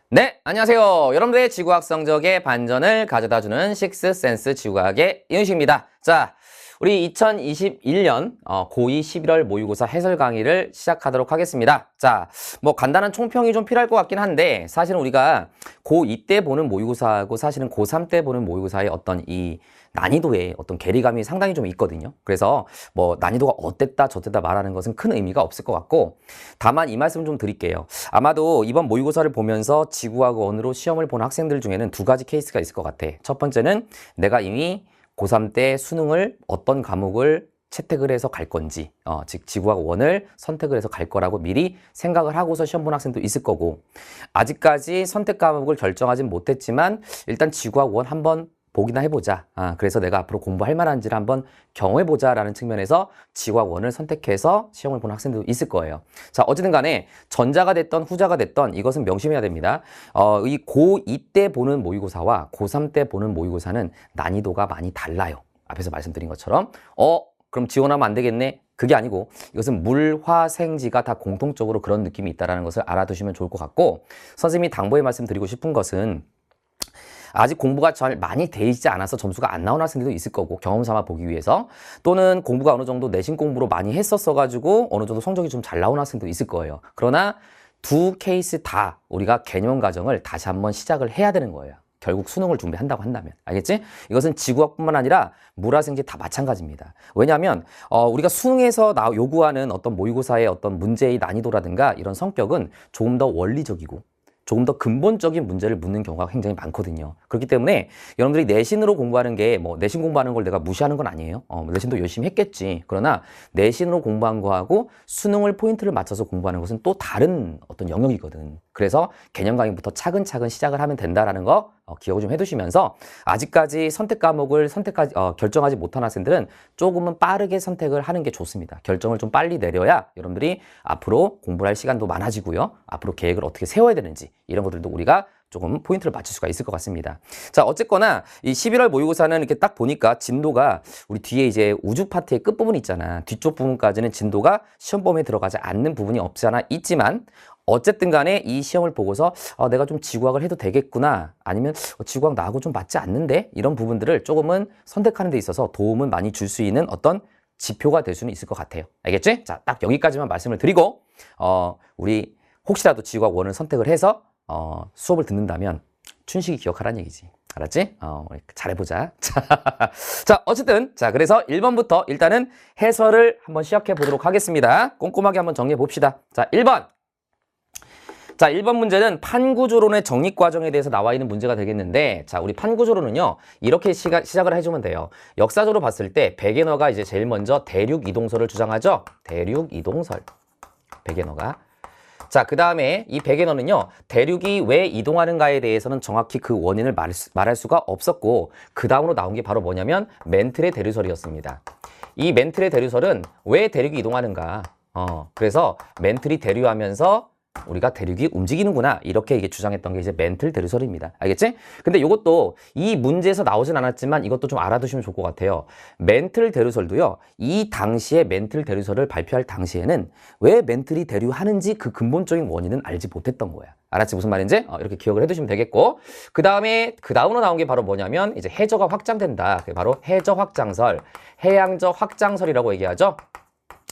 네, 안녕하세요. 여러분들의 지구학 성적의 반전을 가져다주는 식스센스 지구학의 이윤식입니다. 자, 우리 2021년 고2 11월 모의고사 해설 강의를 시작하도록 하겠습니다. 자, 뭐 간단한 총평이 좀 필요할 것 같긴 한데 사실은 우리가 고2 때 보는 모의고사하고 사실은 고3 때 보는 모의고사의 어떤 이 난이도의 어떤 괴리감이 상당히 좀 있거든요. 그래서 뭐 난이도가 어땠다 저땠다 말하는 것은 큰 의미가 없을 것 같고, 다만 이 말씀 좀 드릴게요. 아마도 이번 모의고사를 보면서 지구학 원으로 시험을 본 학생들 중에는 두 가지 케이스가 있을 것 같아. 첫 번째는 내가 이미 고3 때 수능을 어떤 과목을 채택을 해서 갈 건지, 즉 지구학 원을 선택을 해서 갈 거라고 미리 생각을 하고서 시험 본 학생도 있을 거고, 아직까지 선택 과목을 결정하진 못했지만 일단 지구학 원 한번 보기나 해보자. 그래서 내가 앞으로 공부할 만한지를 한번 경험해보자 라는 측면에서 지구학 원을 선택해서 시험을 보는 학생도 있을 거예요. 자, 어쨌든 간에 전자가 됐던 후자가 됐던 이것은 명심해야 됩니다. 이 고2 때 보는 모의고사와 고3 때 보는 모의고사는 난이도가 많이 달라요. 앞에서 말씀드린 것처럼 그럼 지원하면 안 되겠네? 그게 아니고 이것은 물, 화, 생지가 다 공통적으로 그런 느낌이 있다는 것을 알아두시면 좋을 것 같고, 선생님이 당부의 말씀드리고 싶은 것은 아직 공부가 잘 많이 돼 있지 않아서 점수가 안 나오는 학생들도 있을 거고, 경험 삼아 보기 위해서, 또는 공부가 어느 정도 내신 공부로 많이 했었어 가지고 어느 정도 성적이 좀 잘 나오는 학생도 있을 거예요. 그러나 두 케이스 다 우리가 개념 과정을 다시 한번 시작을 해야 되는 거예요. 결국 수능을 준비한다고 한다면. 알겠지? 이것은 지구학뿐만 아니라 물화생지 다 마찬가지입니다. 왜냐하면 우리가 수능에서 요구하는 어떤 모의고사의 어떤 문제의 난이도라든가 이런 성격은 조금 더 원리적이고 조금 더 근본적인 문제를 묻는 경우가 굉장히 많거든요. 그렇기 때문에 여러분들이 내신으로 공부하는 게 뭐 내신 공부하는 걸 내가 무시하는 건 아니에요. 내신도 열심히 했겠지. 그러나 내신으로 공부한 거하고 수능을 포인트를 맞춰서 공부하는 것은 또 다른 어떤 영역이거든. 그래서 개념 강의부터 차근차근 시작을 하면 된다라는 거 기억을 좀 해두시면서, 아직까지 선택 과목을 결정하지 못한 학생들은 조금은 빠르게 선택을 하는 게 좋습니다. 결정을 좀 빨리 내려야 여러분들이 앞으로 공부할 시간도 많아지고요. 앞으로 계획을 어떻게 세워야 되는지 이런 것들도 우리가 조금 포인트를 맞출 수가 있을 것 같습니다. 자, 어쨌거나 이 11월 모의고사는 이렇게 딱 보니까 진도가 우리 뒤에 이제 우주 파트의 끝부분 있잖아. 뒤쪽 부분까지는 진도가 시험 범위에 들어가지 않는 부분이 없지 않아 있지만, 어쨌든 간에 이 시험을 보고서 내가 좀 지구학을 해도 되겠구나, 아니면 지구학 나하고 좀 맞지 않는데, 이런 부분들을 조금은 선택하는 데 있어서 도움은 많이 줄 수 있는 어떤 지표가 될 수는 있을 것 같아요. 알겠지? 자, 딱 여기까지만 말씀을 드리고 우리 혹시라도 지구학 원을 선택을 해서 수업을 듣는다면 춘식이 기억하라는 얘기지. 알았지? 잘해보자. 자, 어쨌든 그래서 1번부터 일단은 해설을 한번 시작해 보도록 하겠습니다. 꼼꼼하게 한번 정리해 봅시다. 자, 1번. 자, 1번 문제는 판구조론의 정립 과정에 대해서 나와 있는 문제가 되겠는데, 자, 우리 판구조론은요, 이렇게 시작을 해주면 돼요. 역사적으로 봤을 때 베게너가 이제 제일 먼저 대륙 이동설을 주장하죠. 대륙 이동설. 베게너가. 자, 그 다음에 이 베게너는요, 대륙이 왜 이동하는가에 대해서는 정확히 그 원인을 말할 수가 없었고, 그 다음으로 나온 게 바로 뭐냐면 멘틀의 대류설이었습니다. 이 멘틀의 대류설은 왜 대륙이 이동하는가? 그래서 멘틀이 대류하면서 우리가 대륙이 움직이는구나, 이렇게 이게 주장했던 게 이제 멘틀 대류설입니다. 알겠지? 근데 이것도 이 문제에서 나오진 않았지만 이것도 좀 알아두시면 좋을 것 같아요. 멘틀 대류설도요, 이 당시에 멘틀 대류설을 발표할 당시에는 왜 멘틀이 대류하는지 그 근본적인 원인은 알지 못했던 거야. 알았지? 무슨 말인지? 이렇게 기억을 해두시면 되겠고, 그 다음으로 나온 게 바로 뭐냐면 이제 해저가 확장된다. 그게 바로 해저 확장설, 해양저 확장설이라고 얘기하죠.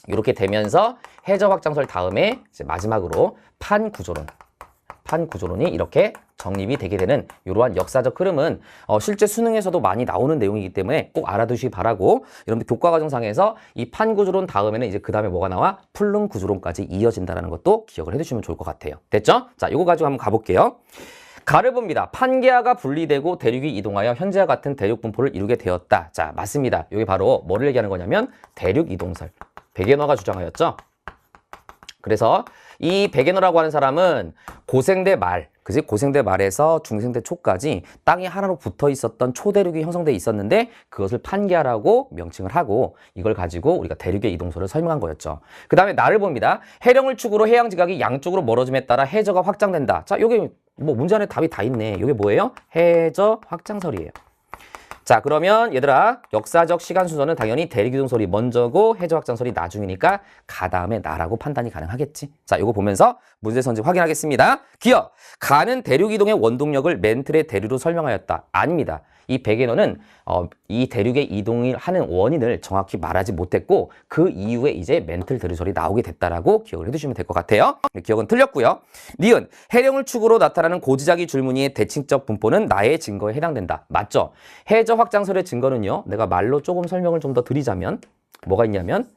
이렇게 되면서 해저 확장설 다음에 이제 마지막으로 판구조론이 이렇게 정립이 되게 되는 이러한 역사적 흐름은 실제 수능에서도 많이 나오는 내용이기 때문에 꼭 알아두시기 바라고, 여러분들 교과과정상에서 이 판구조론 다음에는 이제 그 다음에 뭐가 나와? 풀릉구조론까지 이어진다는 것도 기억을 해두시면 좋을 것 같아요. 됐죠? 자, 이거 가지고 한번 가볼게요. 가를 봅니다. 판게아가 분리되고 대륙이 이동하여 현재와 같은 대륙 분포를 이루게 되었다. 자, 맞습니다. 이게 바로 뭐를 얘기하는 거냐면 대륙 이동설. 베게너가 주장하였죠. 그래서 이 베게너라고 하는 사람은 고생대 말에서 중생대 초까지 땅이 하나로 붙어 있었던 초대륙이 형성돼 있었는데 그것을 판게아라고 명칭을 하고, 이걸 가지고 우리가 대륙의 이동설을 설명한 거였죠. 그 다음에 나를 봅니다. 해령을 축으로 해양 지각이 양쪽으로 멀어짐에 따라 해저가 확장된다. 자, 요게 뭐 문제 안에 답이 다 있네. 요게 뭐예요? 해저 확장설이에요. 자, 그러면 얘들아, 역사적 시간 순서는 당연히 대륙이동설이 먼저고 해저확장설이 나중이니까 가 다음에 나라고 판단이 가능하겠지. 자, 이거 보면서 문제 선지 확인하겠습니다. 기억! 가는 대륙이동의 원동력을 멘틀의 대류로 설명하였다. 아닙니다. 이 백예너는 이 대륙의 이동을 하는 원인을 정확히 말하지 못했고 그 이후에 이제 멘틀 대류설이 나오게 됐다라고 기억을 해두시면 될 것 같아요. 기억은 틀렸고요. 니은 해령을 축으로 나타나는 고지자기 줄무늬의 대칭적 분포는 나의 증거에 해당된다. 맞죠? 해저 확장설의 증거는요. 내가 말로 조금 설명을 좀 더 드리자면 뭐가 있냐면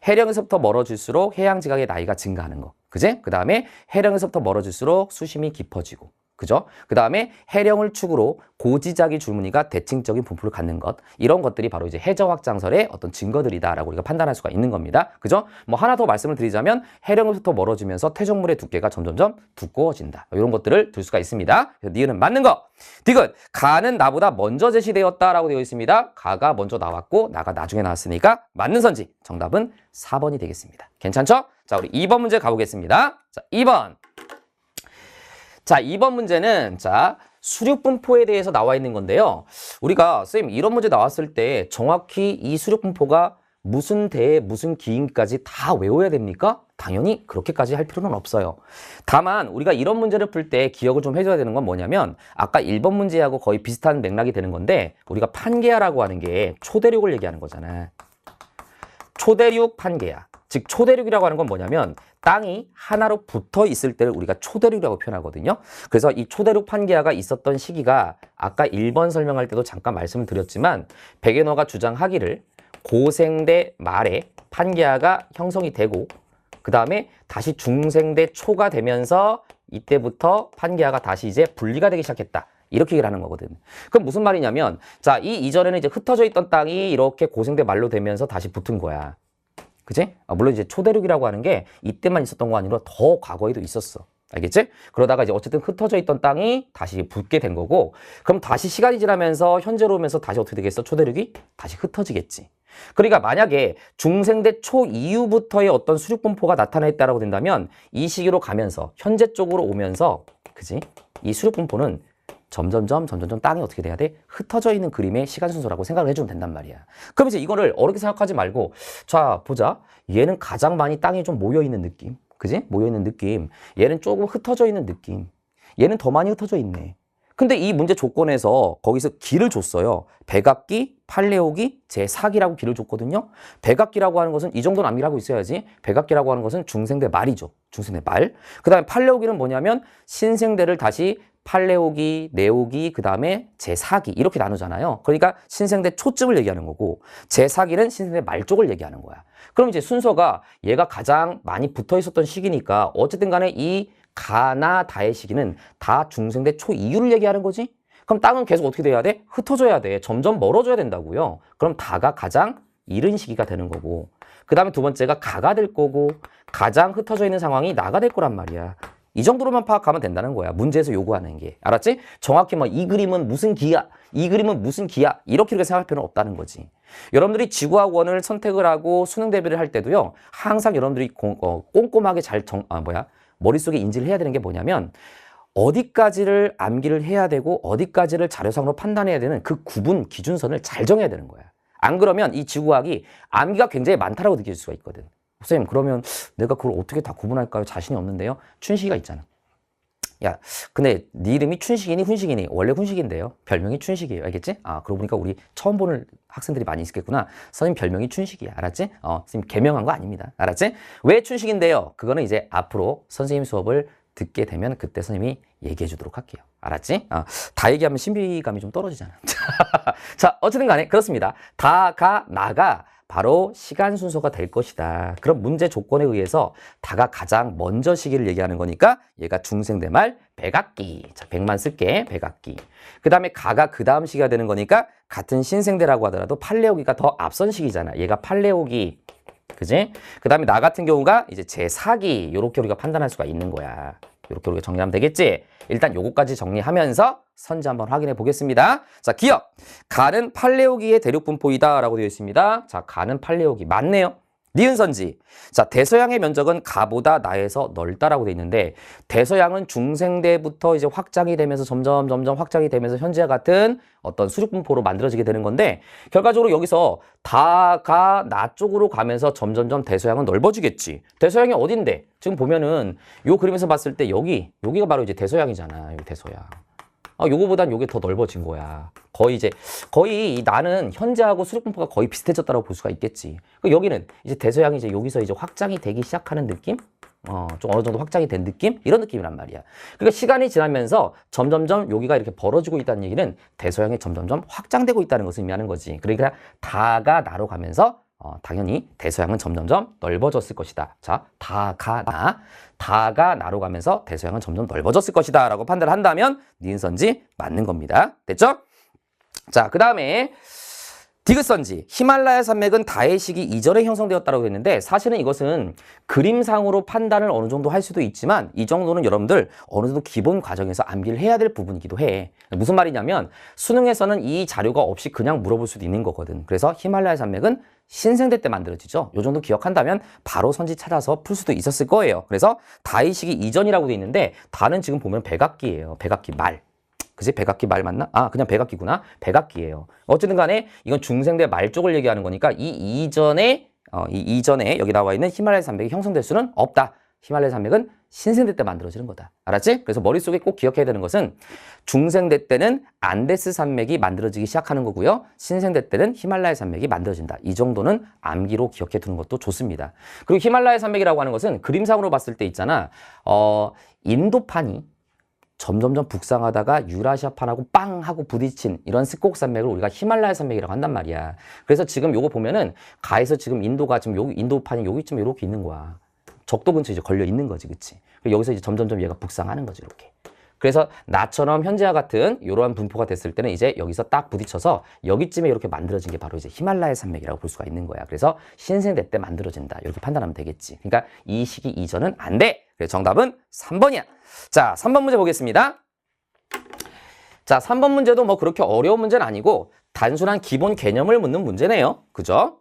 해령에서부터 멀어질수록 해양 지각의 나이가 증가하는 거. 그제? 그 다음에 해령에서부터 멀어질수록 수심이 깊어지고 그죠? 그 다음에 해령을 축으로 고지자기 줄무늬가 대칭적인 분포를 갖는 것. 이런 것들이 바로 이제 해저 확장설의 어떤 증거들이다라고 우리가 판단할 수가 있는 겁니다. 그죠? 뭐 하나 더 말씀을 드리자면 해령에서부터 멀어지면서 퇴적물의 두께가 점점점 두꺼워진다. 이런 것들을 들 수가 있습니다. 그래서 니은은 맞는 거. 디귿, 가는 나보다 먼저 제시되었다라고 되어 있습니다. 가가 먼저 나왔고 나가 나중에 나왔으니까 맞는 선지. 정답은 4번이 되겠습니다. 괜찮죠? 자, 우리 2번 문제 가보겠습니다. 자, 2번. 자, 2번 문제는 자 수륙분포에 대해서 나와 있는 건데요. 우리가 선생님 이런 문제 나왔을 때 정확히 이 수륙분포가 무슨 대에 무슨 기인까지 다 외워야 됩니까? 당연히 그렇게까지 할 필요는 없어요. 다만 우리가 이런 문제를 풀 때 기억을 좀 해줘야 되는 건 뭐냐면 아까 1번 문제하고 거의 비슷한 맥락이 되는 건데 우리가 판게아라고 하는 게 초대륙을 얘기하는 거잖아. 초대륙 판게아. 즉 초대륙이라고 하는 건 뭐냐면 땅이 하나로 붙어 있을 때를 우리가 초대륙이라고 표현하거든요. 그래서 이 초대륙 판게아가 있었던 시기가 아까 1번 설명할 때도 잠깐 말씀을 드렸지만 백예너가 주장하기를 고생대 말에 판게아가 형성이 되고 그 다음에 다시 중생대 초가 되면서 이때부터 판게아가 다시 이제 분리가 되기 시작했다. 이렇게 얘기를 하는 거거든. 그럼 무슨 말이냐면 자, 이 이전에는 이제 흩어져 있던 땅이 이렇게 고생대 말로 되면서 다시 붙은 거야. 그치? 물론 이제 초대륙이라고 하는 게 이때만 있었던 거 아니라 더 과거에도 있었어. 알겠지? 그러다가 이제 어쨌든 흩어져 있던 땅이 다시 붙게 된 거고 그럼 다시 시간이 지나면서 현재로 오면서 다시 어떻게 되겠어? 초대륙이 다시 흩어지겠지. 그러니까 만약에 중생대 초 이후부터의 어떤 수륙분포가 나타나 있다라고 된다면 이 시기로 가면서 현재 쪽으로 오면서 그지? 이 수륙분포는 점점점 땅이 어떻게 돼야 돼? 흩어져 있는 그림의 시간 순서라고 생각을 해주면 된단 말이야. 그럼 이제 이거를 어렵게 생각하지 말고 자 보자. 얘는 가장 많이 땅이 좀 모여있는 느낌. 그지? 모여있는 느낌. 얘는 조금 흩어져 있는 느낌. 얘는 더 많이 흩어져 있네. 근데 이 문제 조건에서 거기서 기를 줬어요. 백악기, 팔레오기, 제4기라고 기를 줬거든요. 백악기라고 하는 것은 이 정도는 암기하고 있어야지. 백악기라고 하는 것은 중생대 말이죠. 중생대 말. 그 다음에 팔레오기는 뭐냐면 신생대를 다시 팔레오기, 네오기, 그 다음에 제4기 이렇게 나누잖아요. 그러니까 신생대 초쯤을 얘기하는 거고 제4기는 신생대 말 쪽을 얘기하는 거야. 그럼 이제 순서가 얘가 가장 많이 붙어 있었던 시기니까 어쨌든 간에 이 가나 다의 시기는 다 중생대 초 이후를 얘기하는 거지? 그럼 땅은 계속 어떻게 돼야 돼? 흩어져야 돼. 점점 멀어져야 된다고요. 그럼 다가 가장 이른 시기가 되는 거고 그 다음에 두 번째가 가가 될 거고 가장 흩어져 있는 상황이 나가 될 거란 말이야. 이 정도로만 파악하면 된다는 거야. 문제에서 요구하는 게. 알았지? 정확히 뭐 이 그림은 무슨 기야? 이 그림은 무슨 기야? 이렇게 생각할 필요는 없다는 거지. 여러분들이 지구학 원을 선택을 하고 수능 대비를 할 때도요. 항상 여러분들이 꼼꼼하게 머릿속에 인지를 해야 되는 게 뭐냐면 어디까지를 암기를 해야 되고 어디까지를 자료상으로 판단해야 되는 그 구분 기준선을 잘 정해야 되는 거야. 안 그러면 이 지구학이 암기가 굉장히 많다라고 느낄 수가 있거든. 선생님 그러면 내가 그걸 어떻게 다 구분할까요? 자신이 없는데요. 춘식이가 있잖아. 야 근데 네 이름이 춘식이니 훈식이니? 원래 훈식인데요. 별명이 춘식이에요. 알겠지? 아 그러고 보니까 우리 처음 보는 학생들이 많이 있겠구나. 선생님 별명이 춘식이야. 알았지? 선생님 개명한 거 아닙니다. 알았지? 왜 춘식인데요? 그거는 이제 앞으로 선생님 수업을 듣게 되면 그때 선생님이 얘기해 주도록 할게요. 알았지? 다 얘기하면 신비감이 좀 떨어지잖아. 자 어쨌든 간에 그렇습니다. 다가 나가 바로 시간 순서가 될 것이다. 그럼 문제 조건에 의해서 다가 가장 먼저 시기를 얘기하는 거니까 얘가 중생대 말 백악기. 자, 100만 쓸게. 백악기. 그 다음에 가가 그 다음 시기가 되는 거니까 같은 신생대라고 하더라도 팔레오기가 더 앞선 시기잖아. 얘가 팔레오기. 그지? 그 다음에 나 같은 경우가 이제 제4기. 요렇게 우리가 판단할 수가 있는 거야. 요렇게 우리가 정리하면 되겠지? 일단 요거까지 정리하면서 선지 한번 확인해 보겠습니다. 자, 기억! 가는 팔레오기의 대륙 분포이다 라고 되어 있습니다. 자, 가는 팔레오기. 맞네요. 니은 선지. 자, 대서양의 면적은 가보다 나에서 넓다라고 돼 있는데 대서양은 중생대부터 이제 확장이 되면서 점점 확장이 되면서 현재와 같은 어떤 수륙분포로 만들어지게 되는 건데 결과적으로 여기서 다가 나 쪽으로 가면서 점점점 대서양은 넓어지겠지. 대서양이 어딘데? 지금 보면은 요 그림에서 봤을 때 여기가 바로 이제 대서양이잖아. 여기 대서양. 요거보단 요게 더 넓어진 거야. 거의 나는 현재하고 수륙분포가 거의 비슷해졌다고 볼 수가 있겠지. 여기는 이제 대서양이 이제 여기서 이제 확장이 되기 시작하는 느낌? 좀 어느 정도 확장이 된 느낌? 이런 느낌이란 말이야. 그러니까 시간이 지나면서 점점점 여기가 이렇게 벌어지고 있다는 얘기는 대서양이 점점점 확장되고 있다는 것을 의미하는 거지. 그러니까 다가 나로 가면서 당연히 대서양은 점점점 넓어졌을 것이다. 자, 다가 나로 가면서 대서양은 점점 넓어졌을 것이다 라고 판단을 한다면 니은선지 맞는 겁니다. 됐죠? 자, 그 다음에 디귿선지. 히말라야 산맥은 다의 시기 이전에 형성되었다고 했는데 사실은 이것은 그림상으로 판단을 어느 정도 할 수도 있지만 이 정도는 여러분들 어느 정도 기본 과정에서 암기를 해야 될 부분이기도 해. 무슨 말이냐면 수능에서는 이 자료가 없이 그냥 물어볼 수도 있는 거거든. 그래서 히말라야 산맥은 신생대 때 만들어지죠. 요 정도 기억한다면 바로 선지 찾아서 풀 수도 있었을 거예요. 그래서 다의 시기 이전이라고 돼 있는데 다는 지금 보면 백악기예요. 백악기 말. 그치? 백악기 말 맞나? 그냥 백악기구나. 백악기예요. 어쨌든 간에 이건 중생대 말 쪽을 얘기하는 거니까 이 이전에 여기 나와 있는 히말라야 산맥이 형성될 수는 없다. 히말라야 산맥은 신생대 때 만들어지는 거다. 알았지? 그래서 머릿속에 꼭 기억해야 되는 것은 중생대 때는 안데스 산맥이 만들어지기 시작하는 거고요. 신생대 때는 히말라야 산맥이 만들어진다. 이 정도는 암기로 기억해 두는 것도 좋습니다. 그리고 히말라야 산맥이라고 하는 것은 그림상으로 봤을 때 있잖아. 인도판이 점점점 북상하다가 유라시아판하고 빵 하고 부딪힌 이런 스콕 산맥을 우리가 히말라야 산맥이라고 한단 말이야. 그래서 지금 요거 보면은 가에서 지금 인도가 지금 여기 인도판이 여기쯤에 이렇게 있는 거야. 적도 근처에 이제 걸려 있는 거지, 그치? 여기서 이제 점점점 얘가 북상하는 거지, 이렇게. 그래서 나처럼 현재와 같은 이러한 분포가 됐을 때는 이제 여기서 딱 부딪혀서 여기쯤에 이렇게 만들어진 게 바로 이제 히말라야 산맥이라고 볼 수가 있는 거야. 그래서 신생대 때 만들어진다. 이렇게 판단하면 되겠지. 그러니까 이 시기 이전은 안 돼. 그래서 정답은 3번이야. 자, 3번 문제 보겠습니다. 자, 3번 문제도 뭐 그렇게 어려운 문제는 아니고 단순한 기본 개념을 묻는 문제네요. 그죠?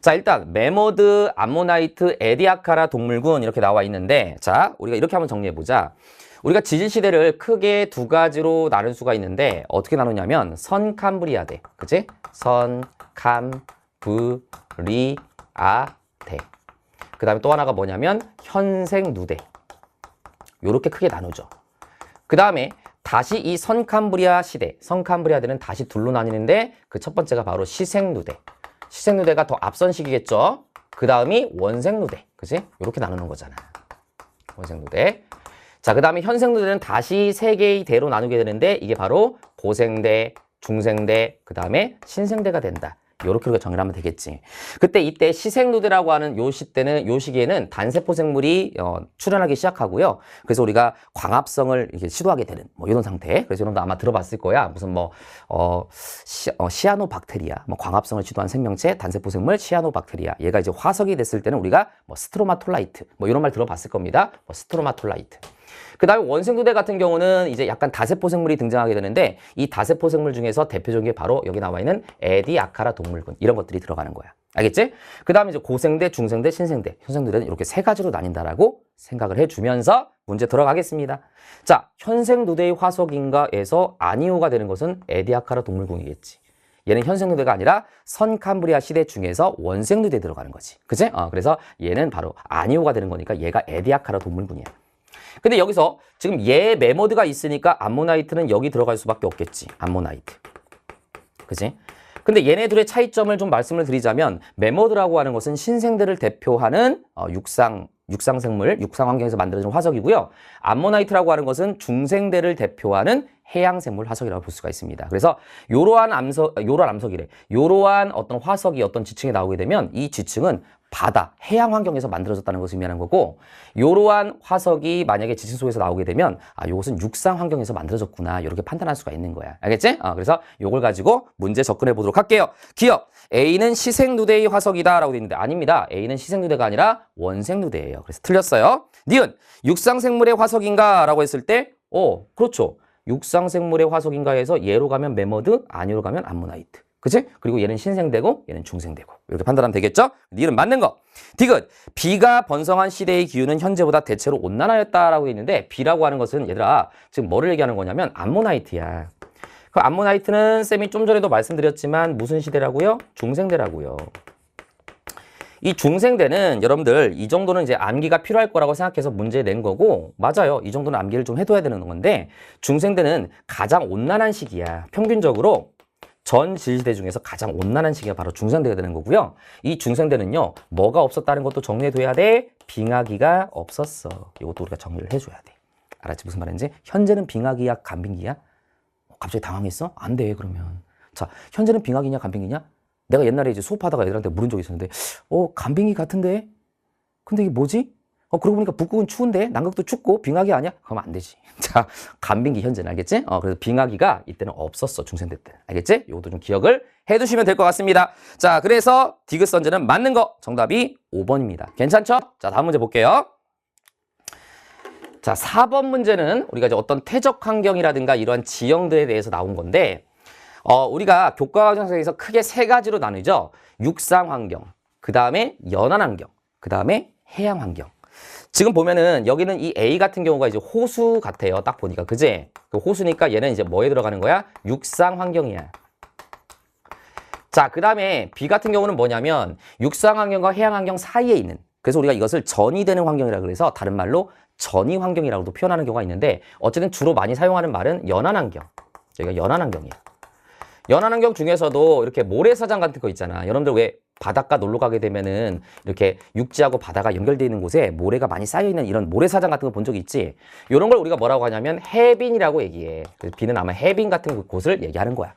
자, 일단 메모드, 암모나이트, 에디아카라 동물군 이렇게 나와 있는데 자, 우리가 이렇게 한번 정리해 보자. 우리가 지질시대를 크게 두 가지로 나눌 수가 있는데 어떻게 나누냐면 선캄브리아대, 그치? 선캄브리아대. 그 다음에 또 하나가 뭐냐면 현생누대. 요렇게 크게 나누죠. 그 다음에 다시 이 선캄브리아 시대, 선캄브리아대는 다시 둘로 나뉘는데 그 첫 번째가 바로 시생누대. 시생누대가 더 앞선 시기겠죠. 그 다음이 원생누대, 그치? 요렇게 나누는 거잖아. 원생누대. 자, 그 다음에 현생누대는 다시 세 개의 대로 나누게 되는데 이게 바로 고생대, 중생대, 그 다음에 신생대가 된다. 요렇게 우리가 정의를 하면 되겠지. 그때 이때 시생누대라고 하는 요 시기에는 단세포 생물이 출현하기 시작하고요. 그래서 우리가 광합성을 이렇게 시도하게 되는 뭐 이런 상태. 그래서 여러분도 아마 들어봤을 거야. 무슨 뭐 시아노박테리아, 뭐 광합성을 시도한 생명체, 단세포 생물 시아노박테리아. 얘가 이제 화석이 됐을 때는 우리가 뭐 스트로마톨라이트, 뭐 이런 말 들어봤을 겁니다. 뭐 스트로마톨라이트. 그 다음에 원생누대 같은 경우는 이제 약간 다세포 생물이 등장하게 되는데 이 다세포 생물 중에서 대표적인 게 바로 여기 나와 있는 에디아카라 동물군 이런 것들이 들어가는 거야. 알겠지? 그 다음에 이제 고생대, 중생대, 신생대, 현생누대는 이렇게 세 가지로 나뉜다라고 생각을 해주면서 문제 들어가겠습니다. 자, 현생누대의 화석인가에서 아니오가 되는 것은 에디아카라 동물군이겠지. 얘는 현생누대가 아니라 선캄브리아 시대 중에서 원생누대에 들어가는 거지. 그치? 그래서 얘는 바로 아니오가 되는 거니까 얘가 에디아카라 동물군이야. 근데 여기서 지금 얘 메모드가 있으니까 암모나이트는 여기 들어갈 수밖에 없겠지. 암모나이트. 그치? 근데 얘네 둘의 차이점을 좀 말씀을 드리자면 메모드라고 하는 것은 신생대를 대표하는 육상생물, 육상 환경에서 만들어진 화석이고요. 암모나이트라고 하는 것은 중생대를 대표하는 해양생물 화석이라고 볼 수가 있습니다. 그래서 요러한 어떤 화석이 어떤 지층에 나오게 되면 이 지층은 바다, 해양 환경에서 만들어졌다는 것을 의미하는 거고 이러한 화석이 만약에 지층 속에서 나오게 되면 이것은 육상 환경에서 만들어졌구나 이렇게 판단할 수가 있는 거야. 알겠지? 그래서 이걸 가지고 문제 접근해 보도록 할게요. 기억! A는 시생누대의 화석이다 라고 되어 있는데 아닙니다. A는 시생누대가 아니라 원생누대예요. 그래서 틀렸어요. 니은 육상생물의 화석인가? 라고 했을 때 그렇죠. 육상생물의 화석인가 해서 얘로 가면 메머드, 아니로 가면 암모나이트. 그치? 그리고 얘는 신생대고 얘는 중생대고 이렇게 판단하면 되겠죠? 니은 맞는 거. 디귿. 비가 번성한 시대의 기후는 현재보다 대체로 온난화였다라고 있는데 비라고 하는 것은 얘들아 지금 뭐를 얘기하는 거냐면 암모나이트야. 그 암모나이트는 쌤이 좀 전에도 말씀드렸지만 무슨 시대라고요? 중생대라고요. 이 중생대는 여러분들 이 정도는 이제 암기가 필요할 거라고 생각해서 문제 낸 거고 맞아요. 이 정도는 암기를 좀 해둬야 되는 건데 중생대는 가장 온난한 시기야. 평균적으로 전 진시대 중에서 가장 온난한 시기가 바로 중생대가 되는 거고요. 이 중생대는요. 뭐가 없었다는 것도 정리해둬야 돼. 빙하기가 없었어. 이것도 우리가 정리를 해줘야 돼. 알았지? 무슨 말인지? 현재는 빙하기야 간빙기야? 갑자기 당황했어? 안 돼 그러면. 자, 현재는 빙하기냐 간빙기냐? 내가 옛날에 이제 수업하다가 애들한테 물은 적이 있었는데 간빙이 같은데? 근데 이게 뭐지? 그러고 보니까 북극은 추운데 남극도 춥고 빙하기 아니야? 그러면 안 되지. 자, 간빙기 현재는 알겠지? 그래서 빙하기가 이때는 없었어. 중생대 때. 알겠지? 이것도 좀 기억을 해두시면 될 것 같습니다. 자, 그래서 디귿 선제는 맞는 거. 정답이 5번입니다. 괜찮죠? 자, 다음 문제 볼게요. 자, 4번 문제는 우리가 이제 어떤 태적 환경이라든가 이러한 지형들에 대해서 나온 건데 우리가 교과과정에서 크게 세 가지로 나누죠. 육상 환경, 그 다음에 연안 환경, 그 다음에 해양 환경. 지금 보면은 여기는 이 A 같은 경우가 이제 호수 같아요. 딱 보니까. 그지? 그 호수니까 얘는 이제 뭐에 들어가는 거야? 육상 환경이야. 자, 그 다음에 B 같은 경우는 뭐냐면 육상 환경과 해양 환경 사이에 있는. 그래서 우리가 이것을 전이 되는 환경이라 그래서 다른 말로 전이 환경이라고도 표현하는 경우가 있는데 어쨌든 주로 많이 사용하는 말은 연안 환경. 여기가 연안 환경이야. 연안 환경 중에서도 이렇게 모래사장 같은 거 있잖아. 여러분들 왜 바닷가 놀러 가게 되면은 이렇게 육지하고 바다가 연결되어 있는 곳에 모래가 많이 쌓여 있는 이런 모래사장 같은 거 본 적 있지? 이런 걸 우리가 뭐라고 하냐면 해빈이라고 얘기해. 비는 아마 해빈 같은 곳을 얘기하는 거야.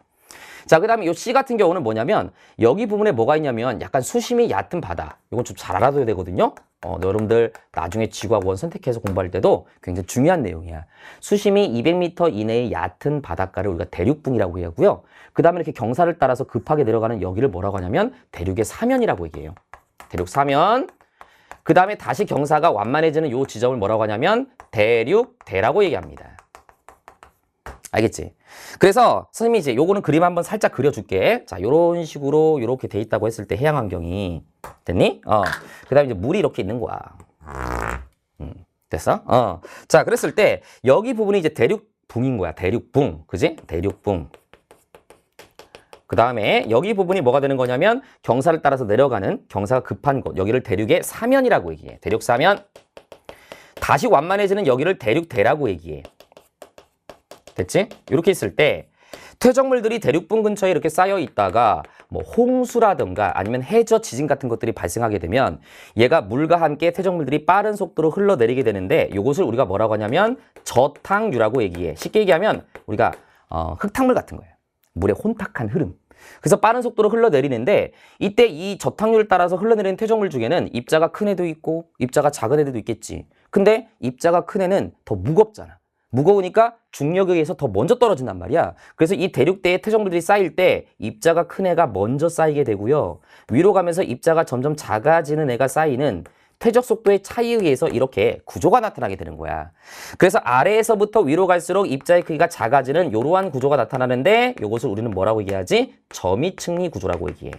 자, 그 다음에 요 C 같은 경우는 뭐냐면 여기 부분에 뭐가 있냐면 약간 수심이 얕은 바다. 이건 좀 잘 알아둬야 되거든요. 여러분들 나중에 지구학원 선택해서 공부할 때도 굉장히 중요한 내용이야. 수심이 200m 이내의 얕은 바닷가를 우리가 대륙붕이라고 얘기하고요. 그 다음에 이렇게 경사를 따라서 급하게 내려가는 여기를 뭐라고 하냐면 대륙의 사면이라고 얘기해요. 대륙 사면. 그 다음에 다시 경사가 완만해지는 요 지점을 뭐라고 하냐면 대륙대라고 얘기합니다. 알겠지? 그래서 선생님이 이제 요거는 그림 한번 살짝 그려줄게. 자, 요런 식으로 요렇게 돼 있다고 했을 때 해양 환경이 됐니? 그 다음에 이제 물이 이렇게 있는 거야. 됐어? 자, 그랬을 때 여기 부분이 이제 대륙붕인 거야. 대륙붕. 그지? 대륙붕. 그 다음에 여기 부분이 뭐가 되는 거냐면 경사를 따라서 내려가는 경사가 급한 곳. 여기를 대륙의 사면이라고 얘기해. 대륙 사면. 다시 완만해지는 여기를 대륙대라고 얘기해. 됐지? 이렇게 있을 때 퇴적물들이 대륙붕 근처에 이렇게 쌓여 있다가 뭐 홍수라든가 아니면 해저 지진 같은 것들이 발생하게 되면 얘가 물과 함께 퇴적물들이 빠른 속도로 흘러내리게 되는데 이것을 우리가 뭐라고 하냐면 저탕류라고 얘기해. 쉽게 얘기하면 우리가 흙탕물 같은 거예요. 물의 혼탁한 흐름. 그래서 빠른 속도로 흘러내리는데 이때 이 저탕류를 따라서 흘러내리는 퇴적물 중에는 입자가 큰 애도 있고 입자가 작은 애들도 있겠지. 근데 입자가 큰 애는 더 무겁잖아. 무거우니까 중력에 의해서 더 먼저 떨어진단 말이야. 그래서 이 대륙대에 퇴적물들이 쌓일 때 입자가 큰 애가 먼저 쌓이게 되고요. 위로 가면서 입자가 점점 작아지는 애가 쌓이는 퇴적 속도의 차이에 의해서 이렇게 구조가 나타나게 되는 거야. 그래서 아래에서부터 위로 갈수록 입자의 크기가 작아지는 이러한 구조가 나타나는데 이것을 우리는 뭐라고 얘기하지? 점이층리 구조라고 얘기해.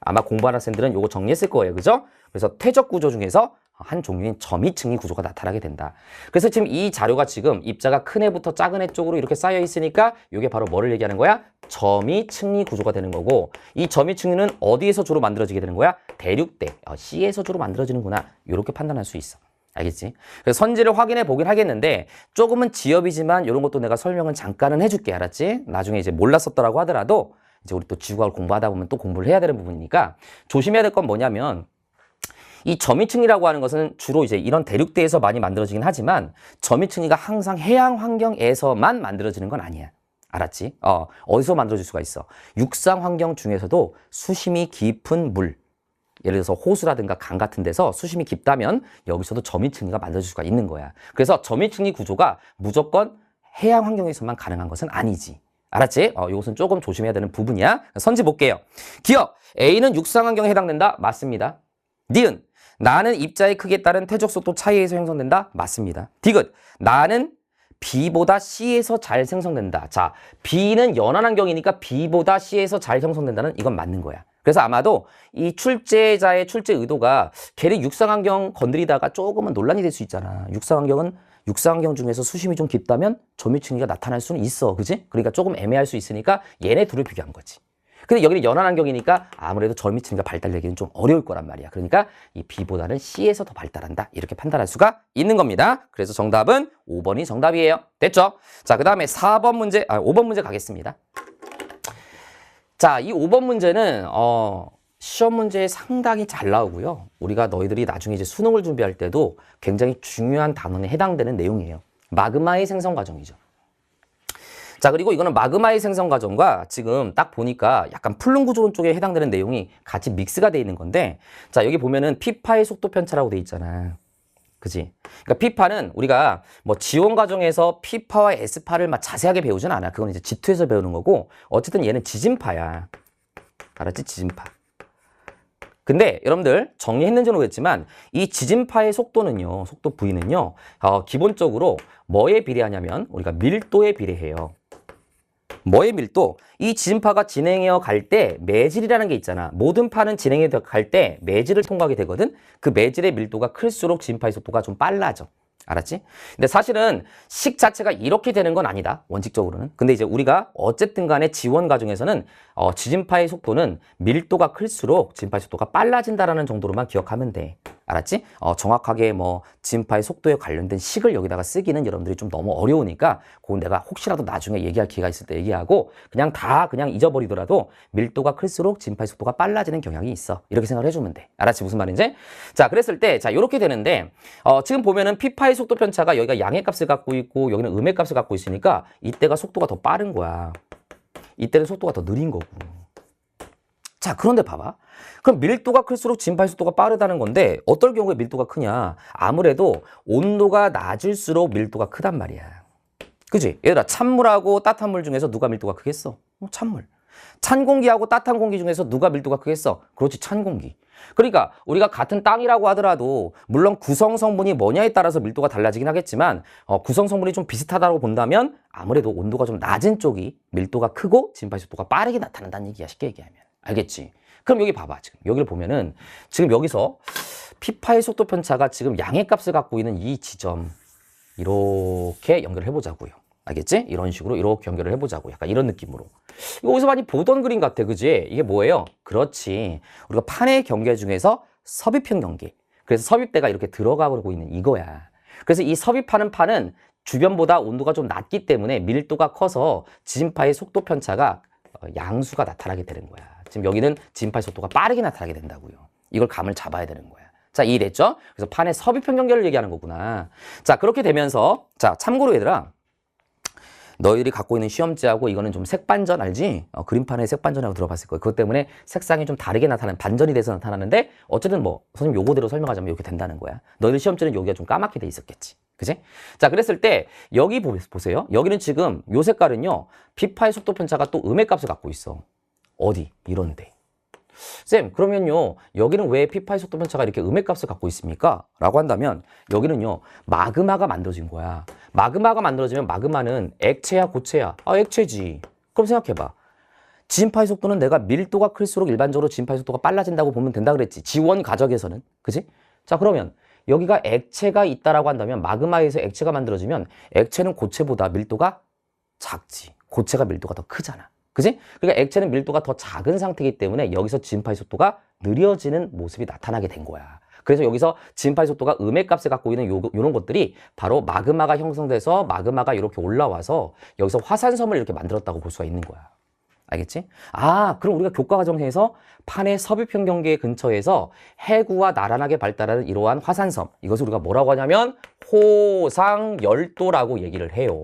아마 공부하는 학생들은 이거 정리했을 거예요. 그죠? 그래서 퇴적 구조 중에서 한 종류인 점이층리 구조가 나타나게 된다. 그래서 지금 이 자료가 지금 입자가 큰 애부터 작은 애 쪽으로 이렇게 쌓여 있으니까 이게 바로 뭐를 얘기하는 거야? 점이층리 구조가 되는 거고 이 점이층리는 어디에서 주로 만들어지게 되는 거야? 대륙대, C에서 주로 만들어지는구나. 이렇게 판단할 수 있어. 알겠지? 그래서 선지를 확인해 보긴 하겠는데 조금은 지엽이지만 이런 것도 내가 설명은 잠깐은 해줄게. 알았지? 나중에 이제 몰랐었더라고 하더라도 이제 우리 또 지구학을 공부하다 보면 또 공부를 해야 되는 부분이니까 조심해야 될 건 뭐냐면 이 점이층리라고 하는 것은 주로 이제 이런 대륙대에서 많이 만들어지긴 하지만 점이층리가 항상 해양 환경에서만 만들어지는 건 아니야. 알았지? 어디서 만들어질 수가 있어? 육상 환경 중에서도 수심이 깊은 물, 예를 들어서 호수라든가 강 같은 데서 수심이 깊다면 여기서도 점이층리가 만들어질 수가 있는 거야. 그래서 점이층리 구조가 무조건 해양 환경에서만 가능한 것은 아니지. 알았지? 이것은 조금 조심해야 되는 부분이야. 선지 볼게요. 기억, A는 육상 환경에 해당된다? 맞습니다. 니은, 나는 입자의 크기에 따른 퇴적 속도 차이에서 형성된다? 맞습니다. 디귿, 나는 B보다 C에서 잘 생성된다. 자, B는 연한 환경이니까 B보다 C에서 잘 형성된다는 이건 맞는 거야. 그래서 아마도 이 출제자의 출제 의도가 걔를 육상환경 건드리다가 조금은 논란이 될 수 있잖아. 육상환경 중에서 수심이 좀 깊다면 점유층이가 나타날 수는 있어. 그지? 그러니까 조금 애매할 수 있으니까 얘네 둘을 비교한 거지. 근데 여기는 연한 환경이니까 아무래도 점유층이가 발달되기는 좀 어려울 거란 말이야. 그러니까 이 B보다는 C에서 더 발달한다. 이렇게 판단할 수가 있는 겁니다. 그래서 정답은 5번이 정답이에요. 됐죠? 자, 그 다음에 5번 문제 가겠습니다. 자, 이 5번 문제는 시험 문제에 상당히 잘 나오고요. 우리가 너희들이 나중에 이제 수능을 준비할 때도 굉장히 중요한 단원에 해당되는 내용이에요. 마그마의 생성 과정이죠. 자, 그리고 이거는 마그마의 생성 과정과 지금 딱 보니까 약간 플룸 구조론 쪽에 해당되는 내용이 같이 믹스가 돼 있는 건데, 자, 여기 보면은 피파의 속도 편차라고 돼 있잖아. 그지? 그러니까 피파는 우리가 뭐 지원 과정에서 피파와 S파를 막 자세하게 배우진 않아. 그건 이제 G2에서 배우는 거고, 어쨌든 얘는 지진파야. 알았지? 지진파. 근데 여러분들 정리했는지 모르겠지만 이 지진파의 속도는요, 속도 V는요, 기본적으로 뭐에 비례하냐면 우리가 밀도에 비례해요. 뭐의 밀도? 이 지진파가 진행해 갈 때 매질이라는 게 있잖아. 모든 파는 진행해 갈 때 매질을 통과하게 되거든. 그 매질의 밀도가 클수록 지진파의 속도가 좀 빨라져. 알았지? 근데 사실은 식 자체가 이렇게 되는 건 아니다. 원칙적으로는. 근데 이제 우리가 어쨌든 간에 지원 과정에서는 지진파의 속도는 밀도가 클수록 지진파의 속도가 빨라진다라는 정도로만 기억하면 돼. 알았지? 정확하게 뭐 지진파의 속도에 관련된 식을 여기다가 쓰기는 여러분들이 좀 너무 어려우니까 그건 내가 혹시라도 나중에 얘기할 기회가 있을 때 얘기하고 그냥 잊어버리더라도 밀도가 클수록 지진파의 속도가 빨라지는 경향이 있어. 이렇게 생각을 해주면 돼. 알았지? 무슨 말인지? 자, 그랬을 때 자, 이렇게 되는데 지금 보면은 피파의 속도 편차가 여기가 양의 값을 갖고 있고 여기는 음의 값을 갖고 있으니까 이때가 속도가 더 빠른 거야. 이때는 속도가 더 느린 거고. 자, 그런데 봐봐. 그럼 밀도가 클수록 지진파의 속도가 빠르다는 건데 어떨 경우에 밀도가 크냐? 아무래도 온도가 낮을수록 밀도가 크단 말이야. 그지? 얘들아, 찬물하고 따뜻한 물 중에서 누가 밀도가 크겠어? 찬물. 찬 공기하고 따뜻한 공기 중에서 누가 밀도가 크겠어? 그렇지, 찬 공기. 그러니까 우리가 같은 땅이라고 하더라도 물론 구성 성분이 뭐냐에 따라서 밀도가 달라지긴 하겠지만 구성 성분이 좀 비슷하다고 본다면 아무래도 온도가 좀 낮은 쪽이 밀도가 크고 지진파의 속도가 빠르게 나타난다는 얘기야, 쉽게 얘기하면. 알겠지? 그럼 여기 봐봐. 지금 여기를 보면은 지금 여기서 피파의 속도 편차가 지금 양의 값을 갖고 있는 이 지점 이렇게 연결을 해보자고요. 알겠지? 이런 식으로 이렇게 연결을 해보자고. 약간 이런 느낌으로. 이거 어디서 많이 보던 그림 같아. 그지? 이게 뭐예요? 그렇지. 우리가 판의 경계 중에서 섭입형 경계. 그래서 섭입대가 이렇게 들어가고 있는 이거야. 그래서 이 섭입하는 판은 주변보다 온도가 좀 낮기 때문에 밀도가 커서 지진파의 속도 편차가 양수가 나타나게 되는 거야. 지금 여기는 지진파의 속도가 빠르게 나타나게 된다고요. 이걸 감을 잡아야 되는 거야. 자, 이해됐죠? 그래서 판의 섭입형 경계를 얘기하는 거구나. 자, 그렇게 되면서 자, 참고로 얘들아, 너희들이 갖고 있는 시험지하고 이거는 좀 색반전 알지? 그림판의 색반전이라고 들어봤을 거예요. 그것 때문에 색상이 좀 다르게 나타나는, 반전이 돼서 나타나는데 어쨌든 뭐 선생님 요거대로 설명하자면 이렇게 된다는 거야. 너희들 시험지는 여기가 좀 까맣게 돼 있었겠지. 그지? 자, 그랬을 때 여기 보세요. 여기는 지금 요 색깔은요, 피파의 속도 편차가 또 음의 값을 갖고 있어. 어디? 이런데. 쌤, 그러면요, 여기는 왜 피파의 속도 편차가 이렇게 음의 값을 갖고 있습니까? 라고 한다면 여기는요, 마그마가 만들어진 거야. 마그마가 만들어지면 마그마는 액체야, 고체야? 액체지. 그럼 생각해봐. 지진파의 속도는 내가 밀도가 클수록 일반적으로 지진파의 속도가 빨라진다고 보면 된다 그랬지. 지원 가정에서는. 그지? 자, 그러면 여기가 액체가 있다라고 한다면 마그마에서 액체가 만들어지면 액체는 고체보다 밀도가 작지. 고체가 밀도가 더 크잖아. 그지? 그러니까 액체는 밀도가 더 작은 상태이기 때문에 여기서 지진파의 속도가 느려지는 모습이 나타나게 된 거야. 그래서 여기서 지진파의 속도가 음의 값을 갖고 있는 요런 것들이 바로 마그마가 형성돼서 마그마가 이렇게 올라와서 여기서 화산섬을 이렇게 만들었다고 볼 수가 있는 거야. 알겠지? 그럼 우리가 교과 과정에서 판의 섭입형 경계 근처에서 해구와 나란하게 발달하는 이러한 화산섬, 이것을 우리가 뭐라고 하냐면 호상열도라고 얘기를 해요.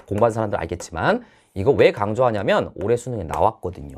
공부한 사람들 알겠지만 이거 왜 강조하냐면 올해 수능에 나왔거든요.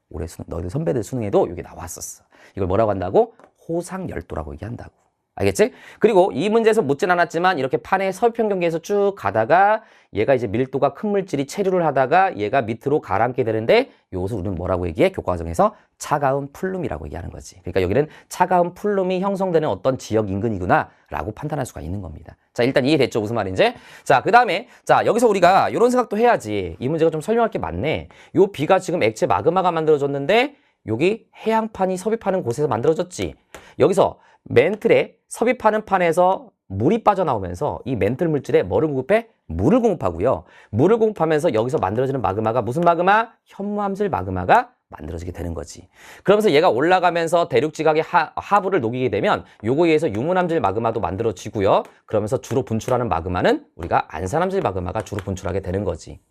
올해 수능, 너희들 선배들 수능에도 이게 나왔었어. 이걸 뭐라고 한다고? 호상열도라고 얘기한다고. 알겠지? 그리고 이 문제에서 묻진 않았지만 이렇게 판의 섭입형 경계에서 쭉 가다가 얘가 이제 밀도가 큰 물질이 체류를 하다가 얘가 밑으로 가라앉게 되는데 이것을 우리는 뭐라고 얘기해? 교과 과정에서 차가운 플룸이라고 얘기하는 거지. 그러니까 여기는 차가운 플룸이 형성되는 어떤 지역 인근이구나 라고 판단할 수가 있는 겁니다. 자, 일단 이해됐죠? 무슨 말인지? 자, 그 다음에, 자, 여기서 우리가 이런 생각도 해야지. 이 문제가 좀 설명할 게 많네. 요 B가 지금 액체 마그마가 만들어졌는데, 여기 해양판이 섭입하는 곳에서 만들어졌지. 여기서 멘틀에 섭입하는 판에서 물이 빠져나오면서 이 멘틀 물질에 뭐를 공급해? 물을 공급하고요. 물을 공급하면서 여기서 만들어지는 마그마가 무슨 마그마? 현무암질 마그마가 만들어지게 되는 거지. 그러면서 얘가 올라가면서 대륙 지각의 하부를 녹이게 되면 요거에 의해서 유문암질 마그마도 만들어지고요. 그러면서 주로 분출하는 마그마는 우리가 안산암질 마그마가 주로 분출하게 되는 거지.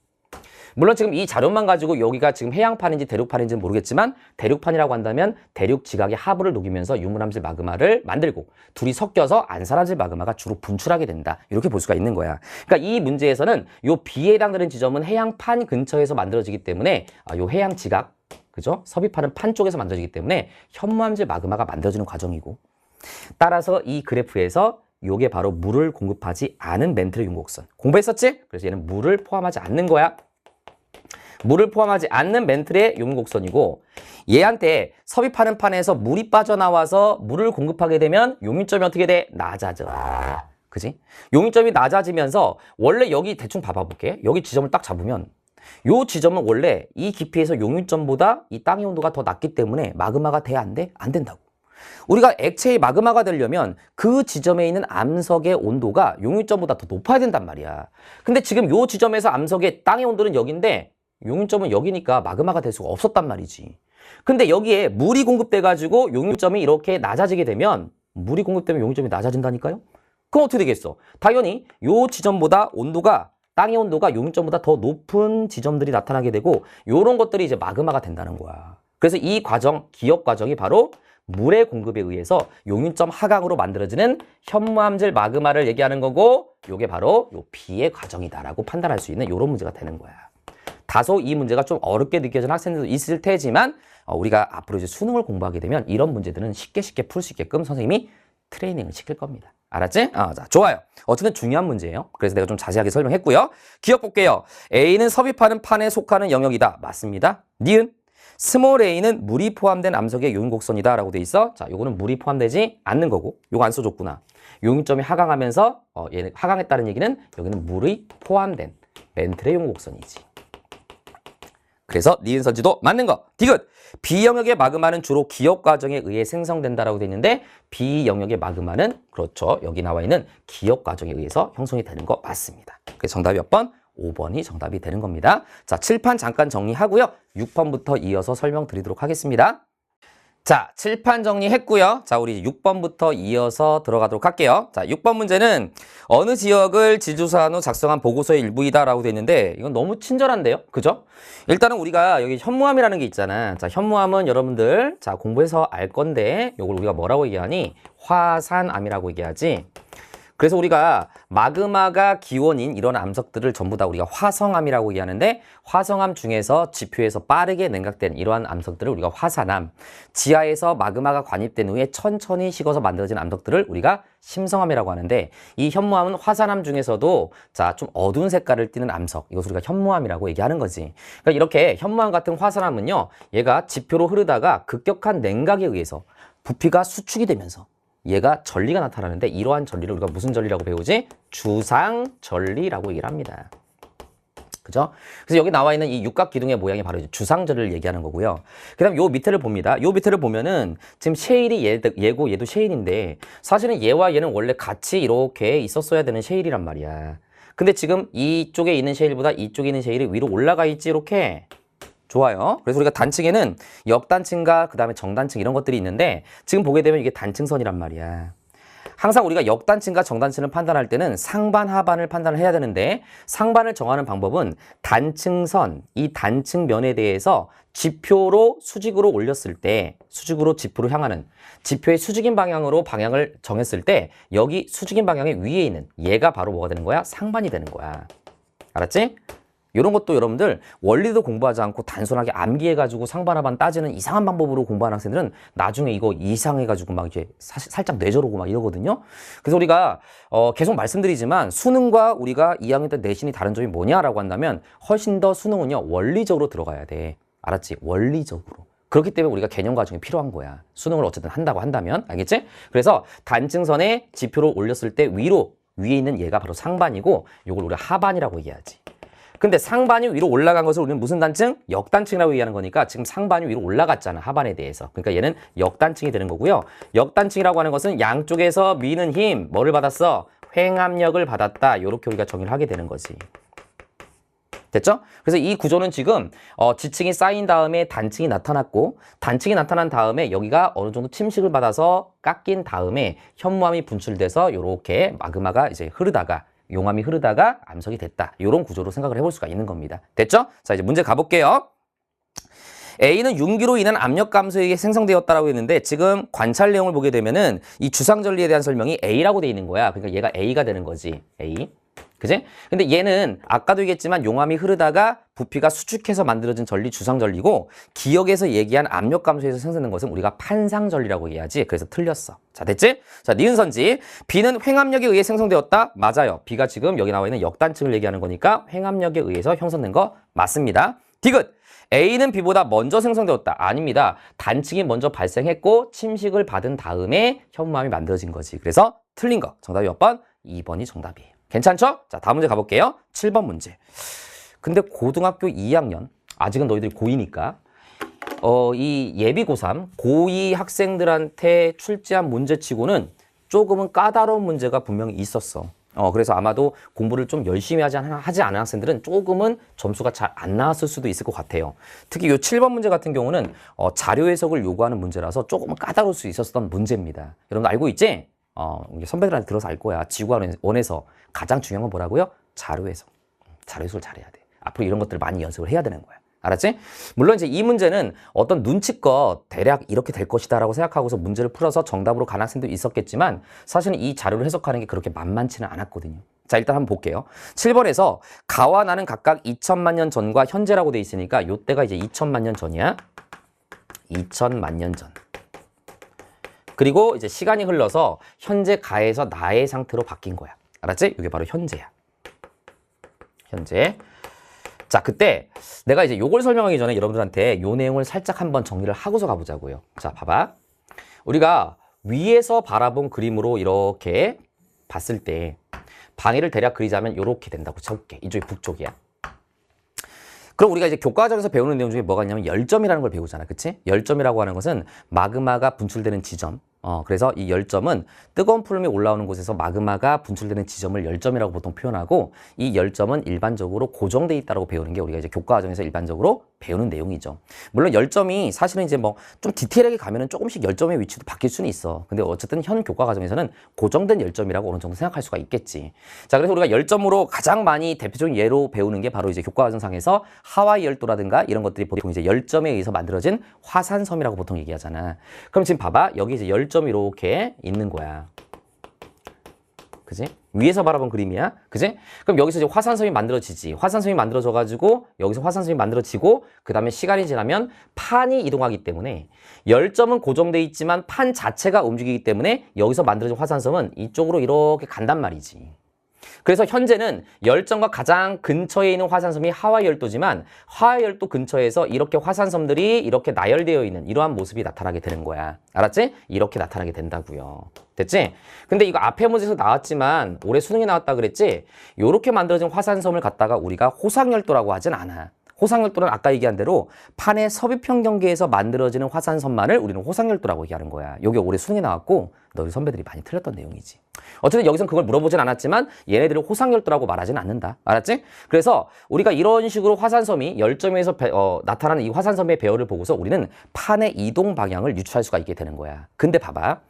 물론 지금 이 자료만 가지고 여기가 지금 해양판인지 대륙판인지는 모르겠지만 대륙판이라고 한다면 대륙 지각의 하부를 녹이면서 유문암질 마그마를 만들고 둘이 섞여서 안산암질 마그마가 주로 분출하게 된다. 이렇게 볼 수가 있는 거야. 그러니까 이 문제에서는 요 B에 해당되는 지점은 해양판 근처에서 만들어지기 때문에 요 해양 지각, 그죠? 섭입하는 판 쪽에서 만들어지기 때문에 현무암질 마그마가 만들어지는 과정이고 따라서 이 그래프에서 요게 바로 물을 공급하지 않은 멘틀의 융곡선. 공부했었지? 그래서 얘는 물을 포함하지 않는 거야. 물을 포함하지 않는 멘틀의 용유곡선이고 얘한테 섭입하는 판에서 물이 빠져나와서 물을 공급하게 되면 용유점이 어떻게 돼? 낮아져. 그지? 용유점이 낮아지면서 원래 여기 대충 봐볼게. 여기 지점을 딱 잡으면 요 지점은 원래 이 깊이에서 용유점보다 이 땅의 온도가 더 낮기 때문에 마그마가 돼? 안 돼? 안 된다고. 우리가 액체의 마그마가 되려면 그 지점에 있는 암석의 온도가 용유점보다 더 높아야 된단 말이야. 근데 지금 요 지점에서 암석의 땅의 온도는 여기인데 용유점은 여기니까 마그마가 될 수가 없었단 말이지. 근데 여기에 물이 공급돼가지고 용유점이 이렇게 낮아지게 되면 물이 공급되면 용유점이 낮아진다니까요? 그럼 어떻게 되겠어? 당연히 요 지점보다 온도가 땅의 온도가 용유점보다 더 높은 지점들이 나타나게 되고 요런 것들이 이제 마그마가 된다는 거야. 그래서 이 과정, 기억 과정이 바로 물의 공급에 의해서 용유점 하강으로 만들어지는 현무암질 마그마를 얘기하는 거고 요게 바로 요 B의 과정이다라고 판단할 수 있는 요런 문제가 되는 거야. 다소 이 문제가 좀 어렵게 느껴지는 학생들도 있을 테지만 우리가 앞으로 이제 수능을 공부하게 되면 이런 문제들은 쉽게 풀 수 있게끔 선생님이 트레이닝을 시킬 겁니다. 알았지? 자, 좋아요. 어쨌든 중요한 문제예요. 그래서 내가 좀 자세하게 설명했고요. 기억 볼게요. A는 섭입하는 판에 속하는 영역이다. 맞습니다. 니은 스몰 a는 물이 포함된 암석의 용유곡선이다 라고 돼 있어. 자, 요거는 물이 포함되지 않는 거고 요거 안 써줬구나. 용유점이 하강하면서 얘는 하강했다는 얘기는 여기는 물이 포함된 멘틀의 용유곡선이지. 그래서 니은 선지도 맞는 거. 디귿. B영역의 마그마는 주로 기억 과정에 의해 생성된다라고 돼 있는데 B영역의 마그마는 그렇죠. 여기 나와 있는 기억 과정에 의해서 형성이 되는 거 맞습니다. 그래서 정답이 몇 번? 5번이 정답이 되는 겁니다. 자, 칠판 잠깐 정리하고요. 6번부터 이어서 설명드리도록 하겠습니다. 자, 칠판 정리했고요. 자, 우리 6번부터 이어서 들어가도록 할게요. 자, 6번 문제는 어느 지역을 지주사한 후 작성한 보고서의 일부이다라고 되어 있는데 이건 너무 친절한데요. 그죠? 일단은 우리가 여기 현무암이라는 게 있잖아. 자, 현무암은 여러분들 자, 공부해서 알 건데 이걸 우리가 뭐라고 얘기하니? 화산암이라고 얘기하지. 그래서 우리가 마그마가 기원인 이런 암석들을 전부 다 우리가 화성암이라고 얘기하는데 화성암 중에서 지표에서 빠르게 냉각된 이러한 암석들을 우리가 화산암, 지하에서 마그마가 관입된 후에 천천히 식어서 만들어진 암석들을 우리가 심성암이라고 하는데 이 현무암은 화산암 중에서도 자, 좀 어두운 색깔을 띠는 암석, 이것을 우리가 현무암이라고 얘기하는 거지. 그러니까 이렇게 현무암 같은 화산암은요, 얘가 지표로 흐르다가 급격한 냉각에 의해서 부피가 수축이 되면서 얘가 전리가 나타나는데 이러한 전리를 우리가 무슨 전리라고 배우지? 주상전리라고 얘기를 합니다. 그죠? 그래서 여기 나와 있는 이 육각 기둥의 모양이 바로 이제 주상전리를 얘기하는 거고요. 그 다음 요 밑에를 봅니다. 요 밑에를 보면은 지금 셰일이 얘고 얘도 셰일인데 사실은 얘와 얘는 원래 같이 이렇게 있었어야 되는 셰일이란 말이야. 근데 지금 이쪽에 있는 셰일보다 이쪽에 있는 셰일이 위로 올라가 있지 이렇게. 좋아요. 그래서 우리가 단층에는 역단층과 그 다음에 정단층 이런 것들이 있는데 지금 보게 되면 이게 단층선이란 말이야. 항상 우리가 역단층과 정단층을 판단할 때는 상반, 하반을 판단을 해야 되는데 상반을 정하는 방법은 단층선, 이 단층면에 대해서 지표로 수직으로 올렸을 때 수직으로 지표로 향하는 지표의 수직인 방향으로 방향을 정했을 때 여기 수직인 방향의 위에 있는 얘가 바로 뭐가 되는 거야? 상반이 되는 거야. 알았지? 이런 것도 여러분들 원리도 공부하지 않고 단순하게 암기해가지고 상반 하반 따지는 이상한 방법으로 공부하는 학생들은 나중에 이거 이상해가지고 막 이제 살짝 뇌저러고 막 이러거든요. 그래서 우리가 계속 말씀드리지만 수능과 우리가 2학년 때 내신이 다른 점이 뭐냐라고 한다면 훨씬 더 수능은요 원리적으로 들어가야 돼. 알았지? 원리적으로. 그렇기 때문에 우리가 개념 과정이 필요한 거야. 수능을 어쨌든 한다고 한다면 알겠지? 그래서 단층선에 지표를 올렸을 때 위로 위에 있는 얘가 바로 상반이고 요걸 우리가 하반이라고 얘기하지. 근데 상반이 위로 올라간 것을 우리는 무슨 단층? 역단층이라고 얘기하는 거니까 지금 상반이 위로 올라갔잖아, 하반에 대해서. 그러니까 얘는 역단층이 되는 거고요. 역단층이라고 하는 것은 양쪽에서 미는 힘, 뭐를 받았어? 횡압력을 받았다. 요렇게 우리가 정의를 하게 되는 거지. 됐죠? 그래서 이 구조는 지금 지층이 쌓인 다음에 단층이 나타났고, 단층이 나타난 다음에 여기가 어느 정도 침식을 받아서 깎인 다음에 현무암이 분출돼서 요렇게 마그마가 이제 흐르다가, 용암이 흐르다가 암석이 됐다. 이런 구조로 생각을 해볼 수가 있는 겁니다. 됐죠? 자, 이제 문제 가볼게요. A는 융기로 인한 압력 감소에 의해 생성되었다라고 했는데 지금 관찰 내용을 보게 되면은 이 주상 전리에 대한 설명이 A라고 돼 있는 거야. 그러니까 얘가 A가 되는 거지. A. 그지? 근데 얘는 아까도 얘기했지만 용암이 흐르다가 부피가 수축해서 만들어진 전리 주상 전리고 기역에서 얘기한 압력 감소에서 생성된 것은 우리가 판상 전리라고 얘기하지. 그래서 틀렸어. 자, 됐지? 자, 니은선지. B는 횡압력에 의해 생성되었다. 맞아요. B가 지금 여기 나와 있는 역단층을 얘기하는 거니까 횡압력에 의해서 형성된 거 맞습니다. 디귿. A는 B보다 먼저 생성되었다. 아닙니다. 단층이 먼저 발생했고 침식을 받은 다음에 현무암이 만들어진 거지. 그래서 틀린 거. 정답이 몇 번? 2번이 정답이에요. 괜찮죠? 자, 다음 문제 가볼게요. 7번 문제. 근데 고등학교 2학년, 아직은 너희들이 고2니까 이 예비 고3, 고2 학생들한테 출제한 문제치고는 조금은 까다로운 문제가 분명히 있었어. 그래서 아마도 공부를 좀 열심히 하지 않은 학생들은 조금은 점수가 잘 안 나왔을 수도 있을 것 같아요. 특히 이 7번 문제 같은 경우는 자료 해석을 요구하는 문제라서 조금은 까다로울 수 있었던 문제입니다. 여러분 알고 있지? 선배들한테 들어서 알 거야. 지구원에서 가장 중요한 건 뭐라고요? 자료 해석. 자료 해석을 잘해야 돼. 앞으로 이런 것들을 많이 연습을 해야 되는 거야. 알았지? 물론 이제 이 문제는 어떤 눈치껏 대략 이렇게 될 것이다 라고 생각하고서 문제를 풀어서 정답으로 간 학생도 있었겠지만 사실은 이 자료를 해석하는 게 그렇게 만만치는 않았거든요. 자, 일단 한번 볼게요. 7번에서 가와 나는 각각 2천만 년 전과 현재라고 돼 있으니까 요때가 이제 2천만 년 전이야. 2천만 년 전. 그리고 이제 시간이 흘러서 현재 가에서 나의 상태로 바뀐 거야. 알았지? 이게 바로 현재야. 현재. 자, 그때 내가 이제 요걸 설명하기 전에 여러분들한테 요 내용을 살짝 한번 정리를 하고서 가보자고요. 자, 봐봐. 우리가 위에서 바라본 그림으로 이렇게 봤을 때 방해를 대략 그리자면 이렇게 된다고 쳐볼게. 이쪽이 북쪽이야. 그럼 우리가 이제 교과서에서 배우는 내용 중에 뭐가 있냐면 열점이라는 걸 배우잖아. 그치? 열점이라고 하는 것은 마그마가 분출되는 지점. 그래서 이 열점은 뜨거운 푸름이 올라오는 곳에서 마그마가 분출되는 지점을 열점이라고 보통 표현하고 이 열점은 일반적으로 고정돼 있다고 배우는 게 우리가 이제 교과과정에서 일반적으로 배우는 내용이죠. 물론 열점이 사실은 이제 뭐 좀 디테일하게 가면은 조금씩 열점의 위치도 바뀔 수는 있어. 근데 어쨌든 현 교과과정에서는 고정된 열점이라고 어느 정도 생각할 수가 있겠지. 자, 그래서 우리가 열점으로 가장 많이 대표적인 예로 배우는 게 바로 이제 교과과정상에서 하와이 열도라든가 이런 것들이 보통 이제 열점에 의해서 만들어진 화산섬이라고 보통 얘기하잖아. 그럼 지금 봐봐. 여기 이제 열점이 이렇게 있는 거야. 그지? 위에서 바라본 그림이야. 그지? 그럼 여기서 이제 화산섬이 만들어지지. 화산섬이 만들어져가지고 여기서 화산섬이 만들어지고 그 다음에 시간이 지나면 판이 이동하기 때문에 열점은 고정돼 있지만 판 자체가 움직이기 때문에 여기서 만들어진 화산섬은 이쪽으로 이렇게 간단 말이지. 그래서 현재는 열점과 가장 근처에 있는 화산섬이 하와이 열도지만 하와이 열도 근처에서 이렇게 화산섬들이 이렇게 나열되어 있는 이러한 모습이 나타나게 되는 거야. 알았지? 이렇게 나타나게 된다고요. 됐지? 근데 이거 앞에 문제에서 나왔지만 올해 수능에 나왔다 그랬지? 요렇게 만들어진 화산섬을 갖다가 우리가 호상열도라고 하진 않아. 호상열도는 아까 얘기한 대로 판의 섭입형 경계에서 만들어지는 화산섬만을 우리는 호상열도라고 얘기하는 거야. 여기 올해 수능에 나왔고 너희 선배들이 많이 틀렸던 내용이지. 어쨌든 여기선 그걸 물어보진 않았지만 얘네들을 호상열도라고 말하진 않는다. 알았지? 그래서 우리가 이런 식으로 화산섬이 열점에서 나타나는 이 화산섬의 배열을 보고서 우리는 판의 이동 방향을 유추할 수가 있게 되는 거야. 근데 봐봐.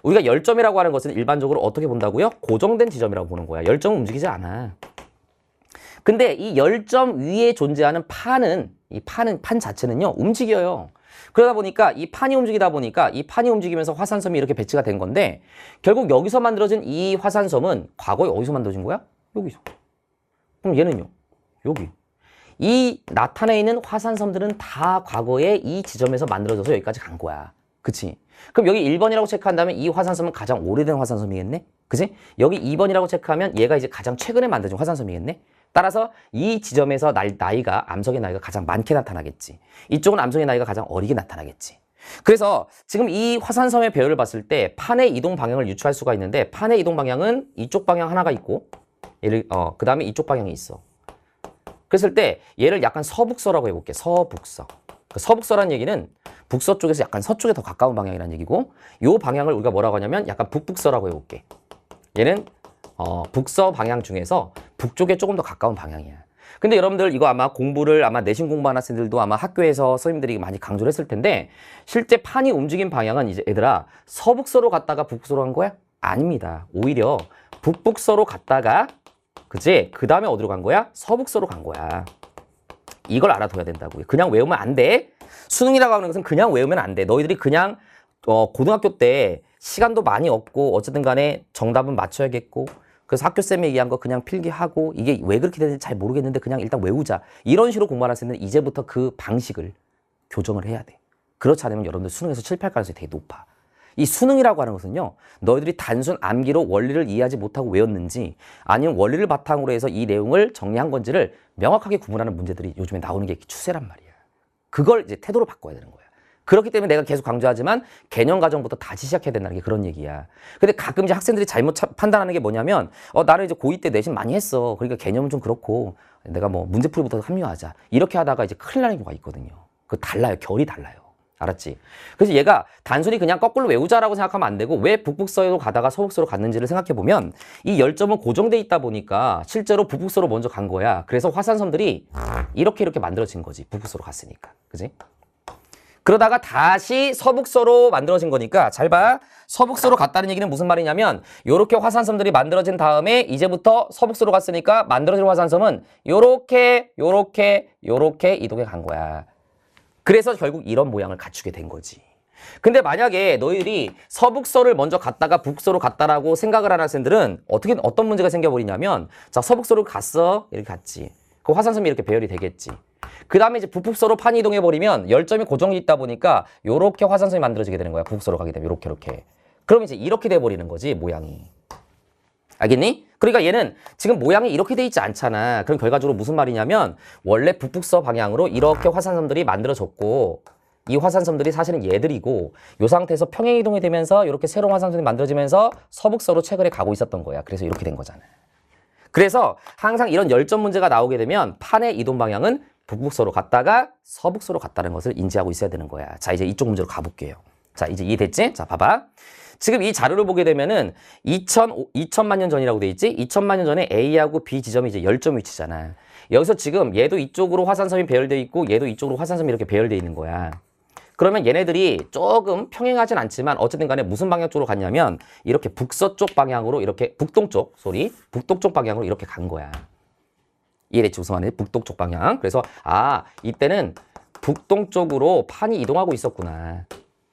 우리가 열점이라고 하는 것은 일반적으로 어떻게 본다고요? 고정된 지점이라고 보는 거야. 열점은 움직이지 않아. 근데 이 열점 위에 존재하는 판은 판 자체는요 움직여요. 그러다 보니까 이 판이 움직이다 보니까 이 판이 움직이면서 화산섬이 이렇게 배치가 된 건데 결국 여기서 만들어진 이 화산섬은 과거에 어디서 만들어진 거야? 여기서. 그럼 얘는요? 여기. 이 나타내 있는 화산섬들은 다 과거에 이 지점에서 만들어져서 여기까지 간 거야. 그치? 그럼 여기 1번이라고 체크한다면 이 화산섬은 가장 오래된 화산섬이겠네? 그치? 여기 2번이라고 체크하면 얘가 이제 가장 최근에 만들어진 화산섬이겠네? 따라서 이 지점에서 암석의 나이가 가장 많게 나타나겠지. 이쪽은 암석의 나이가 가장 어리게 나타나겠지. 그래서 지금 이 화산섬의 배열을 봤을 때 판의 이동 방향을 유추할 수가 있는데 판의 이동 방향은 이쪽 방향 하나가 있고 그 다음에 이쪽 방향이 있어. 그랬을 때 얘를 약간 서북서라고 해볼게. 서북서. 그 서북서라는 얘기는 북서 쪽에서 약간 서쪽에 더 가까운 방향이라는 얘기고 요 방향을 우리가 뭐라고 하냐면 약간 북북서라고 해볼게. 얘는 북서 방향 중에서 북쪽에 조금 더 가까운 방향이야. 근데 여러분들 이거 아마 공부를 아마 내신 공부하는 학생들도 아마 학교에서 선생님들이 많이 강조를 했을 텐데 실제 판이 움직인 방향은 이제 얘들아 서북서로 갔다가 북북서로 간 거야? 아닙니다. 오히려 북북서로 갔다가 그치? 그 다음에 어디로 간 거야? 서북서로 간 거야. 이걸 알아둬야 된다고요. 그냥 외우면 안 돼. 수능이라고 하는 것은 그냥 외우면 안 돼. 너희들이 그냥 고등학교 때 시간도 많이 없고 어쨌든 간에 정답은 맞춰야겠고 그래서 학교쌤이 얘기한 거 그냥 필기하고 이게 왜 그렇게 되는지 잘 모르겠는데 그냥 일단 외우자. 이런 식으로 공부하는 학생들은 이제부터 그 방식을 교정을 해야 돼. 그렇지 않으면 여러분들 수능에서 실패할 가능성이 되게 높아. 이 수능이라고 하는 것은요. 너희들이 단순 암기로 원리를 이해하지 못하고 외웠는지 아니면 원리를 바탕으로 해서 이 내용을 정리한 건지를 명확하게 구분하는 문제들이 요즘에 나오는 게 추세란 말이야. 그걸 이제 태도로 바꿔야 되는 거야. 그렇기 때문에 내가 계속 강조하지만 개념 과정부터 다시 시작해야 된다는 게 그런 얘기야. 근데 가끔 이제 학생들이 잘못 판단하는 게 뭐냐면 나는 이제 고2 때 내신 많이 했어. 그러니까 개념은 좀 그렇고 내가 뭐 문제풀이부터 합류하자. 이렇게 하다가 이제 큰일 나는 경우가 있거든요. 그거 달라요. 결이 달라요. 알았지? 그래서 얘가 단순히 그냥 거꾸로 외우자라고 생각하면 안 되고 왜 북북서로 가다가 서북서로 갔는지를 생각해 보면 이 열점은 고정돼 있다 보니까 실제로 북북서로 먼저 간 거야. 그래서 화산섬들이 이렇게 만들어진 거지. 북북서로 갔으니까. 그지? 그러다가 다시 서북서로 만들어진 거니까 잘 봐. 서북서로 갔다는 얘기는 무슨 말이냐면 요렇게 화산섬들이 만들어진 다음에 이제부터 서북서로 갔으니까 만들어진 화산섬은 요렇게 이동해 간 거야. 그래서 결국 이런 모양을 갖추게 된 거지. 근데 만약에 너희들이 서북서를 먼저 갔다가 북서로 갔다라고 생각을 하는 학생들은 어떤 문제가 생겨버리냐면 자 서북서로 갔어. 이렇게 갔지. 그 화산섬이 이렇게 배열이 되겠지. 그 다음에 이제 북북서로 판 이동해버리면 열점이 고정이 있다 보니까 요렇게 화산섬이 만들어지게 되는 거야. 북서로 가게 되면 요렇게. 그럼 이제 이렇게 돼버리는 거지 모양이. 알겠니? 그러니까 얘는 지금 모양이 이렇게 돼 있지 않잖아. 그럼 결과적으로 무슨 말이냐면 원래 북북서 방향으로 이렇게 화산섬들이 만들어졌고 이 화산섬들이 사실은 얘들이고 이 상태에서 평행 이동이 되면서 이렇게 새로운 화산섬이 만들어지면서 서북서로 최근에 가고 있었던 거야. 그래서 이렇게 된 거잖아. 그래서 항상 이런 열점 문제가 나오게 되면 판의 이동 방향은 북북서로 갔다가 서북서로 갔다는 것을 인지하고 있어야 되는 거야. 자, 이제 이쪽 문제로 가볼게요. 자, 이제 이해됐지? 자, 봐봐. 지금 이 자료를 보게 되면은 2000만 년 전이라고 돼 있지? 2000만 년 전에 A하고 B 지점이 이제 열점 위치잖아. 여기서 지금 얘도 이쪽으로 화산섬이 배열돼 있고 얘도 이쪽으로 화산섬이 이렇게 배열돼 있는 거야. 그러면 얘네들이 조금 평행하진 않지만 어쨌든 간에 무슨 방향 쪽으로 갔냐면 이렇게 북서쪽 방향으로 이렇게 북동쪽 방향으로 이렇게 간 거야. 이해됐지? 무슨 말이야? 북동쪽 방향. 그래서 이때는 북동쪽으로 판이 이동하고 있었구나.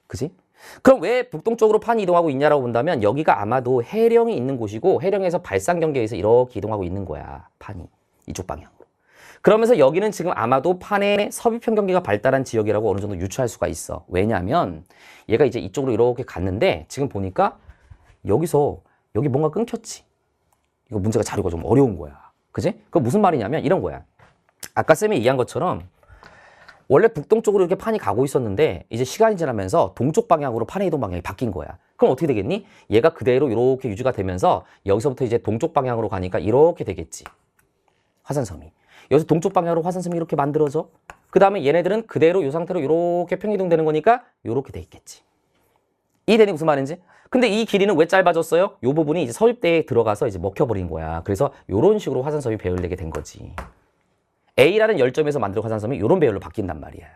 그지? 그럼 왜 북동쪽으로 판이 이동하고 있냐라고 본다면 여기가 아마도 해령이 있는 곳이고 해령에서 발산 경계에서 이렇게 이동하고 있는 거야. 판이. 이쪽 방향으로. 그러면서 여기는 지금 아마도 판의 서비평 경계가 발달한 지역이라고 어느 정도 유추할 수가 있어. 왜냐하면 얘가 이제 이쪽으로 이렇게 갔는데 지금 보니까 여기 뭔가 끊겼지. 이거 문제가 자료가 좀 어려운 거야. 그지? 그거 무슨 말이냐면 이런 거야. 아까 쌤이 얘기한 것처럼 원래 북동쪽으로 이렇게 판이 가고 있었는데 이제 시간이 지나면서 동쪽 방향으로 판의 이동 방향이 바뀐 거야. 그럼 어떻게 되겠니? 얘가 그대로 이렇게 유지가 되면서 여기서부터 이제 동쪽 방향으로 가니까 이렇게 되겠지. 화산섬이. 여기서 동쪽 방향으로 화산섬이 이렇게 만들어져. 그 다음에 얘네들은 그대로 이 상태로 이렇게 평이동되는 거니까 이렇게 돼 있겠지. 이해되니 무슨 말인지? 근데 이 길이는 왜 짧아졌어요? 이 부분이 이제 서입대에 들어가서 이제 먹혀버린 거야. 그래서 이런 식으로 화산섬이 배열되게 된 거지. A라는 열점에서 만든 화산섬이 이런 배열로 바뀐단 말이야.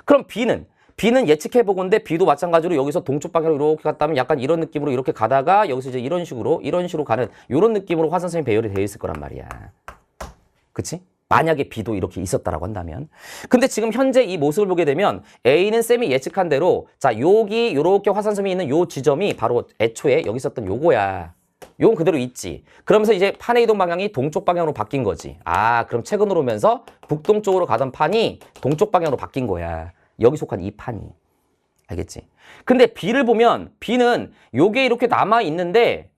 그럼 B는 예측해보건데 B도 마찬가지로 여기서 동쪽 방향으로 이렇게 갔다면 약간 이런 느낌으로 이렇게 가다가 여기서 이제 이런 식으로 가는 이런 느낌으로 화산섬이 배열이 되어 있을 거란 말이야. 그치? 만약에 B도 이렇게 있었다라고 한다면. 근데 지금 현재 이 모습을 보게 되면 A는 쌤이 예측한 대로 자, 여기 요렇게 화산섬이 있는 요 지점이 바로 애초에 여기 있었던 요거야. 요건 그대로 있지. 그러면서 이제 판의 이동 방향이 동쪽 방향으로 바뀐 거지. 그럼 최근으로 오면서 북동쪽으로 가던 판이 동쪽 방향으로 바뀐 거야. 여기 속한 이 판이. 알겠지? 근데 B를 보면 B는 요게 이렇게 남아 있는데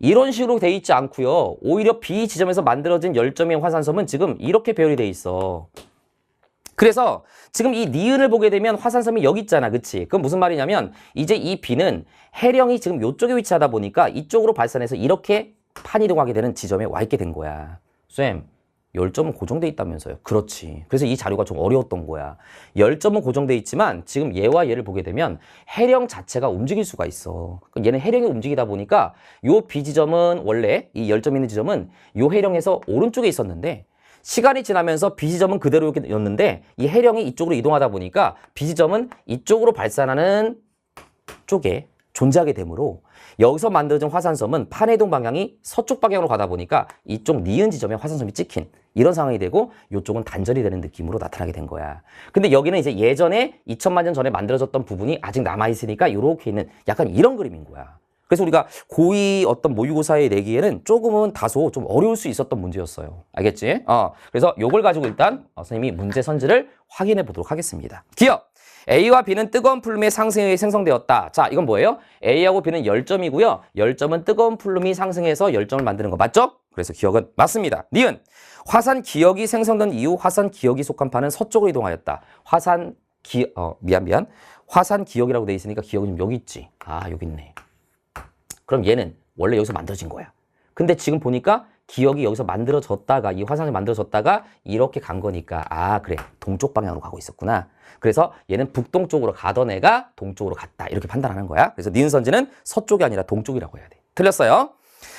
이런 식으로 돼 있지 않고요. 오히려 B 지점에서 만들어진 열점의 화산섬은 지금 이렇게 배열이 돼 있어. 그래서 지금 이 니은을 보게 되면 화산섬이 여기 있잖아. 그치? 그럼 무슨 말이냐면 이제 이 B는 해령이 지금 이쪽에 위치하다 보니까 이쪽으로 발산해서 이렇게 판이동하게 되는 지점에 와 있게 된 거야. 쌤, 열점은 고정돼 있다면서요. 그렇지. 그래서 이 자료가 좀 어려웠던 거야. 열점은 고정돼 있지만 지금 얘와 얘를 보게 되면 해령 자체가 움직일 수가 있어. 얘는 해령이 움직이다 보니까 요 B 지점은 원래 이 열점 있는 지점은 요 해령에서 오른쪽에 있었는데 시간이 지나면서 B 지점은 그대로였는데 이 해령이 이쪽으로 이동하다 보니까 B 지점은 이쪽으로 발산하는 쪽에 존재하게 되므로 여기서 만들어진 화산섬은 판해동 방향이 서쪽 방향으로 가다 보니까 이쪽 니은 지점에 화산섬이 찍힌 이런 상황이 되고 이쪽은 단절이 되는 느낌으로 나타나게 된 거야. 근데 여기는 이제 예전에 2000만 년 전에 만들어졌던 부분이 아직 남아있으니까 이렇게 있는 약간 이런 그림인 거야. 그래서 우리가 고2 어떤 모의고사에 내기에는 조금은 다소 좀 어려울 수 있었던 문제였어요. 알겠지? 그래서 요걸 가지고 일단 선생님이 문제 선지를 확인해 보도록 하겠습니다. 기억! A와 B는 뜨거운 플룸의 상승에 의해 생성되었다. 자, 이건 뭐예요? A하고 B는 열점이고요. 열점은 뜨거운 플룸이 상승해서 열점을 만드는 거 맞죠? 그래서 기억은 맞습니다. 니은 화산 기억이 생성된 이후 화산 기억이 속한 판은 서쪽으로 이동하였다. 화산 기억이라고 돼 있으니까 기억은 지금 여기 있지. 아, 여기 있네. 그럼 얘는 원래 여기서 만들어진 거야. 근데 지금 보니까 기억이 여기서 만들어졌다가 이 화산이 만들어졌다가 이렇게 간 거니까 아 그래 동쪽 방향으로 가고 있었구나. 그래서 얘는 북동쪽으로 가던 애가 동쪽으로 갔다 이렇게 판단하는 거야. 그래서 니은 선지는 서쪽이 아니라 동쪽이라고 해야 돼. 틀렸어요.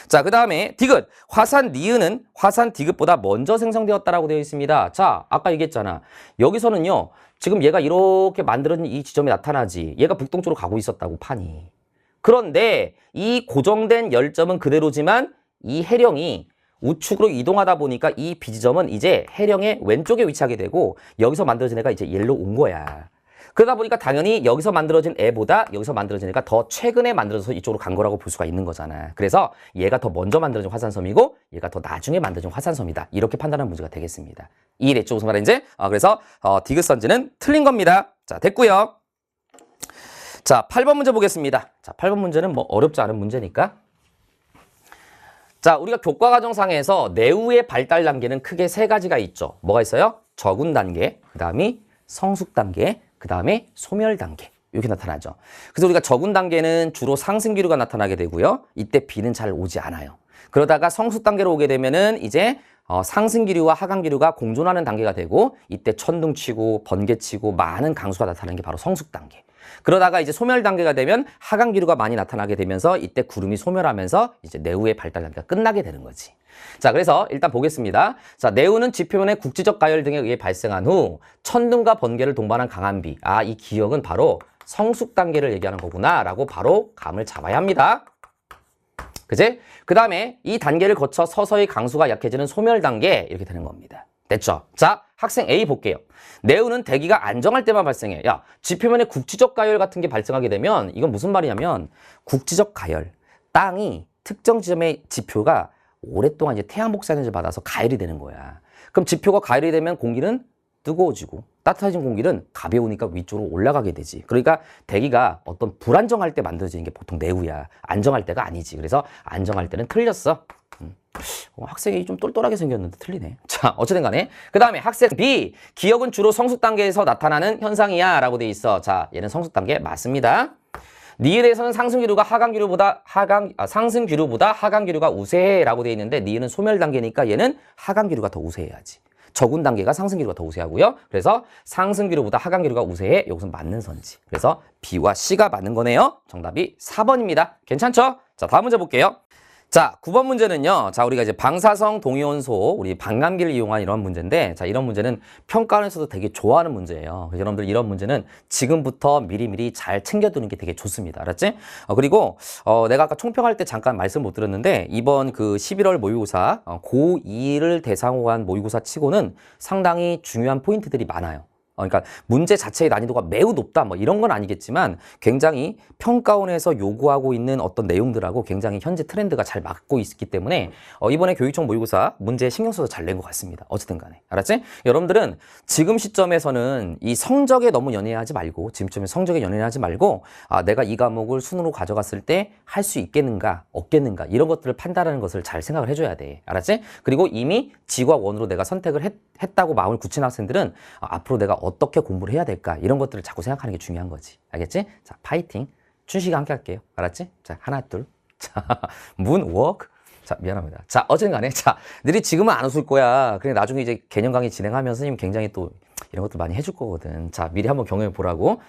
자, 그 다음에 디귿. 화산 니은은 화산 디귿보다 먼저 생성되었다라고 되어 있습니다. 자, 아까 얘기했잖아. 여기서는요. 지금 얘가 이렇게 만들어진 이 지점이 나타나지. 얘가 북동쪽으로 가고 있었다고 판이. 그런데 이 고정된 열점은 그대로지만 이 해령이 우측으로 이동하다 보니까 이 B지점은 이제 해령의 왼쪽에 위치하게 되고 여기서 만들어진 애가 이제 얘로 온 거야. 그러다 보니까 당연히 여기서 만들어진 애보다 여기서 만들어진 애가 더 최근에 만들어져서 이쪽으로 간 거라고 볼 수가 있는 거잖아. 그래서 얘가 더 먼저 만들어진 화산섬이고 얘가 더 나중에 만들어진 화산섬이다. 이렇게 판단하는 문제가 되겠습니다. 이해됐죠? 무슨 말인지? 그래서 디귿 선지는 틀린 겁니다. 자, 됐고요. 자, 8번 문제 보겠습니다. 자, 8번 문제는 뭐 어렵지 않은 문제니까. 자, 우리가 교과과정상에서 내우의 발달 단계는 크게 세 가지가 있죠. 뭐가 있어요? 적운 단계, 그 다음이 성숙 단계, 그 다음에 소멸 단계. 이렇게 나타나죠. 그래서 우리가 적운 단계는 주로 상승 기류가 나타나게 되고요. 이때 비는 잘 오지 않아요. 그러다가 성숙 단계로 오게 되면은 이제 상승 기류와 하강 기류가 공존하는 단계가 되고 이때 천둥치고 번개치고 많은 강수가 나타나는 게 바로 성숙 단계. 그러다가 이제 소멸 단계가 되면 하강 기류가 많이 나타나게 되면서 이때 구름이 소멸하면서 이제 내우의 발달 단계가 끝나게 되는 거지. 자, 그래서 일단 보겠습니다. 자, 내우는 지표면의 국지적 가열 등에 의해 발생한 후 천둥과 번개를 동반한 강한 비. 아, 이 기억은 바로 성숙 단계를 얘기하는 거구나 라고 바로 감을 잡아야 합니다. 그지? 그 다음에 이 단계를 거쳐 서서히 강수가 약해지는 소멸 단계 이렇게 되는 겁니다. 됐죠? 자, 학생 A 볼게요. 내우는 대기가 안정할 때만 발생해. 야, 지표면에 국지적 가열 같은 게 발생하게 되면 이건 무슨 말이냐면 국지적 가열, 땅이 특정 지점의 지표가 오랫동안 이제 태양 복사에너지를 받아서 가열이 되는 거야. 그럼 지표가 가열이 되면 공기는 뜨거워지고 따뜻해진 공기는 가벼우니까 위쪽으로 올라가게 되지. 그러니까 대기가 어떤 불안정할 때 만들어지는 게 보통 내우야. 안정할 때가 아니지. 그래서 안정할 때는 틀렸어. 학생이 좀 똘똘하게 생겼는데 틀리네. 자, 어쨌든 간에 그 다음에 학생 B. 기억은 주로 성숙 단계에서 나타나는 현상이야 라고 돼 있어. 자, 얘는 성숙 단계 맞습니다. 니에 대해서는 상승 기류가 상승 기류보다 하강 기류가 우세해 라고 돼 있는데 니는 소멸 단계니까 얘는 하강 기류가 더 우세해야지. 적운 단계가 상승 기류가 더 우세하고요. 그래서 상승 기류보다 하강 기류가 우세해. 여기서 맞는 선지. 그래서 B와 C가 맞는 거네요. 정답이 4번입니다. 괜찮죠? 자, 다음 문제 볼게요. 자, 9번 문제는요. 자, 우리가 이제 방사성 동위원소, 우리 반감기를 이용한 이런 문제인데, 자, 이런 문제는 평가원에서도 되게 좋아하는 문제예요. 그래서 여러분들 이런 문제는 지금부터 미리미리 잘 챙겨두는 게 되게 좋습니다. 알았지? 그리고 내가 아까 총평할 때 잠깐 말씀 못 드렸는데, 이번 그 11월 모의고사 고2를 대상으로 한 모의고사 치고는 상당히 중요한 포인트들이 많아요. 그러니까 문제 자체의 난이도가 매우 높다 뭐 이런 건 아니겠지만 굉장히 평가원에서 요구하고 있는 어떤 내용들하고 굉장히 현재 트렌드가 잘 맞고 있기 때문에 이번에 교육청 모의고사 문제 신경 써서 잘 낸 것 같습니다. 어쨌든 간에. 알았지? 여러분들은 지금 시점에서는 이 성적에 너무 연연하지 말고 지금 시점에 성적에 연연하지 말고 내가 이 과목을 순으로 가져갔을 때 할 수 있겠는가 없겠는가 이런 것들을 판단하는 것을 잘 생각을 해줘야 돼. 알았지? 그리고 이미 지구학 1으로 내가 선택을 했다고 마음을 굳힌 학생들은 앞으로 내가 어떻게 공부를 해야 될까 이런 것들을 자꾸 생각하는 게 중요한 거지. 알겠지? 자, 파이팅. 춘식이가 함께 할게요. 알았지? 자, 하나, 둘. 자, 문워크. 자, 미안합니다. 자, 어쨌든 간에. 자, 너희 지금은 안 웃을 거야. 그래, 나중에 이제 개념 강의 진행하면서 선생님 굉장히 또 이런 것도 많이 해줄 거거든. 자, 미리 한번 경험해 보라고.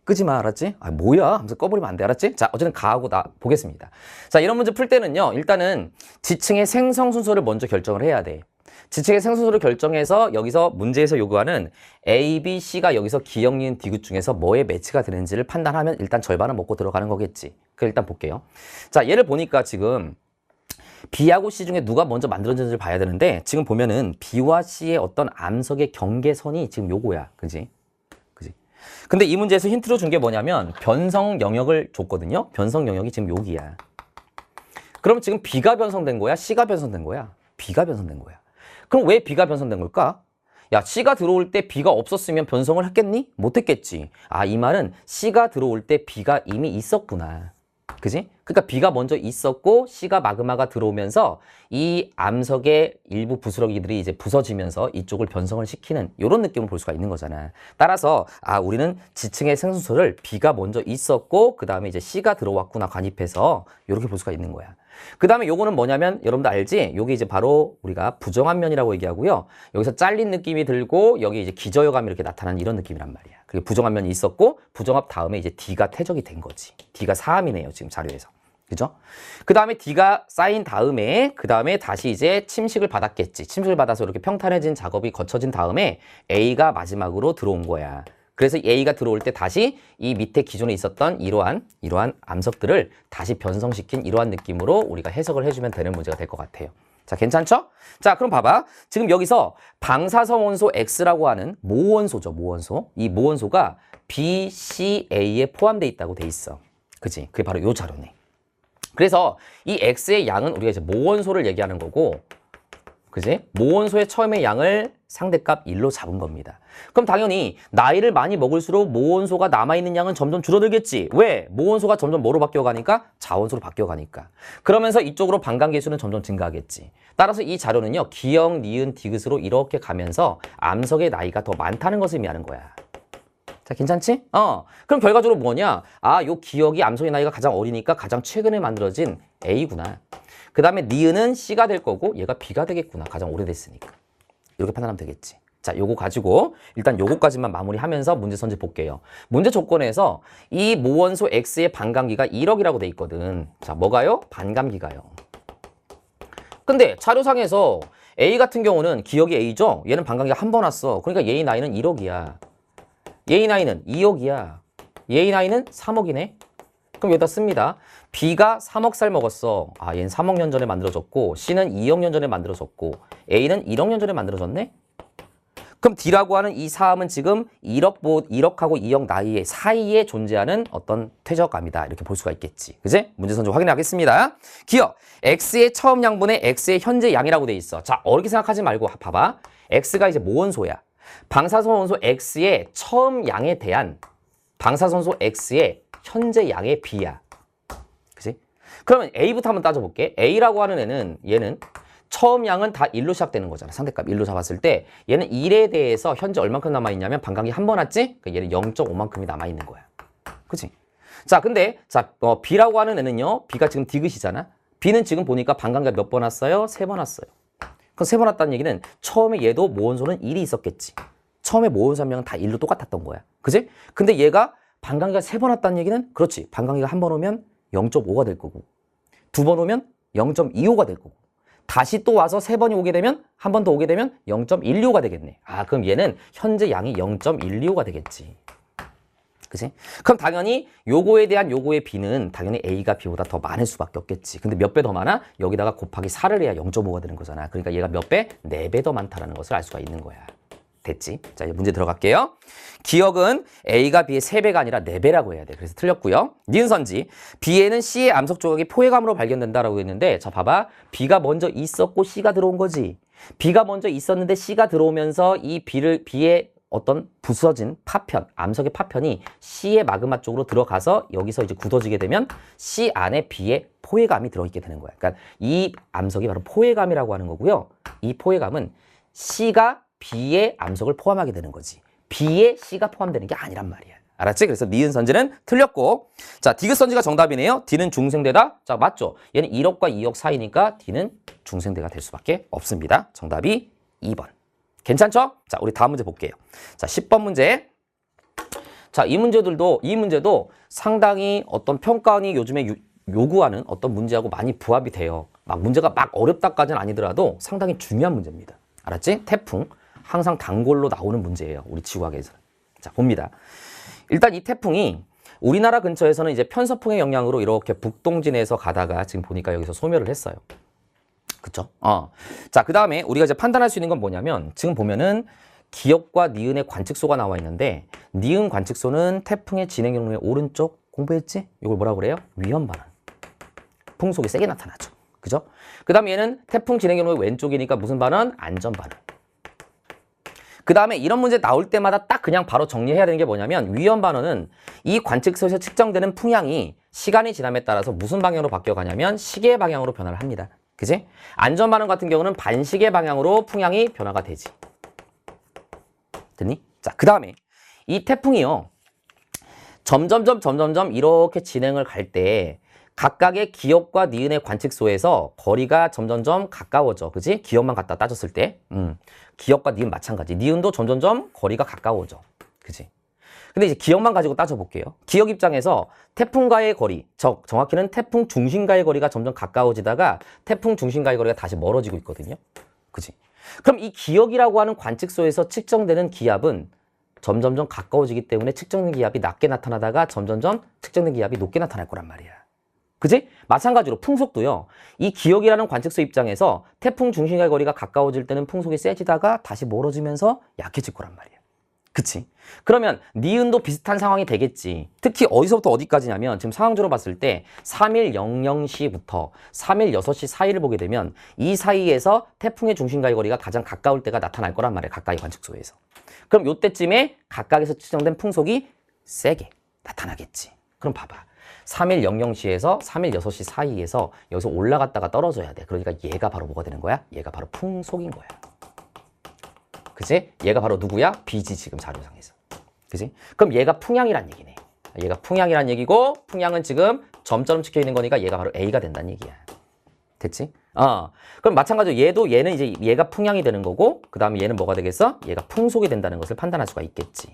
끄지 마, 알았지? 뭐야? 하면서 꺼버리면 안 돼, 알았지? 자, 어쨌든 가하고 나 보겠습니다. 자, 이런 문제 풀 때는요, 일단은 지층의 생성 순서를 먼저 결정을 해야 돼. 지층의 생성순서를 결정해서 여기서 문제에서 요구하는 A, B, C가 여기서 기역, 니은, 디귿 중에서 뭐에 매치가 되는지를 판단하면 일단 절반은 먹고 들어가는 거겠지. 그럼 일단 볼게요. 자, 얘를 보니까 지금 B하고 C 중에 누가 먼저 만들어졌는지를 봐야 되는데 지금 보면은 B와 C의 어떤 암석의 경계선이 지금 요거야. 그지? 그지? 근데 이 문제에서 힌트로 준 게 뭐냐면 변성 영역을 줬거든요. 변성 영역이 지금 여기야. 그럼 지금 B가 변성된 거야? C가 변성된 거야? B가 변성된 거야. 그럼 왜 B가 변성된 걸까? 야, C가 들어올 때 B가 없었으면 변성을 했겠니? 못했겠지. 이 말은 C가 들어올 때 B가 이미 있었구나. 그지? 그러니까 B가 먼저 있었고 C가 마그마가 들어오면서 이 암석의 일부 부스러기들이 이제 부서지면서 이쪽을 변성을 시키는 이런 느낌을 볼 수가 있는 거잖아. 따라서 우리는 지층의 생순서를 B가 먼저 있었고 그 다음에 이제 C가 들어왔구나 관입해서 이렇게 볼 수가 있는 거야. 그 다음에 요거는 뭐냐면 여러분들 알지? 요게 이제 바로 우리가 부정한 면이라고 얘기하고요. 여기서 잘린 느낌이 들고 여기 이제 기저효감이 이렇게 나타나는 이런 느낌이란 말이야. 그리고 부정한 면이 있었고 부정합 다음에 이제 D가 퇴적이 된 거지. D가 4함이네요. 지금 자료에서. 그죠? 그 다음에 D가 쌓인 다음에 그 다음에 다시 이제 침식을 받았겠지. 침식을 받아서 이렇게 평탄해진 작업이 거쳐진 다음에 A가 마지막으로 들어온 거야. 그래서 A가 들어올 때 다시 이 밑에 기존에 있었던 이러한 암석들을 다시 변성시킨 이러한 느낌으로 우리가 해석을 해주면 되는 문제가 될 것 같아요. 자, 괜찮죠? 자, 그럼 봐봐. 지금 여기서 방사성 원소 X라고 하는 모원소죠, 모원소. 이 모원소가 B, C, A에 포함되어 있다고 돼 있어. 그치? 그게 바로 요 자료네. 그래서 이 X의 양은 우리가 이제 모원소를 얘기하는 거고, 그지? 모원소의 처음의 양을 상대값 1로 잡은 겁니다. 그럼 당연히 나이를 많이 먹을수록 모원소가 남아있는 양은 점점 줄어들겠지. 왜? 모원소가 점점 뭐로 바뀌어가니까? 자원소로 바뀌어가니까. 그러면서 이쪽으로 반감계수는 점점 증가하겠지. 따라서 이 자료는요. 기역, 니은, 디귿으로 이렇게 가면서 암석의 나이가 더 많다는 것을 의미하는 거야. 자, 괜찮지? 그럼 결과적으로 뭐냐? 요 기역이 암석의 나이가 가장 어리니까 가장 최근에 만들어진 A구나. 그 다음에 니은은 C가 될 거고 얘가 B가 되겠구나. 가장 오래됐으니까. 이렇게 판단하면 되겠지. 자, 요거 가지고 일단 요거까지만 마무리하면서 문제 선지 볼게요. 문제 조건에서 이 모원소 X의 반감기가 1억이라고 돼 있거든. 자, 뭐가요? 반감기가요. 근데 자료상에서 A 같은 경우는 기억이 A죠? 얘는 반감기가 한 번 왔어. 그러니까 얘의 나이는 1억이야. 얘의 나이는 2억이야. 얘의 나이는 3억이네. 그럼 여기다 씁니다. B가 3억 살 먹었어. 얘는 3억 년 전에 만들어졌고 C는 2억 년 전에 만들어졌고 A는 1억 년 전에 만들어졌네? 그럼 D라고 하는 이 사함은 지금 1억하고 2억 나이 사이에 존재하는 어떤 퇴적감이다. 이렇게 볼 수가 있겠지. 그지? 문제 선지 확인하겠습니다. 기억. X의 처음 양분의 X의 현재 양이라고 돼 있어. 자, 어렵게 생각하지 말고 봐봐. X가 이제 모원소야. 방사선 원소 X의 처음 양에 대한 방사선소 X의 현재 양의 B야. 그치? 그러면 A부터 한번 따져볼게. A라고 하는 얘는 처음 양은 다 1로 시작되는 거잖아. 상대값 1로 잡았을 때 얘는 1에 대해서 현재 얼만큼 남아있냐면 반감기 한 번 왔지? 그러니까 얘는 0.5만큼이 남아있는 거야. 그치? 자, 근데 B라고 하는 애는요. B가 지금 디귿이잖아. B는 지금 보니까 반감기가 몇 번 왔어요? 3번 왔어요. 그럼 3번 왔다는 얘기는 처음에 얘도 모원소는 1이 있었겠지. 처음에 모원소 한 명은 다 1로 똑같았던 거야. 그치? 근데 얘가 반감기가 3번 왔다는 얘기는 그렇지. 반감기가 한 번 오면 0.5가 될 거고 2번 오면 0.25가 될 거고 다시 또 와서 3번이 오게 되면 한 번 더 오게 되면 0.125가 되겠네. 그럼 얘는 현재 양이 0.125가 되겠지. 그치? 그럼 당연히 요거에 대한 요거의 B는 당연히 A가 B보다 더 많을 수밖에 없겠지. 근데 몇 배 더 많아? 여기다가 곱하기 4를 해야 0.5가 되는 거잖아. 그러니까 얘가 몇 배? 4배 더 많다라는 것을 알 수가 있는 거야. 됐지? 자, 이제 문제 들어갈게요. 기억은 A가 B의 3배가 아니라 4배라고 해야 돼. 그래서 틀렸고요. 니은선지. B에는 C의 암석 조각이 포획암으로 발견된다라고 했는데, 자, 봐봐. B가 먼저 있었고 C가 들어온 거지. B가 먼저 있었는데 C가 들어오면서 이 B의 어떤 부서진 파편, 암석의 파편이 C의 마그마 쪽으로 들어가서 여기서 이제 굳어지게 되면 C 안에 B의 포획암이 들어있게 되는 거야. 그러니까 이 암석이 바로 포획암이라고 하는 거고요. 이 포획암은 C가 B의 암석을 포함하게 되는 거지. B에 C가 포함되는 게 아니란 말이야. 알았지? 그래서 니은 선지는 틀렸고, 자, 디귿 선지가 정답이네요. D는 중생대다. 자, 맞죠? 얘는 1억과 2억 사이니까 D는 중생대가 될 수밖에 없습니다. 정답이 2번. 괜찮죠? 자, 우리 다음 문제 볼게요. 자, 10번 문제. 자, 이 문제도 상당히 어떤 평가원이 요즘에 요구하는 어떤 문제하고 많이 부합이 돼요. 막 문제가 막 어렵다까지는 아니더라도 상당히 중요한 문제입니다. 알았지? 태풍. 항상 단골로 나오는 문제예요. 우리 지구학에서는. 자, 봅니다. 일단 이 태풍이 우리나라 근처에서는 이제 편서풍의 영향으로 이렇게 북동진에서 가다가 지금 보니까 여기서 소멸을 했어요. 그쵸? 자, 그 다음에 우리가 이제 판단할 수 있는 건 뭐냐면 지금 보면은 기역과 니은의 관측소가 나와 있는데 니은 관측소는 태풍의 진행 경로의 오른쪽 공부했지? 이걸 뭐라고 그래요? 위험 반환. 풍속이 세게 나타나죠. 그죠? 그 다음에 얘는 태풍 진행 경로의 왼쪽이니까 무슨 반환? 안전 반환. 그 다음에 이런 문제 나올 때마다 딱 그냥 바로 정리해야 되는 게 뭐냐면 위험 반환은 이 관측소에서 측정되는 풍향이 시간이 지남에 따라서 무슨 방향으로 바뀌어가냐면 시계 방향으로 변화를 합니다. 그지? 안전 반환 같은 경우는 반시계 방향으로 풍향이 변화가 되지. 됐니? 자, 그 다음에 이 태풍이요. 점점점 이렇게 진행을 갈 때 각각의 기역과 니은의 관측소에서 거리가 점점점 가까워져. 그지? 기역만 갖다 따졌을 때. 기역과 니은 마찬가지. 니은도 점점점 거리가 가까워져. 그지? 근데 이제 기역만 가지고 따져볼게요. 기역 입장에서 태풍과의 거리, 정확히는 태풍 중심과의 거리가 점점 가까워지다가 태풍 중심과의 거리가 다시 멀어지고 있거든요. 그지? 그럼 이 기역이라고 하는 관측소에서 측정되는 기압은 점점점 가까워지기 때문에 측정된 기압이 낮게 나타나다가 점점점 측정된 기압이 높게 나타날 거란 말이야. 그지? 마찬가지로 풍속도요. 이 기역이라는 관측소 입장에서 태풍 중심과의 거리가 가까워질 때는 풍속이 세지다가 다시 멀어지면서 약해질 거란 말이야. 그치? 그러면 니은도 비슷한 상황이 되겠지. 특히 어디서부터 어디까지냐면 지금 상황적으로 봤을 때 3일 00시부터 3일 6시 사이를 보게 되면 이 사이에서 태풍의 중심과의 거리가 가장 가까울 때가 나타날 거란 말이야. 각각의 관측소에서. 그럼 요때쯤에 각각에서 측정된 풍속이 세게 나타나겠지. 그럼 봐봐. 3일 00시에서 3일 6시 사이에서 여기서 올라갔다가 떨어져야 돼. 그러니까 얘가 바로 뭐가 되는 거야? 얘가 바로 풍속인 거야. 그치? 얘가 바로 누구야? B지 지금 자료상에서. 그치? 그럼 얘가 풍향이란 얘기네. 얘가 풍향이란 얘기고 풍향은 지금 점처럼 찍혀 있는 거니까 얘가 바로 A가 된다는 얘기야. 됐지? 그럼 마찬가지로 얘는 이제 얘가 풍향이 되는 거고 그 다음에 얘는 뭐가 되겠어? 얘가 풍속이 된다는 것을 판단할 수가 있겠지.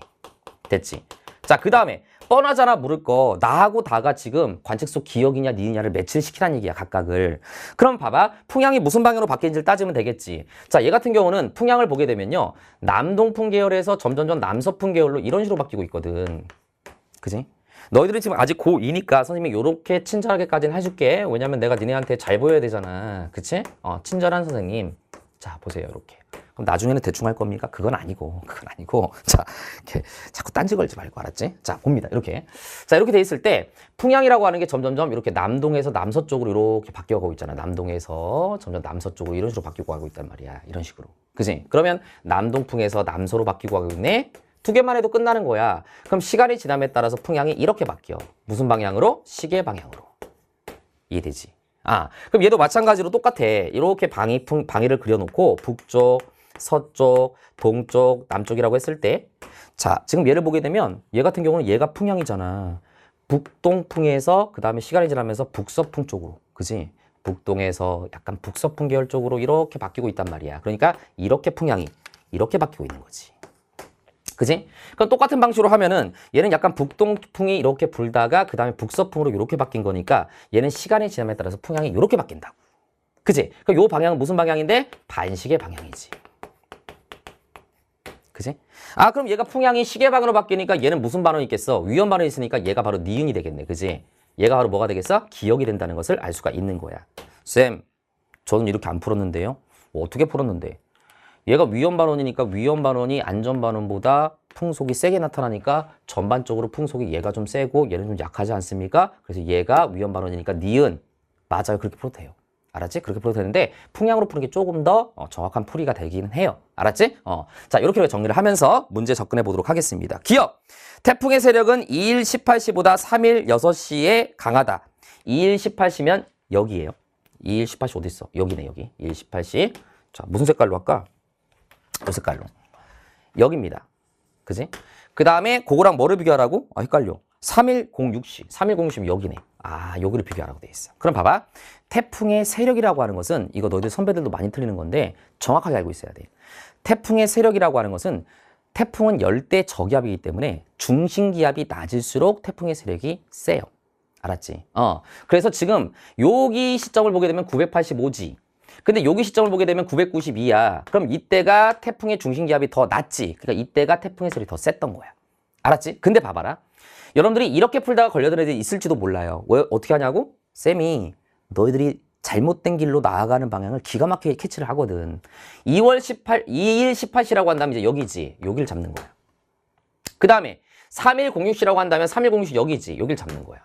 됐지? 자, 그 다음에 뻔하잖아 물을 거. 나하고 다가 지금 관측소 기역이냐 니은냐를 매치시키라는 얘기야 각각을. 그럼 봐봐. 풍향이 무슨 방향으로 바뀌는지를 따지면 되겠지. 자, 얘 같은 경우는 풍향을 보게 되면요. 남동풍 계열에서 점점점 남서풍 계열로 이런 식으로 바뀌고 있거든. 그지? 너희들은 지금 아직 고2니까 선생님이 요렇게 친절하게까지는 해줄게. 왜냐면 내가 니네한테 잘 보여야 되잖아. 그치? 친절한 선생님. 자, 보세요. 요렇게. 그럼 나중에는 대충 할 겁니까? 그건 아니고. 자, 이렇게 자꾸 딴지 걸지 말고, 알았지? 자, 봅니다. 이렇게. 자, 이렇게 돼 있을 때 풍향이라고 하는 게 점점점 이렇게 남동에서 남서쪽으로 이렇게 바뀌어가고 있잖아. 남동에서 점점 남서쪽으로 이런 식으로 바뀌고 가고 있단 말이야. 이런 식으로. 그지? 그러면 남동풍에서 남서로 바뀌고 가고 있네? 두 개만 해도 끝나는 거야. 그럼 시간이 지남에 따라서 풍향이 이렇게 바뀌어. 무슨 방향으로? 시계 방향으로. 이해되지? 그럼 얘도 마찬가지로 똑같아. 이렇게 방위를 그려놓고 북쪽, 서쪽, 동쪽, 남쪽이라고 했을 때 자, 지금 얘를 보게 되면 얘 같은 경우는 얘가 풍향이잖아. 북동풍에서 그 다음에 시간이 지나면서 북서풍 쪽으로. 그지? 북동에서 약간 북서풍 계열 쪽으로 이렇게 바뀌고 있단 말이야. 그러니까 이렇게 풍향이 이렇게 바뀌고 있는 거지. 그지? 그럼 똑같은 방식으로 하면은 얘는 약간 북동풍이 이렇게 불다가 그 다음에 북서풍으로 이렇게 바뀐 거니까 얘는 시간이 지남에 따라서 풍향이 이렇게 바뀐다고. 그지? 그럼 요 방향은 무슨 방향인데? 반시계 방향이지. 그지? 그럼 얘가 풍향이 시계 방향으로 바뀌니까 얘는 무슨 반응이 있겠어? 위험 반응이 있으니까 얘가 바로 니은이 되겠네. 그지? 얘가 바로 뭐가 되겠어? 기역이 된다는 것을 알 수가 있는 거야. 쌤, 저는 이렇게 안 풀었는데요? 어떻게 풀었는데? 얘가 위험반원이니까 위험반원이 안전반원보다 풍속이 세게 나타나니까 전반적으로 풍속이 얘가 좀 세고 얘는 좀 약하지 않습니까? 그래서 얘가 위험반원이니까 니은 맞아요. 그렇게 풀어도 돼요. 알았지? 그렇게 풀어도 되는데 풍향으로 푸는 게 조금 더 정확한 풀이가 되기는 해요. 알았지? 자, 이렇게 정리를 하면서 문제 접근해 보도록 하겠습니다. 기억! 태풍의 세력은 2일 18시보다 3일 6시에 강하다. 2일 18시면 여기에요. 2일 18시 어디 있어? 여기네, 여기. 2일 18시. 자, 무슨 색깔로 할까? 이 색깔로. 여기입니다. 그지? 그 다음에 그거랑 뭐를 비교하라고? 아, 헷갈려. 3.106시. 3.106시면 여기네. 아, 여기를 비교하라고 돼 있어. 그럼 봐봐. 태풍의 세력이라고 하는 것은 이거 너희들 선배들도 많이 틀리는 건데 정확하게 알고 있어야 돼. 태풍의 세력이라고 하는 것은 태풍은 열대 저기압이기 때문에 중심기압이 낮을수록 태풍의 세력이 세요. 알았지? 그래서 지금 여기 시점을 보게 되면 985지. 근데 여기 시점을 보게 되면 992야. 그럼 이때가 태풍의 중심기압이 더 낮지. 그러니까 이때가 태풍의 세력이 더 셌던 거야. 알았지? 근데 봐봐라. 여러분들이 이렇게 풀다가 걸려든 애들이 있을지도 몰라요. 왜 어떻게 하냐고? 쌤이 너희들이 잘못된 길로 나아가는 방향을 기가 막히게 캐치를 하거든. 2일 18시라고 한다면 이제 여기지. 여기를 잡는 거야. 그 다음에 3.106시라고 한다면 3.106시 여기지. 여기를 잡는 거야.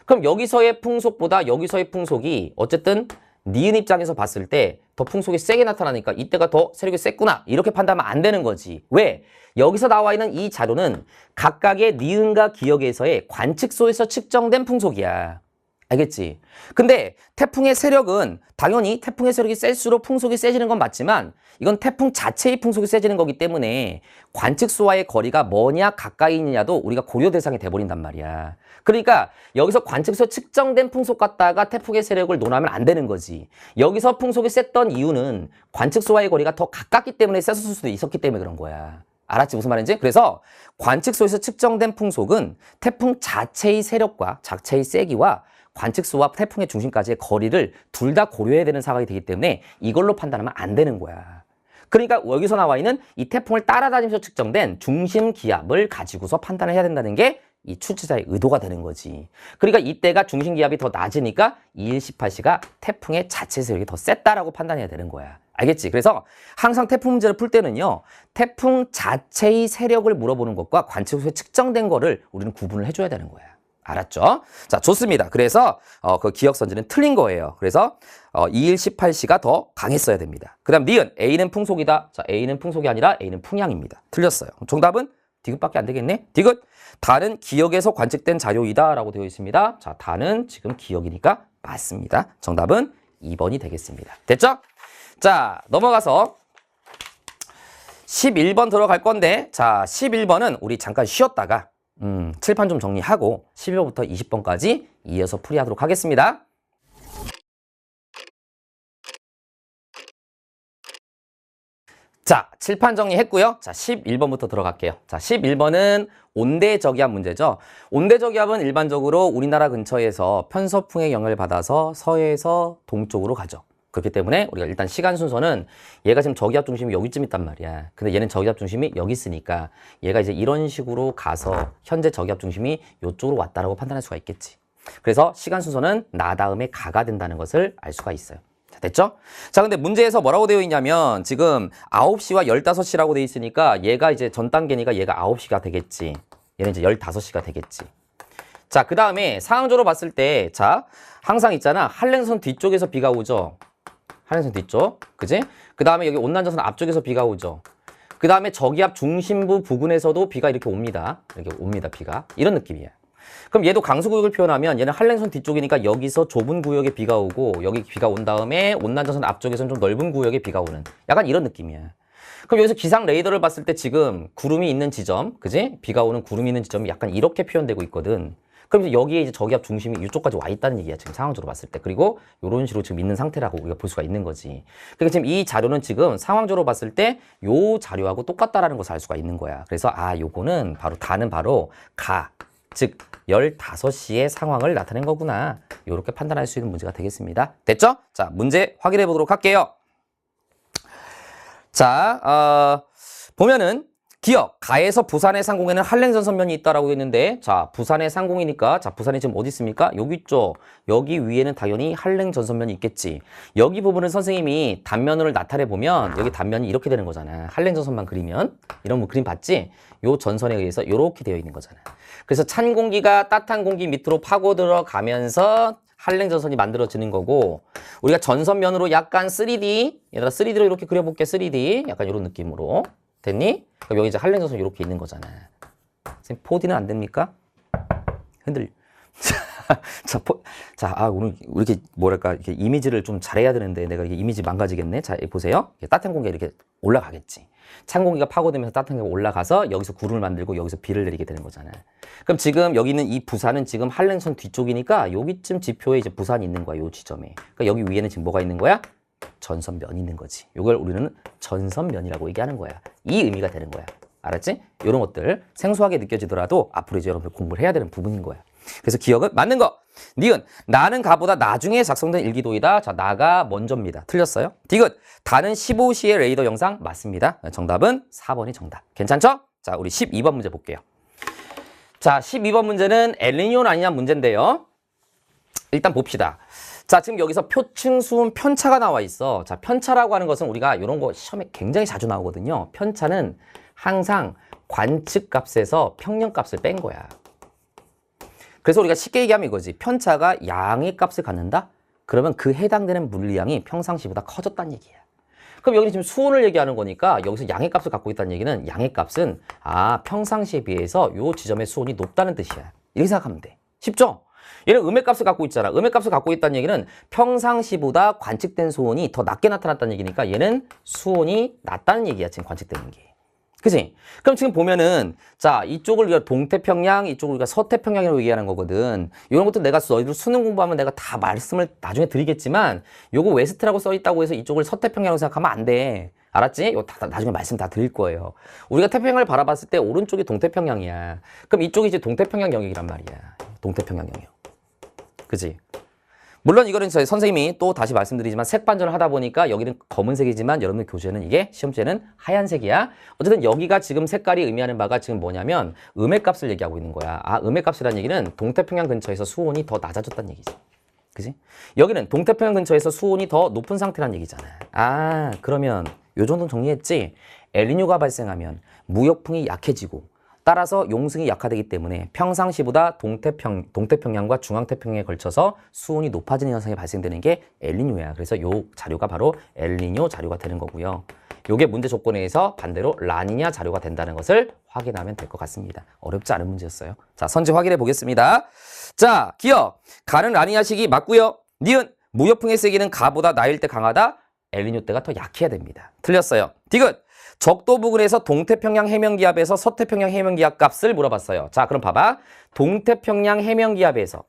그럼 여기서의 풍속보다 여기서의 풍속이 어쨌든 니은 입장에서 봤을 때 더 풍속이 세게 나타나니까 이때가 더 세력이 셌구나. 이렇게 판단하면 안 되는 거지. 왜? 여기서 나와 있는 이 자료는 각각의 니은과 기역에서의 관측소에서 측정된 풍속이야. 알겠지? 근데 태풍의 세력은 당연히 태풍의 세력이 셀수록 풍속이 세지는 건 맞지만 이건 태풍 자체의 풍속이 세지는 거기 때문에 관측소와의 거리가 뭐냐 가까이 있느냐도 우리가 고려 대상이 돼버린단 말이야. 그러니까 여기서 관측소 측정된 풍속 갖다가 태풍의 세력을 논하면 안 되는 거지. 여기서 풍속이 셌던 이유는 관측소와의 거리가 더 가깝기 때문에 셌을 수도 있었기 때문에 그런 거야. 알았지? 무슨 말인지? 그래서 관측소에서 측정된 풍속은 태풍 자체의 세력과 자체의 세기와 관측소와 태풍의 중심까지의 거리를 둘 다 고려해야 되는 상황이 되기 때문에 이걸로 판단하면 안 되는 거야. 그러니까 여기서 나와 있는 이 태풍을 따라다니면서 측정된 중심 기압을 가지고서 판단을 해야 된다는 게 이 출제자의 의도가 되는 거지. 그러니까 이때가 중심 기압이 더 낮으니까 2일 18시가 태풍의 자체 세력이 더 셌다라고 판단해야 되는 거야. 알겠지? 그래서 항상 태풍 문제를 풀 때는요. 태풍 자체의 세력을 물어보는 것과 관측소에 측정된 거를 우리는 구분을 해줘야 되는 거야. 알았죠? 자, 좋습니다. 그래서 그 기억선지는 틀린 거예요. 그래서 2일 18시가 더 강했어야 됩니다. 그 다음 니은, A는 풍속이다. 자, A는 풍속이 아니라 A는 풍향입니다. 틀렸어요. 정답은 디귿밖에 안 되겠네. 디귿, 다는 기역에서 관측된 자료이다 라고 되어 있습니다. 자, 다는 지금 기역이니까 맞습니다. 정답은 2번이 되겠습니다. 됐죠? 자, 넘어가서 11번 들어갈 건데, 자, 11번은 우리 잠깐 쉬었다가 칠판 좀 정리하고 11번부터 20번까지 이어서 풀이하도록 하겠습니다. 자, 칠판 정리했고요. 자, 11번부터 들어갈게요. 자, 11번은 온대저기압 문제죠. 온대저기압은 일반적으로 우리나라 근처에서 편서풍의 영향을 받아서 서해에서 동쪽으로 가죠. 그렇기 때문에 우리가 일단 시간 순서는 얘가 지금 저기압 중심이 여기쯤 있단 말이야. 근데 얘는 저기압 중심이 여기 있으니까 얘가 이제 이런 식으로 가서 현재 저기압 중심이 이쪽으로 왔다라고 판단할 수가 있겠지. 그래서 시간 순서는 나 다음에 가가 된다는 것을 알 수가 있어요. 자, 됐죠? 자, 근데 문제에서 뭐라고 되어 있냐면 지금 9시와 15시라고 되어 있으니까 얘가 이제 전 단계니까 얘가 9시가 되겠지. 얘는 이제 15시가 되겠지. 자, 그 다음에 상황적으로 봤을 때 자, 항상 있잖아. 한랭선 뒤쪽에서 비가 오죠. 한랭선 뒤쪽, 그지? 그 다음에 여기 온난자선 앞쪽에서 비가 오죠. 그 다음에 저기압 중심부 부근에서도 비가 이렇게 옵니다. 이렇게 옵니다, 비가. 이런 느낌이에요. 그럼 얘도 강수구역을 표현하면 얘는 한랭선 뒤쪽이니까 여기서 좁은 구역에 비가 오고 여기 비가 온 다음에 온난자선 앞쪽에서는 좀 넓은 구역에 비가 오는 약간 이런 느낌이야. 그럼 여기서 기상 레이더를 봤을 때 지금 구름이 있는 지점, 그지? 비가 오는 구름이 있는 지점이 약간 이렇게 표현되고 있거든. 그럼 이제 여기에 이제 저기압 중심이 이쪽까지 와 있다는 얘기야. 지금 상황적으로 봤을 때. 그리고 이런 식으로 지금 있는 상태라고 우리가 볼 수가 있는 거지. 그러니까 지금 이 자료는 지금 상황적으로 봤을 때 요 자료하고 똑같다라는 것을 알 수가 있는 거야. 그래서 요거는 바로 다는 바로 가, 즉 15시의 상황을 나타낸 거구나. 이렇게 판단할 수 있는 문제가 되겠습니다. 됐죠? 자, 문제 확인해 보도록 할게요. 자, 보면은 기억, 가에서 부산의 상공에는 한랭전선면이 있다라고 했는데, 자, 부산의 상공이니까, 자, 부산이 지금 어디 있습니까? 여기 있죠. 여기 위에는 당연히 한랭전선면이 있겠지. 여기 부분은 선생님이 단면으로 나타내 보면, 여기 단면이 이렇게 되는 거잖아. 한랭전선만 그리면. 이런 뭐 그림 봤지? 요 전선에 의해서 이렇게 되어 있는 거잖아. 그래서 찬 공기가 따뜻한 공기 밑으로 파고 들어가면서 한랭전선이 만들어지는 거고, 우리가 전선면으로 약간 3D, 얘들아 3D로 이렇게 그려볼게, 3D. 약간 이런 느낌으로. 됐니? 그럼 여기 이제 한랭전선 이렇게 있는 거잖아. 선생님, 4D는 안 됩니까? 흔들. 오늘 이렇게 뭐랄까, 이렇게 이미지를 좀 잘해야 되는데 내가 이게 이미지 망가지겠네. 자, 보세요. 따뜻한 공기가 이렇게 올라가겠지. 찬 공기가 파고들면서 따뜻한 공기가 올라가서 여기서 구름을 만들고 여기서 비를 내리게 되는 거잖아. 그럼 지금 여기 있는 이 부산은 지금 한랭선 뒤쪽이니까 여기쯤 지표에 이제 부산이 있는 거야. 요 지점에. 그러니까 여기 위에는 지금 뭐가 있는 거야? 전선면이 있는 거지. 이걸 우리는 전선면이라고 얘기하는 거야. 이 의미가 되는 거야. 알았지? 이런 것들 생소하게 느껴지더라도 앞으로 이제 여러분들 공부를 해야 되는 부분인 거야. 그래서 기억은 맞는 거. 니은, 나는 가보다 나중에 작성된 일기도이다. 자, 나가 먼저입니다. 틀렸어요? 디귿, 다는 15시의 레이더 영상 맞습니다. 정답은 4번이 정답. 괜찮죠? 자, 우리 12번 문제 볼게요. 자, 12번 문제는 엘니뇨는 아니냐 문제인데요. 일단 봅시다. 자, 지금 여기서 표층, 수음, 편차가 나와 있어. 자, 편차라고 하는 것은 우리가 이런 거 시험에 굉장히 자주 나오거든요. 편차는 항상 관측값에서 평년값을 뺀 거야. 그래서 우리가 쉽게 얘기하면 이거지. 편차가 양의 값을 갖는다? 그러면 그 해당되는 물리량이 평상시보다 커졌다는 얘기야. 그럼 여기는 지금 수온을 얘기하는 거니까 여기서 양의 값을 갖고 있다는 얘기는 양의 값은 평상시에 비해서 요 지점의 수온이 높다는 뜻이야. 이렇게 생각하면 돼. 쉽죠? 얘는 음의 값을 갖고 있잖아. 음의 값을 갖고 있다는 얘기는 평상시보다 관측된 수온이 더 낮게 나타났다는 얘기니까 얘는 수온이 낮다는 얘기야. 지금 관측되는 게. 그치? 그럼 지금 보면은 자, 이쪽을 우리가 동태평양, 이쪽을 우리가 서태평양이라고 얘기하는 거거든. 이런 것도 내가 너희들 수능 공부하면 내가 다 말씀을 나중에 드리겠지만 요거 웨스트라고 써 있다고 해서 이쪽을 서태평양이라고 생각하면 안 돼. 알았지? 이거 다 나중에 말씀 다 드릴 거예요. 우리가 태평양을 바라봤을 때 오른쪽이 동태평양이야. 그럼 이쪽이 이제 동태평양 영역이란 말이야. 동태평양 영역. 그치? 물론 이거는 저희 선생님이 또 다시 말씀드리지만 색 반전을 하다 보니까 여기는 검은색이지만 여러분들 교재는 이게 시험지에는 하얀색이야. 어쨌든 여기가 지금 색깔이 의미하는 바가 지금 뭐냐면 음의 값을 얘기하고 있는 거야. 음의 값이라는 얘기는 동태평양 근처에서 수온이 더 낮아졌다는 얘기지. 그지? 여기는 동태평양 근처에서 수온이 더 높은 상태라는 얘기잖아. 그러면 요 정도는 정리했지? 엘니뇨가 발생하면 무역풍이 약해지고 따라서 용승이 약화되기 때문에 평상시보다 동태평양과 중앙태평양에 걸쳐서 수온이 높아지는 현상이 발생되는 게 엘니뇨야. 그래서 요 자료가 바로 엘니뇨 자료가 되는 거고요. 요게 문제 조건에 의해서 반대로 라니냐 자료가 된다는 것을 확인하면 될 것 같습니다. 어렵지 않은 문제였어요. 자, 선지 확인해 보겠습니다. 자, 기억. 가는 라니냐식이 맞고요. 니은, 무역풍의 세기는 가보다 나일 때 강하다. 엘니뇨 때가 더 약해야 됩니다. 틀렸어요. 디귿. 적도 부근에서 동태평양 해면기압에서 서태평양 해면기압 값을 물어봤어요. 자, 그럼 봐봐. 동태평양 해면기압에서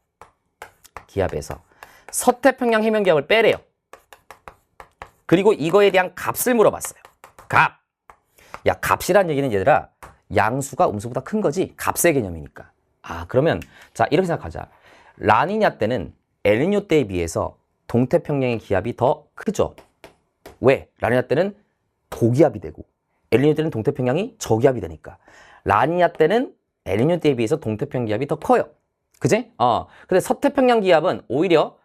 서태평양 해면기압을 빼래요. 그리고 이거에 대한 값을 물어봤어요. 값. 야, 값이란 얘기는 얘들아, 양수가 음수보다 큰 거지. 값의 개념이니까. 그러면 자, 이렇게 생각하자. 라니냐 때는 엘니뇨 때에 비해서 동태평양의 기압이 더 크죠. 왜? 라니냐 때는 고기압이 되고 엘니뇨 때는 동태평양이 저기압이 되니까. 라니냐 때는 엘니뇨 때에 비해서 동태평양 기압이 더 커요. 그지? 근데 서태평양 기압은 오히려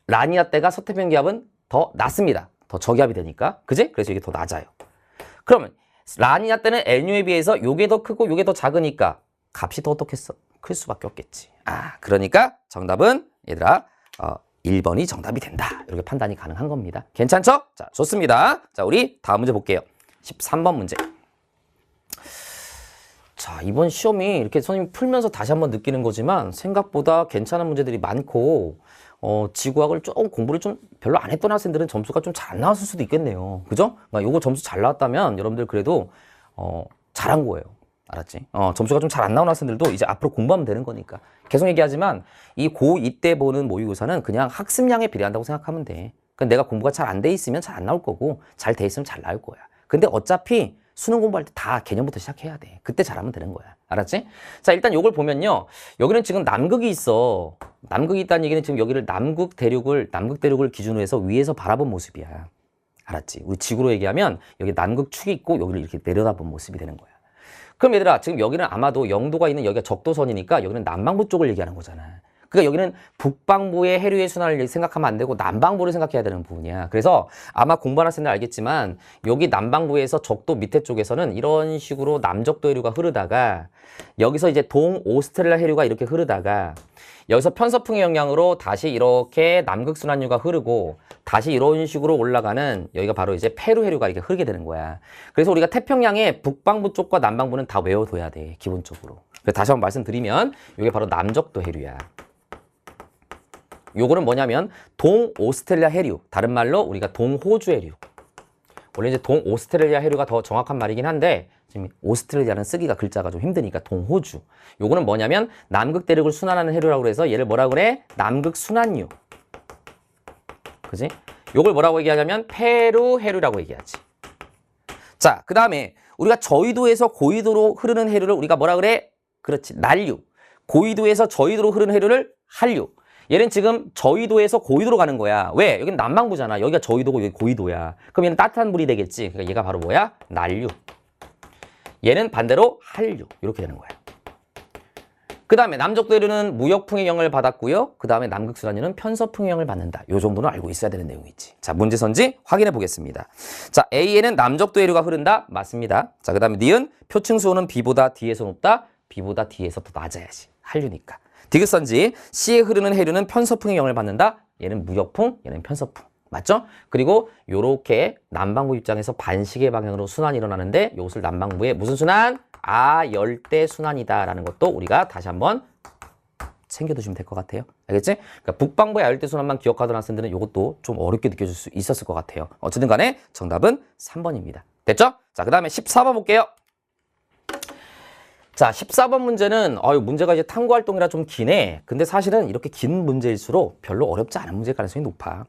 라니냐 때가 서태평양 기압은 더 낮습니다. 더 저기압이 되니까. 그지? 그래서 이게 더 낮아요. 그러면 라니냐 때는 엘니뇨에 비해서 요게 더 크고 요게 더 작으니까 값이 더 어떻겠어? 클 수밖에 없겠지. 그러니까 정답은 얘들아 1번이 정답이 된다. 이렇게 판단이 가능한 겁니다. 괜찮죠? 자, 좋습니다. 자, 우리 다음 문제 볼게요. 13번 문제. 자, 이번 시험이 이렇게 선생님이 풀면서 다시 한번 느끼는 거지만 생각보다 괜찮은 문제들이 많고 지구학을 좀 공부를 좀 별로 안 했던 학생들은 점수가 좀 잘 안 나왔을 수도 있겠네요. 그죠? 그러니까 요거 점수 잘 나왔다면 여러분들 그래도 잘한 거예요. 알았지? 점수가 좀 잘 안 나온 학생들도 이제 앞으로 공부하면 되는 거니까. 계속 얘기하지만 이 고2 때 보는 모의고사는 그냥 학습량에 비례한다고 생각하면 돼. 그러니까 내가 공부가 잘 안 돼 있으면 잘 안 나올 거고 잘 돼 있으면 잘 나올 거야. 근데 어차피 수능 공부할 때 다 개념부터 시작해야 돼. 그때 잘하면 되는 거야. 알았지? 자, 일단 요걸 보면요. 여기는 지금 남극이 있어. 남극이 있다는 얘기는 지금 여기를 남극 대륙을 기준으로 해서 위에서 바라본 모습이야. 알았지? 우리 지구로 얘기하면 여기 남극축이 있고 여기를 이렇게 내려다본 모습이 되는 거야. 그럼 얘들아, 지금 여기는 아마도 영도가 있는 여기가 적도선이니까 여기는 남반구 쪽을 얘기하는 거잖아. 그러니까 여기는 북방부의 해류의 순환을 생각하면 안 되고 남방부를 생각해야 되는 부분이야. 그래서 아마 공부하는 학생들 알겠지만 여기 남방부에서 적도 밑에 쪽에서는 이런 식으로 남적도 해류가 흐르다가 여기서 이제 동오스트레일리아 해류가 이렇게 흐르다가 여기서 편서풍의 영향으로 다시 이렇게 남극순환류가 흐르고 다시 이런 식으로 올라가는 여기가 바로 이제 페루 해류가 이렇게 흐르게 되는 거야. 그래서 우리가 태평양의 북방부 쪽과 남방부는 다 외워둬야 돼, 기본적으로. 그래서 다시 한번 말씀드리면 이게 바로 남적도 해류야. 요거는 뭐냐면 동오스트레일리아 해류, 다른 말로 우리가 동호주 해류. 원래 이제 동오스트레일리아 해류가 더 정확한 말이긴 한데 지금 오스트레일리아는 쓰기가 글자가 좀 힘드니까 동호주. 요거는 뭐냐면 남극 대륙을 순환하는 해류라고 해서 얘를 뭐라고 그래? 남극 순환류. 그지? 요걸 뭐라고 얘기하냐면 페루 해류라고 얘기하지. 자, 그 다음에 우리가 저위도에서 고위도로 흐르는 해류를 우리가 뭐라 그래? 그렇지, 난류. 고위도에서 저위도로 흐르는 해류를 한류. 얘는 지금 저위도에서 고위도로 가는 거야. 왜? 여기는 남반구잖아. 여기가 저위도고 여기 고위도야. 그럼 얘는 따뜻한 물이 되겠지. 그러니까 얘가 바로 뭐야? 난류. 얘는 반대로 한류. 이렇게 되는 거야. 그 다음에 남적도 해류는 무역풍의 영향을 받았고요. 그 다음에 남극순환류는 편서풍의 영향을 받는다. 요 정도는 알고 있어야 되는 내용이지. 자, 문제선지 확인해 보겠습니다. 자, A에는 남적도 해류가 흐른다. 맞습니다. 자, 그 다음에 니은 표층수온은 B보다 D에서 높다. B보다 D에서 더 낮아야지. 한류니까. 디귿선지 C에 흐르는 해류는 편서풍의 영향을 받는다. 얘는 무역풍, 얘는 편서풍. 맞죠? 그리고 요렇게 남반구 입장에서 반시계 방향으로 순환이 일어나는데 이것을 남반구의 무슨 순환? 열대 순환이다라는 것도 우리가 다시 한번 챙겨두시면 될 것 같아요. 알겠지? 그러니까 북방부의 열대 순환만 기억하던 학생들은 이것도 좀 어렵게 느껴질 수 있었을 것 같아요. 어쨌든 간에 정답은 3번입니다. 됐죠? 자, 그 다음에 14번 볼게요. 자, 14번 문제는 문제가 이제 탐구활동이라 좀 기네. 근데 사실은 이렇게 긴 문제일수록 별로 어렵지 않은 문제일 가능성이 높아.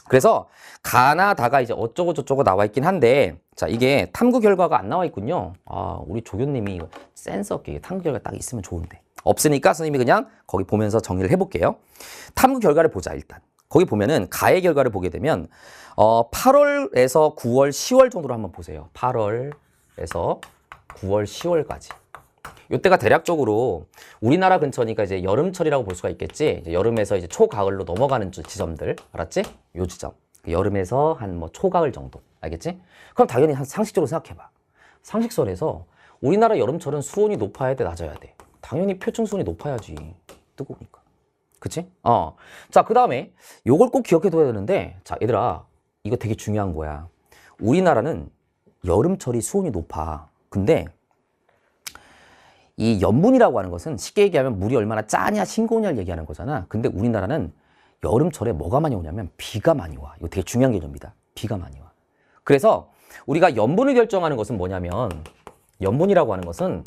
그래서 가나다가 이제 어쩌고 저쩌고 나와 있긴 한데, 자, 이게 탐구 결과가 안 나와 있군요. 우리 조교님이 센스 없게 탐구 결과 딱 있으면 좋은데. 없으니까 선생님이 그냥 거기 보면서 정리를 해볼게요. 탐구 결과를 보자, 일단. 거기 보면은 가의 결과를 보게 되면 8월에서 9월, 10월 정도로 한번 보세요. 8월에서 9월, 10월까지. 이때가 대략적으로 우리나라 근처니까 이제 여름철이라고 볼 수가 있겠지. 이제 여름에서 이제 초가을로 넘어가는 지점들, 알았지? 요 지점. 여름에서 한 뭐 초가을 정도, 알겠지? 그럼 당연히 한 상식적으로 생각해봐. 상식선에서 우리나라 여름철은 수온이 높아야 돼, 낮아야 돼? 당연히 표층 수온이 높아야지. 뜨거우니까. 그치? 자, 그 다음에 요걸 꼭 기억해둬야 되는데, 자, 얘들아, 이거 되게 중요한 거야. 우리나라는 여름철이 수온이 높아. 근데 이 염분이라고 하는 것은 쉽게 얘기하면 물이 얼마나 짜냐 싱거우냐를 얘기하는 거잖아. 근데 우리나라는 여름철에 뭐가 많이 오냐면 비가 많이 와. 이거 되게 중요한 개념입니다. 비가 많이 와. 그래서 우리가 염분을 결정하는 것은 뭐냐면, 염분이라고 하는 것은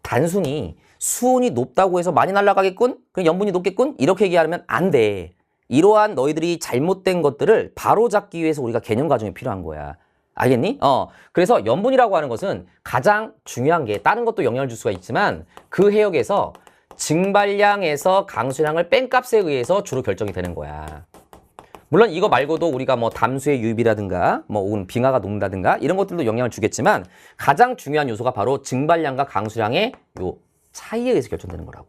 단순히 수온이 높다고 해서 많이 날아가겠군? 그럼 염분이 높겠군? 이렇게 얘기하면 안 돼. 이러한 너희들이 잘못된 것들을 바로잡기 위해서 우리가 개념 과정이 필요한 거야. 알겠니? 그래서 염분이라고 하는 것은 가장 중요한 게, 다른 것도 영향을 줄 수가 있지만 그 해역에서 증발량에서 강수량을 뺀 값에 의해서 주로 결정이 되는 거야. 물론 이거 말고도 우리가 뭐 담수의 유입이라든가 뭐 혹은 빙하가 녹는다든가 이런 것들도 영향을 주겠지만 가장 중요한 요소가 바로 증발량과 강수량의 요 차이에 의해서 결정되는 거라고.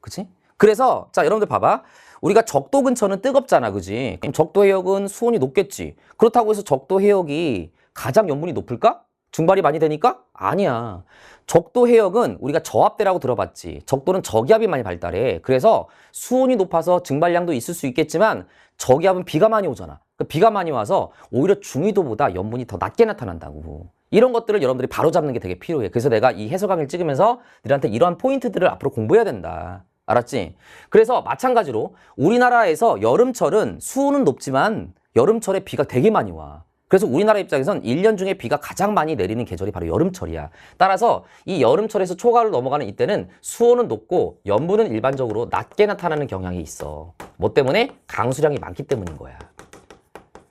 그치? 그래서 자, 여러분들 봐봐. 우리가 적도 근처는 뜨겁잖아, 그지? 그럼 적도 해역은 수온이 높겠지. 그렇다고 해서 적도 해역이 가장 염분이 높을까? 증발이 많이 되니까? 아니야. 적도 해역은 우리가 저압대라고 들어봤지. 적도는 저기압이 많이 발달해. 그래서 수온이 높아서 증발량도 있을 수 있겠지만 저기압은 비가 많이 오잖아. 비가 많이 와서 오히려 중위도보다 염분이 더 낮게 나타난다고. 이런 것들을 여러분들이 바로잡는 게 되게 필요해. 그래서 내가 이 해설 강의를 찍으면서 너희한테 이러한 포인트들을 앞으로 공부해야 된다. 알았지? 그래서 마찬가지로 우리나라에서 여름철은 수온은 높지만 여름철에 비가 되게 많이 와. 그래서 우리나라 입장에선 1년 중에 비가 가장 많이 내리는 계절이 바로 여름철이야. 따라서 이 여름철에서 초가을로 넘어가는 이때는 수온은 높고 염분은 일반적으로 낮게 나타나는 경향이 있어. 뭐 때문에? 강수량이 많기 때문인 거야.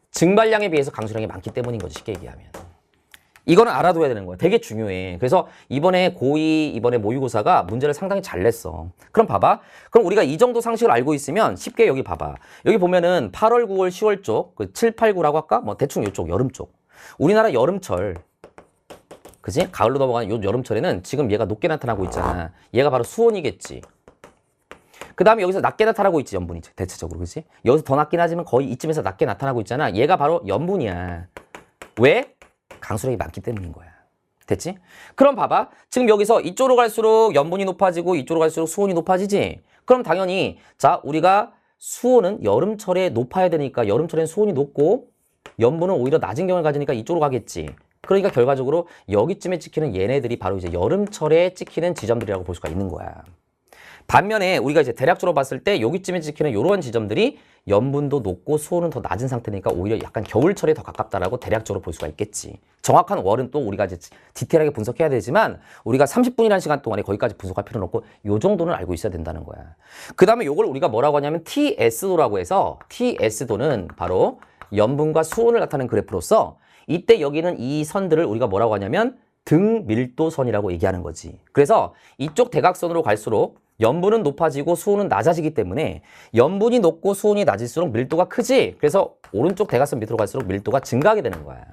증발량에 비해서 강수량이 많기 때문인 거지, 쉽게 얘기하면. 이거는 알아둬야 되는 거야. 되게 중요해. 그래서 이번에 고2, 이번에 모의고사가 문제를 상당히 잘 냈어. 그럼 봐봐. 그럼 우리가 이 정도 상식을 알고 있으면 쉽게 여기 봐봐. 여기 보면은 8월, 9월, 10월 쪽, 7, 8, 9라고 할까? 뭐 대충 이쪽 여름 쪽. 우리나라 여름철 그지? 가을로 넘어가는 요 여름철에는 지금 얘가 높게 나타나고 있잖아. 얘가 바로 수온이겠지. 그 다음에 여기서 낮게 나타나고 있지, 염분이 대체적으로, 그지? 여기서 더 낮긴 하지만 거의 이쯤에서 낮게 나타나고 있잖아. 얘가 바로 염분이야. 왜? 강수량이 많기 때문인 거야. 됐지? 그럼 봐봐. 지금 여기서 이쪽으로 갈수록 염분이 높아지고 이쪽으로 갈수록 수온이 높아지지? 그럼 당연히 자, 우리가 수온은 여름철에 높아야 되니까 여름철엔 수온이 높고 염분은 오히려 낮은 경우를 가지니까 이쪽으로 가겠지. 그러니까 결과적으로 여기쯤에 찍히는 얘네들이 바로 이제 여름철에 찍히는 지점들이라고 볼 수가 있는 거야. 반면에 우리가 이제 대략적으로 봤을 때 여기쯤에 찍히는 이런 지점들이 염분도 높고 수온은 더 낮은 상태니까 오히려 약간 겨울철에 더 가깝다라고 대략적으로 볼 수가 있겠지. 정확한 월은 또 우리가 이제 디테일하게 분석해야 되지만 우리가 30분이라는 시간 동안에 거기까지 분석할 필요는 없고 요 정도는 알고 있어야 된다는 거야. 그 다음에 요걸 우리가 뭐라고 하냐면 TS도라고 해서 TS도는 바로 염분과 수온을 나타내는 그래프로서 이때 여기는 이 선들을 우리가 뭐라고 하냐면 등밀도선이라고 얘기하는 거지. 그래서 이쪽 대각선으로 갈수록 염분은 높아지고 수온은 낮아지기 때문에 염분이 높고 수온이 낮을수록 밀도가 크지. 그래서 오른쪽 대각선 밑으로 갈수록 밀도가 증가하게 되는 거야.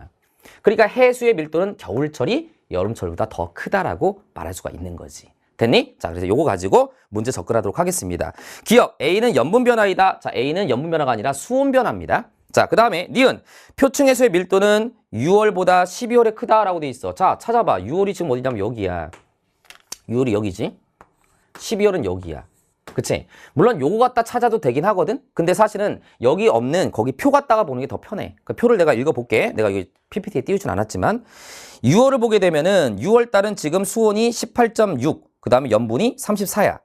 그러니까 해수의 밀도는 겨울철이 여름철보다 더 크다라고 말할 수가 있는 거지. 됐니? 자, 그래서 요거 가지고 문제 접근하도록 하겠습니다. 기억 A는 염분 변화이다. 자, A는 염분 변화가 아니라 수온 변화입니다. 자, 그 다음에 니은 표층 해수의 밀도는 6월보다 12월에 크다라고 돼 있어. 자, 찾아봐. 6월이 지금 어디냐면 여기야. 6월이 여기지. 12월은 여기야. 그치? 물론 요거 갖다 찾아도 되긴 하거든? 근데 사실은 여기 없는 거기 표 갖다가 보는 게 더 편해. 그 표를 내가 읽어볼게. 내가 여기 PPT에 띄우진 않았지만 6월을 보게 되면은 6월 달은 지금 수온이 18.6, 그 다음에 염분이 34야.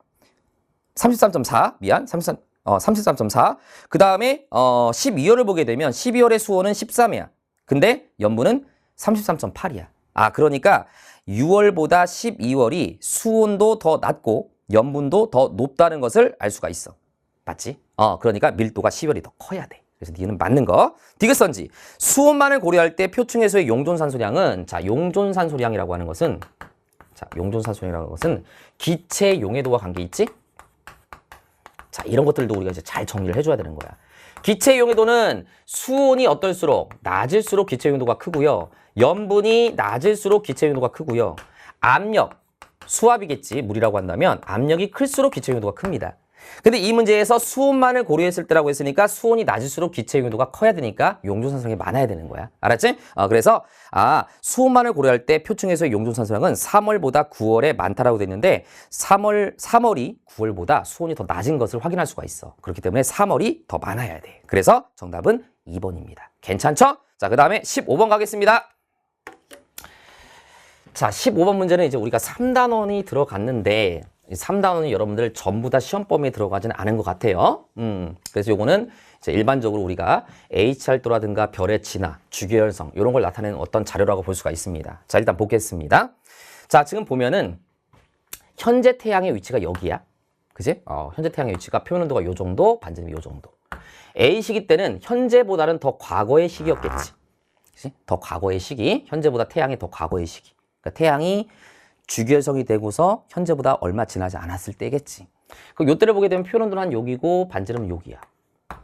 33.4, 미안. 33.4. 그 다음에 12월을 보게 되면 12월의 수온은 13이야. 근데 염분은 33.8이야. 아, 그러니까 6월보다 12월이 수온도 더 낮고 염분도 더 높다는 것을 알 수가 있어. 맞지? 그러니까 밀도가 12월이 더 커야 돼. 그래서 니는 맞는 거. 디귿선지. 수온만을 고려할 때 표층해수의 용존산소량은 자, 용존산소량이라고 하는 것은 자, 용존산소량이라는 것은 기체 용해도와 관계 있지? 자, 이런 것들도 우리가 이제 잘 정리를 해줘야 되는 거야. 기체 용해도는 수온이 어떨수록 낮을수록 기체 용해도가 크고요. 염분이 낮을수록 기체 용해도가 크고요. 압력, 수압이겠지. 물이라고 한다면 압력이 클수록 기체 용해도가 큽니다. 근데 이 문제에서 수온만을 고려했을 때라고 했으니까 수온이 낮을수록 기체 용해도가 커야 되니까 용존산소량이 많아야 되는 거야. 알았지? 그래서 수온만을 고려할 때 표층에서의 용존산소량은 3월보다 9월에 많다라고 돼 있는데 3월이 9월보다 수온이 더 낮은 것을 확인할 수가 있어. 그렇기 때문에 3월이 더 많아야 돼. 그래서 정답은 2번입니다. 괜찮죠? 자, 그 다음에 15번 가겠습니다. 자, 15번 문제는 이제 우리가 3단원이 들어갔는데 3단원이 여러분들 전부 다 시험 범위에 들어가지는 않은 것 같아요. 그래서 요거는 이제 일반적으로 우리가 HR도라든가 별의 진화, 주기혈성 이런 걸 나타내는 어떤 자료라고 볼 수가 있습니다. 자, 일단 보겠습니다. 자, 지금 보면은 현재 태양의 위치가 여기야. 그지? 현재 태양의 위치가 표면온도가 요 정도, 반지름이 요 정도. A 시기 때는 현재보다는 더 과거의 시기였겠지. 그치? 더 과거의 시기, 현재보다 태양이 더 과거의 시기. 그러니까 태양이 주기혈성이 되고서 현재보다 얼마 지나지 않았을 때겠지. 그럼 요때를 보게 되면 표현온도는 한 여기고 반지름은 여기야.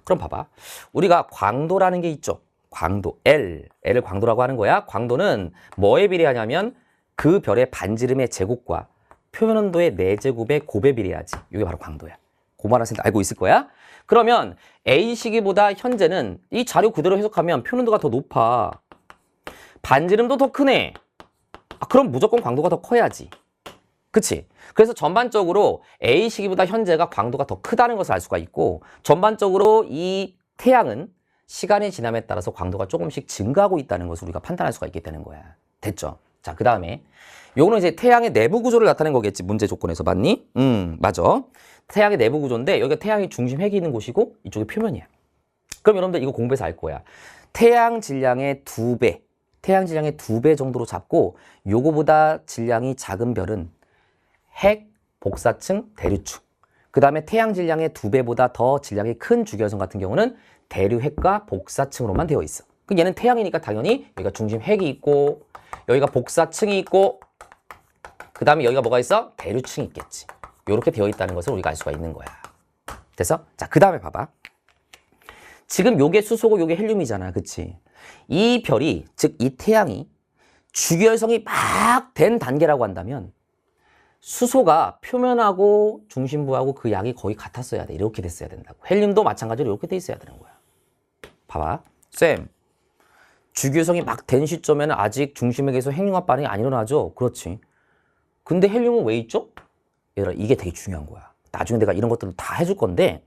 그럼 봐봐. 우리가 광도라는 게 있죠. 광도, L을 광도라고 하는 거야. 광도는 뭐에 비례하냐면 그 별의 반지름의 제곱과 표면온도의 4제곱의 곱에 비례하지. 이게 바로 광도야. 고만 학생들 알고 있을 거야. 그러면 A 시기보다 현재는 이 자료 그대로 해석하면 표면온도가 더 높아. 반지름도 더 크네. 그럼 무조건 광도가 더 커야지. 그치? 그래서 전반적으로 A 시기보다 현재가 광도가 더 크다는 것을 알 수가 있고 전반적으로 이 태양은 시간이 지남에 따라서 광도가 조금씩 증가하고 있다는 것을 우리가 판단할 수가 있게 되는 거야. 됐죠? 자, 그 다음에 요거는 이제 태양의 내부 구조를 나타낸 거겠지. 문제 조건에서 맞니? 맞아. 태양의 내부 구조인데 여기가 태양의 중심 핵이 있는 곳이고 이쪽이 표면이야. 그럼 여러분들 이거 공부해서 알 거야. 태양 질량의 2배. 태양 질량의 2배 정도로 잡고 요거보다 질량이 작은 별은 핵, 복사층, 대류축. 그 다음에 태양 질량의 2배보다 더 질량이 큰 주기혈성 같은 경우는 대류핵과 복사층으로만 되어 있어. 그 얘는 태양이니까 당연히 여기가 중심 핵이 있고 여기가 복사층이 있고 그 다음에 여기가 뭐가 있어? 대류층이 있겠지. 이렇게 되어 있다는 것을 우리가 알 수가 있는 거야. 됐어? 자, 그 다음에 봐봐. 지금 요게 수소고 요게 헬륨이잖아. 그치? 이 별이, 즉 이 태양이 주기혈성이 막 된 단계라고 한다면 수소가 표면하고 중심부하고 그 양이 거의 같았어야 돼. 이렇게 됐어야 된다고. 헬륨도 마찬가지로 이렇게 돼 있어야 되는 거야. 봐봐. 쌤, 주기율성이 막 된 시점에는 아직 중심액에서 핵융합 반응이 안 일어나죠? 그렇지. 근데 헬륨은 왜 있죠? 얘들아, 이게 되게 중요한 거야. 나중에 내가 이런 것들을 다 해줄 건데,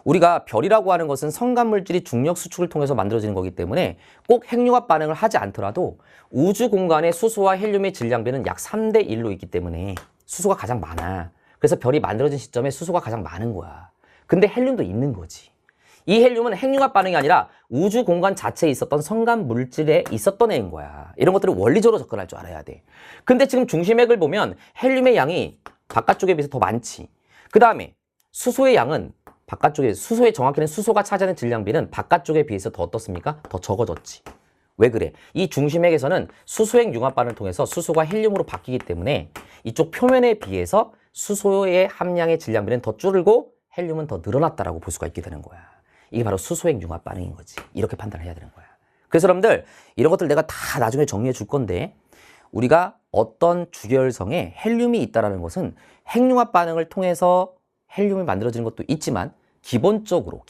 우리가 별이라고 하는 것은 성간물질이 중력 수축을 통해서 만들어지는 거기 때문에 꼭 핵융합 반응을 하지 않더라도 우주 공간의 수소와 헬륨의 질량비는 약 3대 1로 있기 때문에 수소가 가장 많아. 그래서 별이 만들어진 시점에 수소가 가장 많은 거야. 근데 헬륨도 있는 거지. 이 헬륨은 핵융합 반응이 아니라 우주 공간 자체에 있었던 성간 물질에 있었던 애인 거야. 이런 것들을 원리적으로 접근할 줄 알아야 돼. 근데 지금 중심액을 보면 헬륨의 양이 바깥쪽에 비해서 더 많지. 그 다음에 수소의 양은 바깥쪽에, 수소의 정확히는 수소가 차지하는 질량비는 바깥쪽에 비해서 더 어떻습니까? 더 적어졌지. 왜 그래? 이 중심액에서는 수소핵 융합 반응을 통해서 수소가 헬륨으로 바뀌기 때문에 이쪽 표면에 비해서 수소의 함량의 질량비는 더 줄고 헬륨은 더 늘어났다라고 볼 수가 있게 되는 거야. 이게 바로 수소핵 융합 반응인 거지. 이렇게 판단을 해야 되는 거야. 그래서 여러분들 이런 것들 내가 다 나중에 정리해 줄 건데, 우리가 어떤 주결성에 헬륨이 있다는 것은 핵융합 반응을 통해서 헬륨이 만들어지는 것도 있지만 기본적으로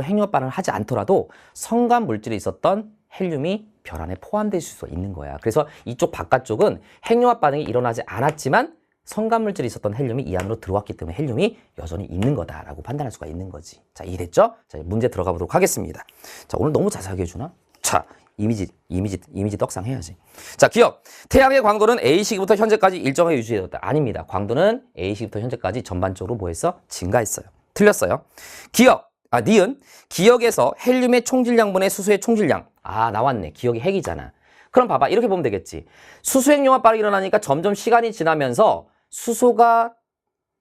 핵융합 반응을 하지 않더라도 성간 물질에 있었던 헬륨이 별 안에 포함될 수 있는 거야. 그래서 이쪽 바깥쪽은 핵융합 반응이 일어나지 않았지만 성간 물질이 있었던 헬륨이 이 안으로 들어왔기 때문에 헬륨이 여전히 있는 거다라고 판단할 수가 있는 거지. 자, 이해됐죠? 자, 문제 들어가 보도록 하겠습니다. 자, 오늘 너무 자세하게 해주나? 자, 이미지 떡상 해야지. 자, 기억. 태양의 광도는 A시기부터 현재까지 일정하게 유지되었다. 아닙니다. 광도는 A시기부터 현재까지 전반적으로 뭐 했어? 증가했어요. 틀렸어요. 기억. 니은. 기억에서 헬륨의 총질량분의 수소의 총질량. 아, 나왔네. 기억이 핵이잖아. 그럼 봐봐. 이렇게 보면 되겠지. 수소핵 융합 반응이 일어나니까 점점 시간이 지나면서 수소가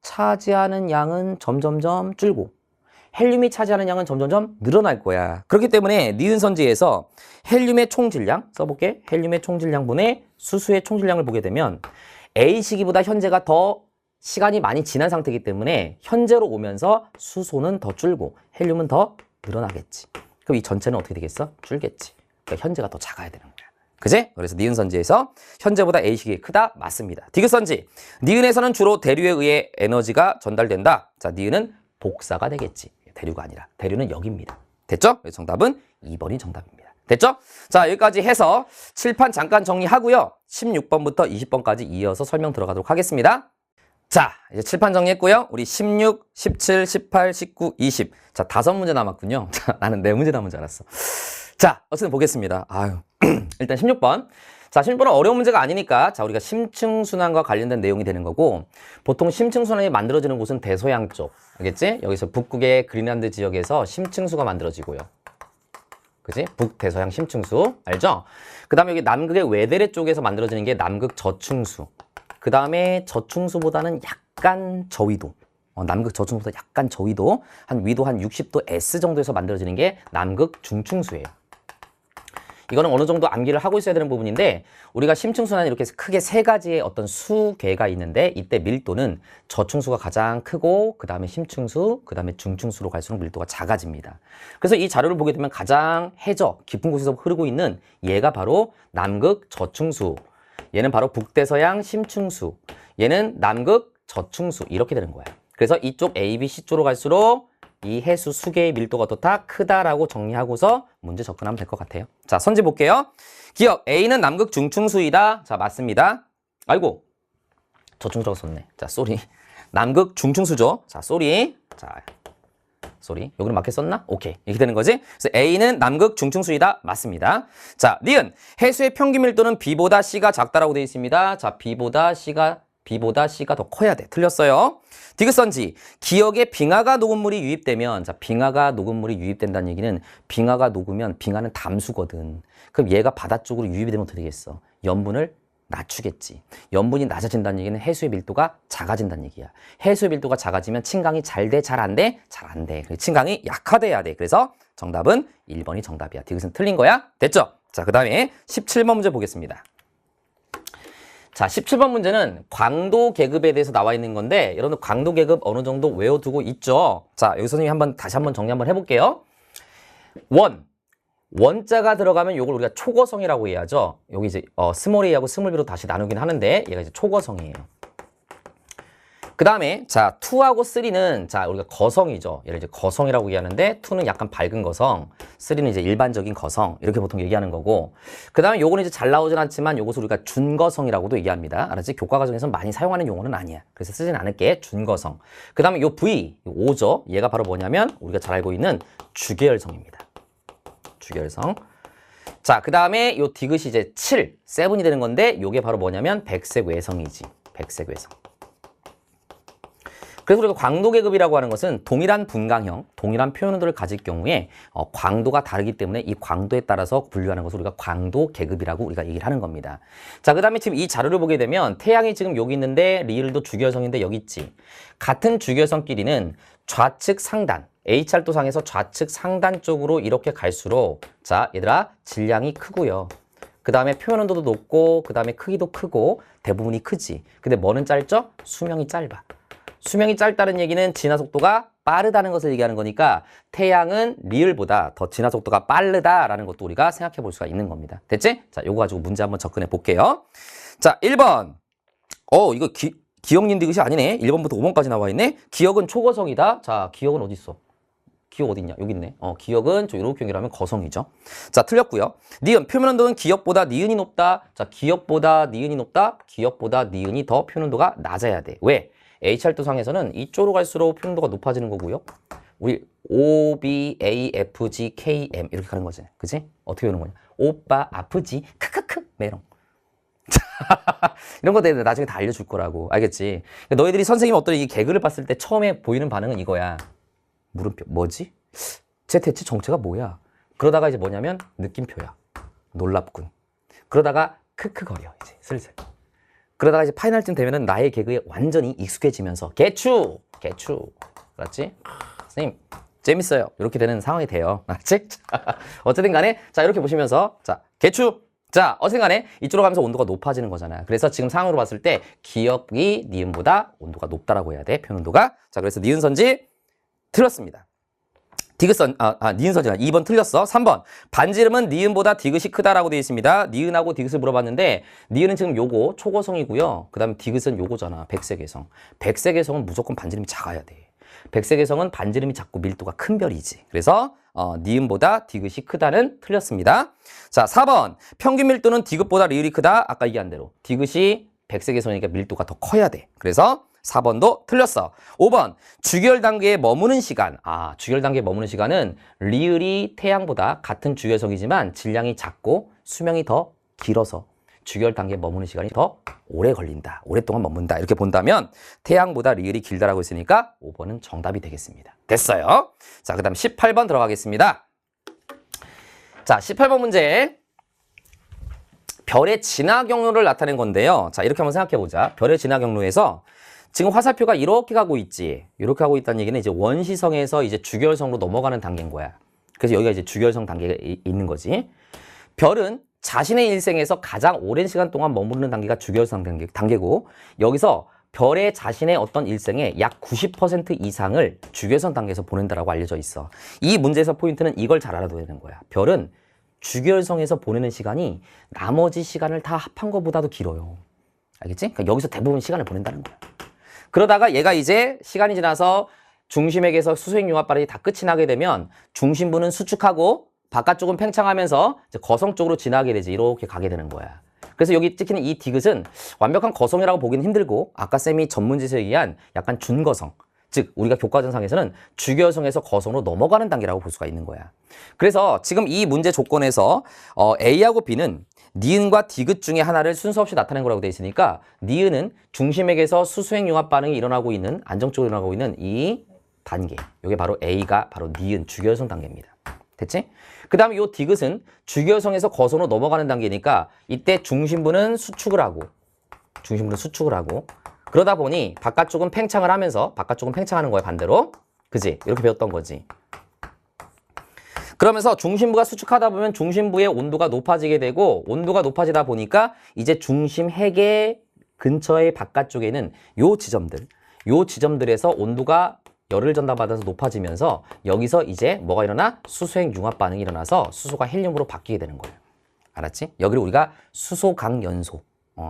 차지하는 양은 점점점 줄고 헬륨이 차지하는 양은 점점점 늘어날 거야. 그렇기 때문에 니은 선지에서 헬륨의 총질량 써볼게. 헬륨의 총질량분의 수소의 총질량을 보게 되면 A 시기보다 현재가 더 시간이 많이 지난 상태이기 때문에 현재로 오면서 수소는 더 줄고 헬륨은 더 늘어나겠지. 그럼 이 전체는 어떻게 되겠어? 줄겠지. 그러니까 현재가 더 작아야 되는 거야. 그지? 그래서 니은 선지에서 현재보다 A 시기 크다? 맞습니다. 디귿 선지. 니은에서는 주로 대류에 의해 에너지가 전달된다. 자, 니은은 복사가 되겠지. 대류가 아니라. 대류는 여기입니다. 됐죠? 그래서 정답은 2번이 정답입니다. 됐죠? 자, 여기까지 해서 칠판 잠깐 정리하고요. 16번부터 20번까지 이어서 설명 들어가도록 하겠습니다. 자, 이제 칠판 정리했고요. 우리 16, 17, 18, 19, 20. 자, 5문제 남았군요. 자, 나는 4문제 남은 줄 알았어. 자, 어쨌든 보겠습니다. 아유, 일단 16번. 자, 16번은 어려운 문제가 아니니까, 자, 우리가 심층순환과 관련된 내용이 되는 거고, 보통 심층순환이 만들어지는 곳은 대서양 쪽. 알겠지? 여기서 북극의 그린란드 지역에서 심층수가 만들어지고요. 그지? 북대서양 심층수. 알죠? 그 다음에 여기 남극의 외대래 쪽에서 만들어지는 게 남극 저층수. 그 다음에 저층수보다는 약간 저위도. 남극 저층수보다 약간 저위도. 한 위도 한 60도 S 정도에서 만들어지는 게 남극 중층수예요. 이거는 어느 정도 암기를 하고 있어야 되는 부분인데, 우리가 심층수는 이렇게 크게 3가지의 어떤 수계가 있는데, 이때 밀도는 저층수가 가장 크고 그 다음에 심층수, 그 다음에 중층수로 갈수록 밀도가 작아집니다. 그래서 이 자료를 보게 되면 가장 해저 깊은 곳에서 흐르고 있는 얘가 바로 남극 저층수, 얘는 바로 북대서양 심층수, 얘는 남극 저층수, 이렇게 되는 거야. 그래서 이쪽 A, B, C 쪽으로 갈수록 이 해수 수계의 밀도가 어떻다? 크다라고 정리하고서 문제 접근하면 될 것 같아요. 자, 선지 볼게요. 기억, A는 남극 중층수이다. 자, 맞습니다. 아이고, 저층수라고 썼네. 자, 쏘리. 남극 중층수죠. 자, 쏘리. 자, 쏘리. 여기는 맞게 썼나? 오케이. 이렇게 되는 거지? 그래서 A는 남극 중층수이다. 맞습니다. 자, 니은. 해수의 평균 밀도는 B보다 C가 작다라고 되어 있습니다. 자, B보다 C가 더 커야 돼. 틀렸어요. 디귿선지. 기역에 빙하가 녹음물이 유입되면, 자, 빙하가 녹음물이 유입된다는 얘기는 빙하가 녹으면 빙하는 담수거든. 그럼 얘가 바다 쪽으로 유입이 되면 어떻게 되겠어? 염분을 낮추겠지. 염분이 낮아진다는 얘기는 해수의 밀도가 작아진다는 얘기야. 해수의 밀도가 작아지면 침강이 잘 돼? 잘 안 돼? 잘 안 돼. 침강이 약화돼야 돼. 그래서 정답은 1번이 정답이야. 디귿은 틀린 거야. 됐죠? 자, 그 다음에 17번 문제 보겠습니다. 자, 17번 문제는 광도 계급에 대해서 나와 있는 건데, 여러분들 광도 계급 어느 정도 외워두고 있죠? 자, 여기 선생님이 다시 한번 정리 한번 해볼게요. 원자가 들어가면 요걸 우리가 초거성이라고 해야죠. 여기 이제 스몰 a하고 스몰 b로 다시 나누긴 하는데 얘가 이제 초거성이에요. 그 다음에 자 2하고 3는 자 우리가 거성이죠. 얘를 이제 거성이라고 얘기하는데 2는 약간 밝은 거성, 3는 이제 일반적인 거성 이렇게 보통 얘기하는 거고, 그 다음에 요거는 이제 잘 나오진 않지만 요것을 우리가 준거성이라고도 얘기합니다. 알았지? 교과 과정에서 많이 사용하는 용어는 아니야. 그래서 쓰진 않을게. 준거성. 그 다음에 요 V, 요 5죠. 얘가 바로 뭐냐면 우리가 잘 알고 있는 주계열성입니다. 주계열성. 자, 그 다음에 요 디귿이 이제 7, 7이 되는 건데 요게 바로 뭐냐면 백색 외성이지. 백색 외성. 그래서 우리가 광도 계급이라고 하는 것은 동일한 분광형, 동일한 표현들을 가질 경우에 광도가 다르기 때문에 이 광도에 따라서 분류하는 것을 우리가 광도 계급이라고 우리가 얘기를 하는 겁니다. 자, 그 다음에 지금 이 자료를 보게 되면 태양이 지금 여기 있는데 리을도 주계열성인데 여기 있지. 같은 주계열성끼리는 좌측 상단, H활도상에서 좌측 상단 쪽으로 이렇게 갈수록 자, 얘들아 질량이 크고요. 그 다음에 표현 온도도 높고 그 다음에 크기도 크고 대부분이 크지. 근데 뭐는 짧죠? 수명이 짧아. 수명이 짧다는 얘기는 진화 속도가 빠르다는 것을 얘기하는 거니까 태양은 리을보다 더 진화 속도가 빠르다라는 것도 우리가 생각해 볼 수가 있는 겁니다. 됐지? 자, 요거 가지고 문제 한번 접근해 볼게요. 자, 1번. 이거 기억님 디귿이 아니네. 1번부터 5번까지 나와 있네. 기억은 초거성이다. 자, 기억은 어디 있어? 기억 어디 있냐? 여기 있네. 기억은 저 이렇게 연결하면 거성이죠. 자, 틀렸고요. 니은, 표면 온도는 기억보다 니은이 높다. 자, 기억보다 니은이 높다. 기억보다 니은이 더 표면 온도가 낮아야 돼. 왜? H활도상에서는 이쪽으로 갈수록 표현 온도가 높아지는 거고요. 우리 O, B, A, F, G, K, M 이렇게 가는 거지. 그치? 어떻게 되는 거냐? 오빠 아프지? 크크크 메롱. 이런 거 내가 나중에 다 알려줄 거라고. 알겠지? 너희들이 선생님 어떤 이 개그를 봤을 때 처음에 보이는 반응은 이거야. 물음표. 뭐지? 쟤 대체 정체가 뭐야? 그러다가 이제 뭐냐면 느낌표야. 놀랍군. 그러다가 크크거려 이제 슬슬. 그러다가 이제 파이널쯤 되면은 나의 개그에 완전히 익숙해지면서 개추! 알았지? 선생님 재밌어요. 이렇게 되는 상황이 돼요. 알았지? 어쨌든 간에 자 이렇게 보시면서 자 개추! 자 어쨌든 간에 이쪽으로 가면서 온도가 높아지는 거잖아요. 그래서 지금 상황으로 봤을 때 기억이 니은보다 온도가 높다라고 해야 돼. 표현 온도가. 자 그래서 니은선지 틀렸습니다. 디귿선, 니은선지가 2번 틀렸어. 3번. 반지름은 니은보다 디귿이 크다라고 되어 있습니다. 니은하고 디귿을 물어봤는데, 니은은 지금 요거 초고성이고요. 그 다음에 디귿은 요거잖아. 백색외성. 백색외성은 무조건 반지름이 작아야 돼. 백색외성은 반지름이 작고 밀도가 큰 별이지. 그래서, 니은보다 디귿이 크다는 틀렸습니다. 자, 4번. 평균 밀도는 디귿보다 리을이 크다. 아까 얘기한 대로. 디귿이 백색외성이니까 밀도가 더 커야 돼. 그래서, 4번도 틀렸어. 5번. 주계열 단계에 머무는 시간. 주계열 단계에 머무는 시간은 리을이 태양보다 같은 주계열성이지만 질량이 작고 수명이 더 길어서 주계열 단계에 머무는 시간이 더 오래 걸린다. 오랫동안 머문다. 이렇게 본다면 태양보다 리을이 길다라고 했으니까 5번은 정답이 되겠습니다. 됐어요. 자, 그 다음 18번 들어가겠습니다. 자, 18번 문제. 별의 진화 경로를 나타낸 건데요. 자, 이렇게 한번 생각해 보자. 별의 진화 경로에서 지금 화살표가 이렇게 가고 있지. 이렇게 가고 있다는 얘기는 이제 원시성에서 이제 주계열성으로 넘어가는 단계인 거야. 그래서 여기가 이제 주계열성 단계가 있는 거지. 별은 자신의 일생에서 가장 오랜 시간 동안 머무르는 단계가 주계열성 단계고, 여기서 별의 자신의 어떤 일생의 약 90% 이상을 주계열성 단계에서 보낸다라고 알려져 있어. 이 문제에서 포인트는 이걸 잘 알아둬야 되는 거야. 별은 주계열성에서 보내는 시간이 나머지 시간을 다 합한 것보다도 길어요. 알겠지? 그러니까 여기서 대부분 시간을 보낸다는 거야. 그러다가 얘가 이제 시간이 지나서 중심액에서 수소액융합 반응이 다 끝이 나게 되면 중심부는 수축하고 바깥쪽은 팽창하면서 이제 거성 쪽으로 지나게 되지. 이렇게 가게 되는 거야. 그래서 여기 찍히는 이 디귿은 완벽한 거성이라고 보기는 힘들고 아까 쌤이 전문지에서 얘기한 약간 준거성. 즉 우리가 교과전상에서는 주계열성에서 거성으로 넘어가는 단계라고 볼 수가 있는 거야. 그래서 지금 이 문제 조건에서 A하고 B는 니은과 디귿 중에 하나를 순서 없이 나타낸 거라고 되어 있으니까 니은은 중심액에서 수소액 융합 반응이 일어나고 있는 안정적으로 일어나고 있는 이 단계. 이게 바로 A가 바로 니은 주계열성 단계입니다. 됐지? 그 다음에 이 디귿은 주계열성에서 거성으로 넘어가는 단계니까 이때 중심부는 수축을 하고 그러다 보니 바깥쪽은 팽창을 하면서 바깥쪽은 팽창하는 거야 반대로. 그지? 이렇게 배웠던 거지. 그러면서 중심부가 수축하다 보면 중심부의 온도가 높아지게 되고 온도가 높아지다 보니까 이제 중심 핵의 근처의 바깥쪽에 있는 요 지점들에서 온도가 열을 전달받아서 높아지면서 여기서 이제 뭐가 일어나? 수소행 융합 반응이 일어나서 수소가 헬륨으로 바뀌게 되는 거예요. 알았지? 여기를 우리가 수소강연소,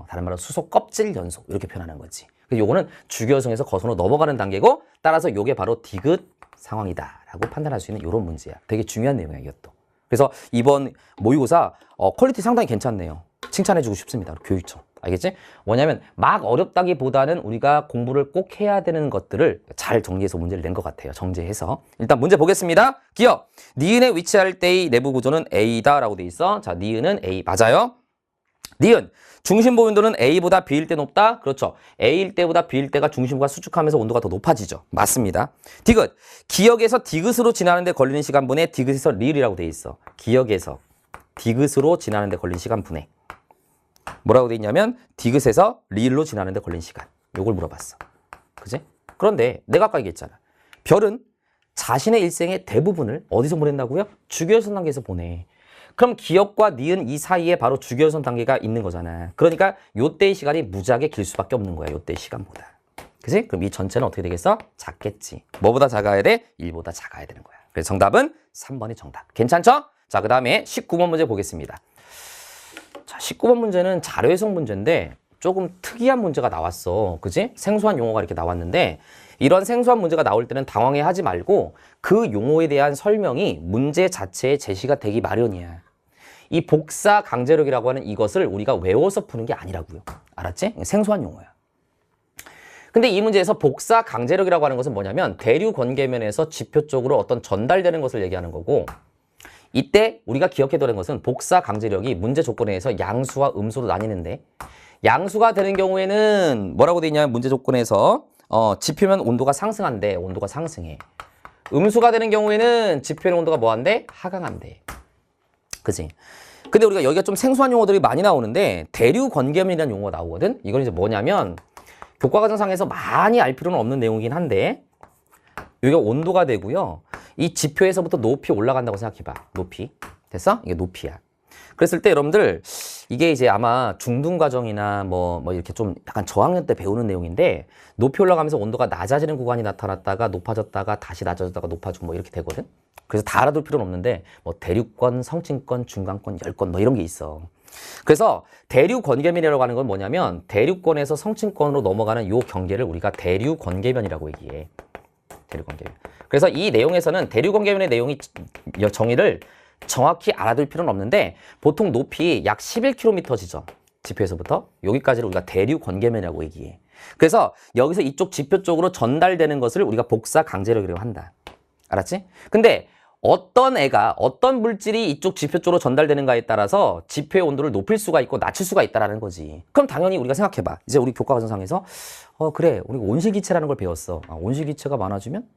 다른 말로 수소 껍질 연소 이렇게 표현하는 거지. 요거는 주기혈성에서 거선으로 넘어가는 단계고 따라서 요게 바로 디귿 상황이다라고 판단할 수 있는 이런 문제야. 되게 중요한 내용이야, 이것도. 그래서 이번 모의고사 퀄리티 상당히 괜찮네요. 칭찬해주고 싶습니다. 교육청. 알겠지? 뭐냐면 막 어렵다기보다는 우리가 공부를 꼭 해야 되는 것들을 잘 정리해서 문제를 낸 것 같아요. 정제해서. 일단 문제 보겠습니다. 기억. 니은에 위치할 때의 내부 구조는 A다라고 돼 있어. 자, 니은은 A 맞아요. 니은. 중심부 온도는 A보다 B일 때 높다? 그렇죠. A일 때보다 B일 때가 중심부가 수축하면서 온도가 더 높아지죠. 맞습니다. 디귿. 기역에서 디귿으로 지나는데 걸리는 시간분에 디귿에서 리을이라고 돼 있어. 기역에서 디귿으로 지나는데 걸린 시간분에. 뭐라고 돼 있냐면 디귿에서 리을로 지나는데 걸린 시간. 요걸 물어봤어. 그지? 그런데 내가 아까 얘기했잖아. 별은 자신의 일생의 대부분을 어디서 보낸다고요? 주기혈선 단계에서 보내. 그럼 기역과 니은 이 사이에 바로 주기혈선 단계가 있는 거잖아. 그러니까 요때의 시간이 무지하게 길 수밖에 없는 거야. 요때의 시간보다. 그치? 그럼 이 전체는 어떻게 되겠어? 작겠지. 뭐보다 작아야 돼? 1보다 작아야 되는 거야. 그래서 정답은 3번이 정답. 괜찮죠? 자, 그 다음에 19번 문제 보겠습니다. 자, 19번 문제는 자료 해석 문제인데 조금 특이한 문제가 나왔어. 그지? 생소한 용어가 이렇게 나왔는데 이런 생소한 문제가 나올 때는 당황해 하지 말고 그 용어에 대한 설명이 문제 자체에 제시가 되기 마련이야. 이 복사 강제력이라고 하는 이것을 우리가 외워서 푸는 게 아니라고요. 알았지? 생소한 용어야. 근데 이 문제에서 복사 강제력이라고 하는 것은 뭐냐면 대류 권계면에서 지표 쪽으로 어떤 전달되는 것을 얘기하는 거고 이때 우리가 기억해둬야 되는 것은 복사 강제력이 문제 조건에 의해서 양수와 음수로 나뉘는데 양수가 되는 경우에는 뭐라고 돼 있냐면 문제 조건에서 지표면 온도가 상승한대. 온도가 상승해. 음수가 되는 경우에는 지표면 온도가 뭐한대? 하강한대. 그치? 근데 우리가 여기가 좀 생소한 용어들이 많이 나오는데 대류 권계면이라는 용어가 나오거든? 이건 이제 뭐냐면 교과과정상에서 많이 알 필요는 없는 내용이긴 한데 여기가 온도가 되고요. 이 지표에서부터 높이 올라간다고 생각해봐. 높이. 됐어? 이게 높이야. 그랬을 때 여러분들 이게 이제 아마 중등과정이나 뭐 이렇게 좀 약간 저학년 때 배우는 내용인데 높이 올라가면서 온도가 낮아지는 구간이 나타났다가 높아졌다가 다시 낮아졌다가 높아지고 뭐 이렇게 되거든. 그래서 다 알아둘 필요는 없는데 뭐 대류권, 성층권, 중간권, 열권 뭐 이런 게 있어. 그래서 대류 권계면이라고 하는 건 뭐냐면 대류권에서 성층권으로 넘어가는 요 경계를 우리가 대류 권계면이라고 얘기해. 대류 권계면. 그래서 이 내용에서는 대류 권계면의 내용이 정의를 정확히 알아둘 필요는 없는데 보통 높이 약 11km 지점 지표에서부터 여기까지를 우리가 대류 권계면이라고 얘기해. 그래서 여기서 이쪽 지표 쪽으로 전달되는 것을 우리가 복사 강제력이라고 한다. 알았지? 근데 어떤 애가 어떤 물질이 이쪽 지표 쪽으로 전달되는가에 따라서 지표의 온도를 높일 수가 있고 낮출 수가 있다라는 거지. 그럼 당연히 우리가 생각해봐. 이제 우리 교과과정상에서 그래 우리가 온실기체라는 걸 배웠어. 온실기체가 많아지면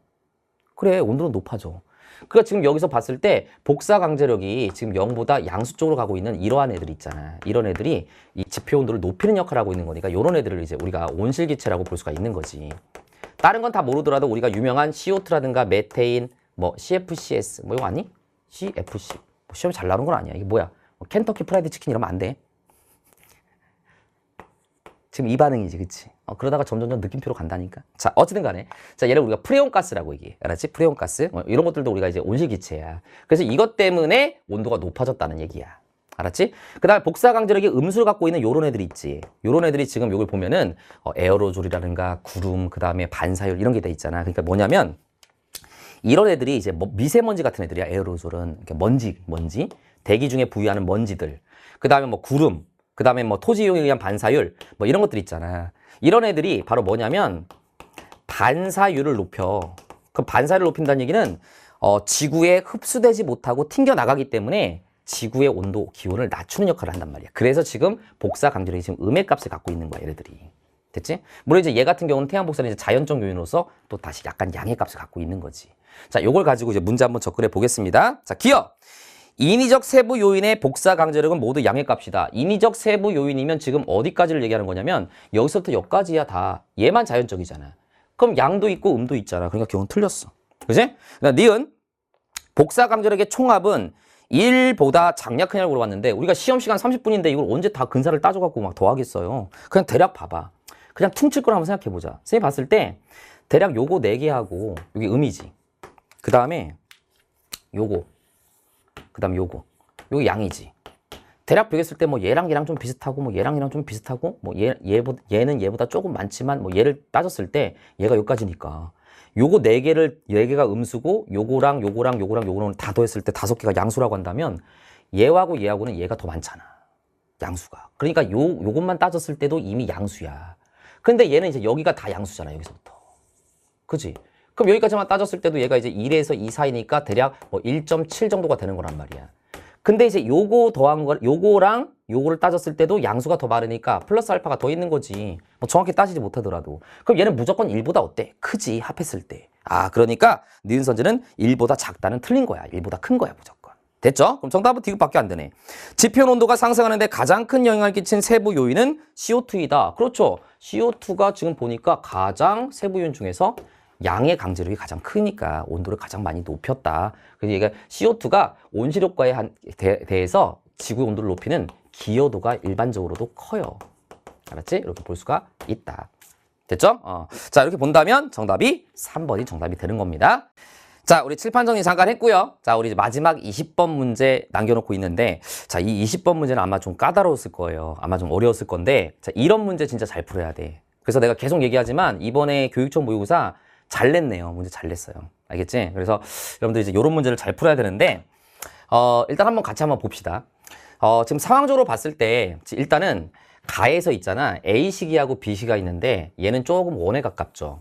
그래 온도는 높아져. 그러니까 지금 여기서 봤을 때 복사 강제력이 지금 0보다 양수 쪽으로 가고 있는 이러한 애들 있잖아. 이런 애들이 이 지표 온도를 높이는 역할을 하고 있는 거니까 이런 애들을 이제 우리가 온실기체라고 볼 수가 있는 거지. 다른 건 다 모르더라도 우리가 유명한 CO2라든가 메테인, 뭐 CFCS, 뭐 이거 아니? CFC. 시험에 잘 나오는 건 아니야. 이게 뭐야? 켄터키 프라이드 치킨 이러면 안 돼. 지금 이 반응이지, 그치? 그러다가 점점 느낌표로 간다니까. 자, 어쨌든 간에. 자, 얘를 우리가 프레온가스라고 얘기해. 알았지? 프레온가스. 이런 것들도 우리가 이제 온실기체야. 그래서 이것 때문에 온도가 높아졌다는 얘기야. 알았지? 그 다음에 복사 강제력이 음수를 갖고 있는 요런 애들이 있지. 요런 애들이 지금 요걸 보면은 에어로졸이라든가 구름, 그 다음에 반사율 이런 게 돼 있잖아. 그러니까 뭐냐면 이런 애들이 이제 뭐 미세먼지 같은 애들이야. 에어로졸은. 먼지. 대기 중에 부유하는 먼지들. 그 다음에 뭐 구름. 그 다음에 뭐 토지 이용에 의한 반사율. 뭐 이런 것들 있잖아. 이런 애들이 바로 뭐냐면 반사율을 높여. 그 반사율을 높인다는 얘기는 지구에 흡수되지 못하고 튕겨나가기 때문에 지구의 온도, 기온을 낮추는 역할을 한단 말이야. 그래서 지금 복사 강제력이 지금 음의 값을 갖고 있는 거야, 얘네들이. 됐지? 물론 이제 얘 같은 경우는 태양 복사는 이제 자연적 요인으로서 또 다시 약간 양의 값을 갖고 있는 거지. 자, 요걸 가지고 이제 문제 한번 접근해 보겠습니다. 자, 기억! 인위적 세부 요인의 복사 강제력은 모두 양의 값이다. 인위적 세부 요인이면 지금 어디까지를 얘기하는 거냐면 여기서부터 여기까지야 다. 얘만 자연적이잖아. 그럼 양도 있고 음도 있잖아. 그러니까 기억은 틀렸어. 그지? 그러니까 니은 복사 강제력의 총합은 1보다 작냐 크냐를 물어봤는데 우리가 시험 시간 30분인데 이걸 언제 다 근사를 따져갖고 막 더하겠어요. 그냥 대략 봐봐. 그냥 퉁칠 걸 한번 생각해보자. 선생님이 봤을 때 대략 요거 4개 하고 여기 음이지. 그 다음에 요거. 그 다음 요거 양이지. 대략 비교했을 때 뭐 얘랑 얘랑 좀 비슷하고 뭐 얘랑 얘랑 좀 비슷하고 뭐 얘는 얘보다 조금 많지만 뭐 얘를 따졌을 때 얘가 여기까지니까 요거 4개가 음수고 요거랑 다 더했을 때 5개가 양수라고 한다면 얘하고 얘하고는 얘가 더 많잖아. 양수가. 그러니까 요것만 따졌을 때도 이미 양수야. 근데 얘는 이제 여기가 다 양수잖아. 여기서부터. 그지? 그럼 여기까지만 따졌을 때도 얘가 이제 1에서 2 사이니까 대략 뭐 1.7 정도가 되는 거란 말이야. 근데 이제 요거 더한 거, 요거랑 요거를 따졌을 때도 양수가 더 많으니까 플러스 알파가 더 있는 거지. 뭐 정확히 따지지 못하더라도. 그럼 얘는 무조건 1보다 어때? 크지, 합했을 때. 아, 그러니까 니은 선지는 1보다 작다는 틀린 거야. 1보다 큰 거야, 무조건. 됐죠? 그럼 정답은 D급밖에 안 되네. 지표 온도가 상승하는데 가장 큰 영향을 끼친 세부 요인은 CO2이다. 그렇죠. CO2가 지금 보니까 가장 세부 요인 중에서 양의 강제력이 가장 크니까 온도를 가장 많이 높였다. 그래서 얘가 CO2가 온실효과에 대해서 지구의 온도를 높이는 기여도가 일반적으로도 커요. 알았지? 이렇게 볼 수가 있다. 됐죠? 자, 이렇게 본다면 정답이 3번이 정답이 되는 겁니다. 자, 우리 칠판 정리 잠깐 했고요. 자, 우리 이제 마지막 20번 문제 남겨놓고 있는데, 자, 이 20번 문제는 아마 좀 까다로웠을 거예요. 아마 좀 어려웠을 건데, 자, 이런 문제 진짜 잘 풀어야 돼. 그래서 내가 계속 얘기하지만 이번에 교육청 모의고사 잘 냈네요. 문제 잘 냈어요. 알겠지? 그래서 여러분들 이제 이런 문제를 잘 풀어야 되는데, 일단 한번 같이 한번 봅시다. 지금 상황적으로 봤을 때, 일단은 가에서 있잖아. A식이하고 B식이 있는데, 얘는 조금 원에 가깝죠.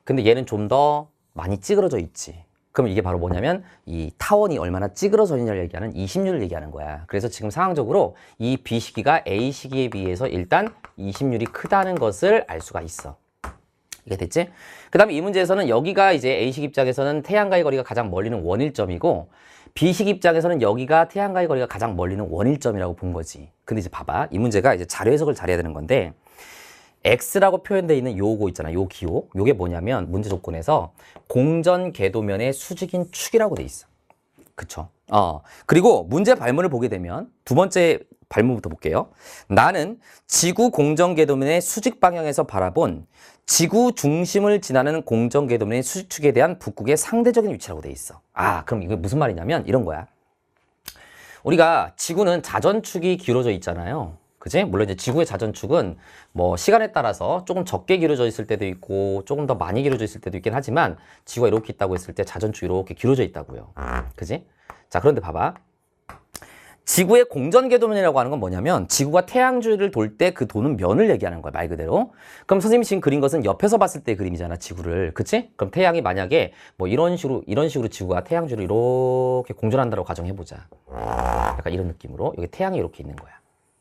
근데 얘는 좀 더 많이 찌그러져 있지. 그럼 이게 바로 뭐냐면, 이 타원이 얼마나 찌그러져 있냐를 얘기하는 이심률을 얘기하는 거야. 그래서 지금 상황적으로 이 B식이가 A식에 비해서 일단 이심률이 크다는 것을 알 수가 있어. 이게 됐지? 그 다음에 이 문제에서는 여기가 이제 A식 입장에서는 태양과의 거리가 가장 멀리는 원일점이고 B식 입장에서는 여기가 태양과의 거리가 가장 멀리는 원일점이라고 본 거지. 근데 이제 봐봐. 이 문제가 이제 자료 해석을 잘해야 되는 건데 X라고 표현되어 있는 요거 있잖아. 요 기호. 요게 뭐냐면 문제 조건에서 공전 궤도면의 수직인 축이라고 돼 있어. 그쵸? 그리고 문제 발문을 보게 되면 두 번째 발문부터 볼게요. 나는 지구 공전궤도면의 수직 방향에서 바라본 지구 중심을 지나는 공전궤도면의 수직축에 대한 북극의 상대적인 위치라고 돼 있어. 그럼 이게 무슨 말이냐면 이런 거야. 우리가 지구는 자전축이 기울어져 있잖아요. 그지? 물론 이제 지구의 자전축은 뭐 시간에 따라서 조금 적게 기울어져 있을 때도 있고 조금 더 많이 기울어져 있을 때도 있긴 하지만 지구가 이렇게 있다고 했을 때 자전축이 이렇게 기울어져 있다고요. 그지? 자, 그런데 봐봐. 지구의 공전궤도면이라고 하는 건 뭐냐면 지구가 태양 주위를 돌 때 그 도는 면을 얘기하는 거야, 말 그대로. 그럼 선생님이 지금 그린 것은 옆에서 봤을 때 그림이잖아, 지구를. 그치? 그럼 태양이 만약에 뭐 이런 식으로 지구가 태양 주위를 이렇게 공전한다고 가정해보자. 약간 이런 느낌으로. 여기 태양이 이렇게 있는 거야.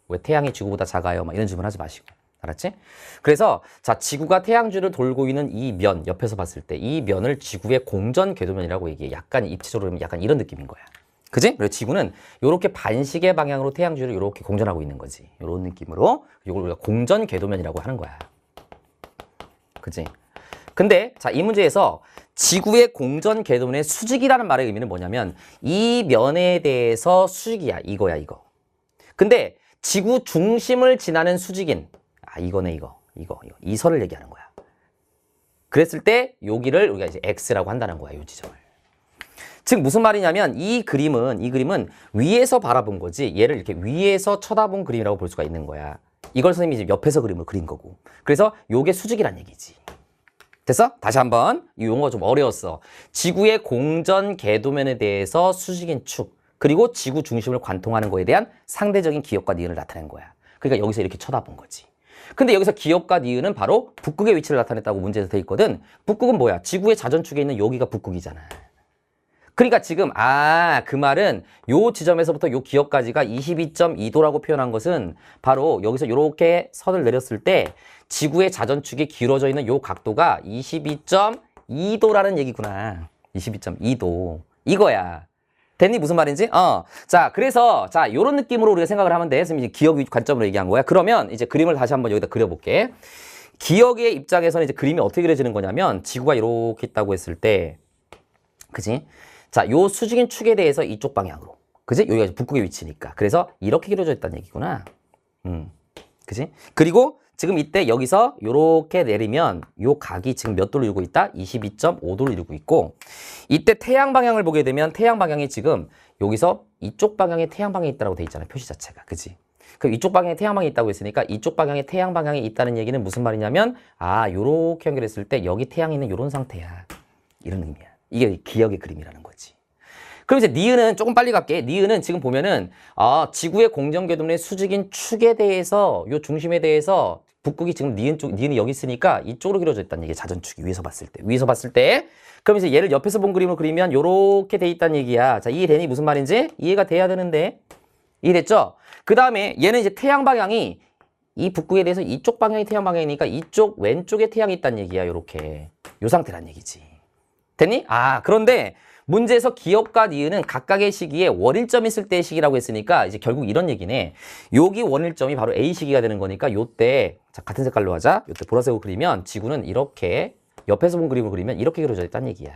왜 태양이 지구보다 작아요? 막 이런 질문 하지 마시고. 알았지? 그래서 자, 지구가 태양 주위를 돌고 있는 이 면, 옆에서 봤을 때 이 면을 지구의 공전궤도면이라고 얘기해. 약간 입체적으로 약간 이런 느낌인 거야. 그지? 그래서 지구는 이렇게 반시계 방향으로 태양 주위를 이렇게 공전하고 있는 거지. 이런 느낌으로 이걸 우리가 공전 궤도면이라고 하는 거야. 그지? 근데 자, 이 문제에서 지구의 공전 궤도면의 수직이라는 말의 의미는 뭐냐면 이 면에 대해서 수직이야. 이거야, 이거. 근데 지구 중심을 지나는 수직인 이거네, 이거. 이 선을 얘기하는 거야. 그랬을 때 여기를 우리가 이제 X라고 한다는 거야, 이 지점을. 즉 무슨 말이냐면 이 그림은 위에서 바라본 거지 얘를 이렇게 위에서 쳐다본 그림이라고 볼 수가 있는 거야. 이걸 선생님이 지금 옆에서 그림을 그린 거고. 그래서 요게 수직이란 얘기지. 됐어? 다시 한번. 이 용어가 좀 어려웠어. 지구의 공전 궤도면에 대해서 수직인 축 그리고 지구 중심을 관통하는 거에 대한 상대적인 기역과 니은을 나타낸 거야. 그러니까 여기서 이렇게 쳐다본 거지. 근데 여기서 기역과 니은은 바로 북극의 위치를 나타냈다고 문제에서 돼 있거든. 북극은 뭐야? 지구의 자전축에 있는 여기가 북극이잖아. 그러니까 지금 그 말은 요 지점에서부터 요 기역까지가 22.2도라고 표현한 것은 바로 여기서 이렇게 선을 내렸을 때 지구의 자전축이 기울어져 있는 요 각도가 22.2도라는 얘기구나. 22.2도. 이거야. 됐니? 무슨 말인지? 자, 그래서 자, 요런 느낌으로 우리가 생각을 하면 돼. 선생님이 기역 관점으로 얘기한 거야. 그러면 이제 그림을 다시 한번 여기다 그려볼게. 기역의 입장에서는 이제 그림이 어떻게 그려지는 거냐면 지구가 이렇게 있다고 했을 때 그지? 자, 요 수직인 축에 대해서 이쪽 방향으로. 그지? 여기가 북극의 위치니까. 그래서 이렇게 그려져 있다는 얘기구나. 그지? 그리고 지금 이때 여기서 요렇게 내리면 요 각이 지금 몇 도를 이루고 있다? 22.5도를 이루고 있고, 이때 태양 방향을 보게 되면 태양 방향이 지금 여기서 이쪽 방향에 태양 방향이 있다고 돼 있잖아요. 표시 자체가. 그지? 그럼 이쪽 방향에 태양 방향이 있다고 했으니까 이쪽 방향에 태양 방향이 있다는 얘기는 무슨 말이냐면, 아, 요렇게 연결했을 때 여기 태양이 있는 요런 상태야. 이런 의미야. 이게 기억의 그림이라는 거지. 그럼 이제 니은은 조금 빨리 갈게. 니은은 지금 보면은 지구의 공전궤도의 수직인 축에 대해서 요 중심에 대해서 북극이 지금 니은이 여기 있으니까 이쪽으로 길어져 있다는 얘기야. 자전축이 위에서 봤을 때. 그럼 이제 얘를 옆에서 본 그림으로 그리면 요렇게 돼 있다는 얘기야. 자, 이해되니? 무슨 말인지? 이해가 돼야 되는데. 이해됐죠? 그 다음에 얘는 이제 태양 방향이 이 북극에 대해서 이쪽 방향이 태양 방향이니까 이쪽 왼쪽에 태양이 있다는 얘기야. 요렇게. 요 상태란 얘기지. 됐니? 그런데 문제에서 기억과 니은은 각각의 시기에 원일점이 있을 때의 시기라고 했으니까 이제 결국 이런 얘기네. 여기 원일점이 바로 A 시기가 되는 거니까 요때, 자, 같은 색깔로 하자. 요때 보라색으로 그리면 지구는 이렇게 옆에서 본 그림으로 그리면 이렇게 그려져 있다는 얘기야.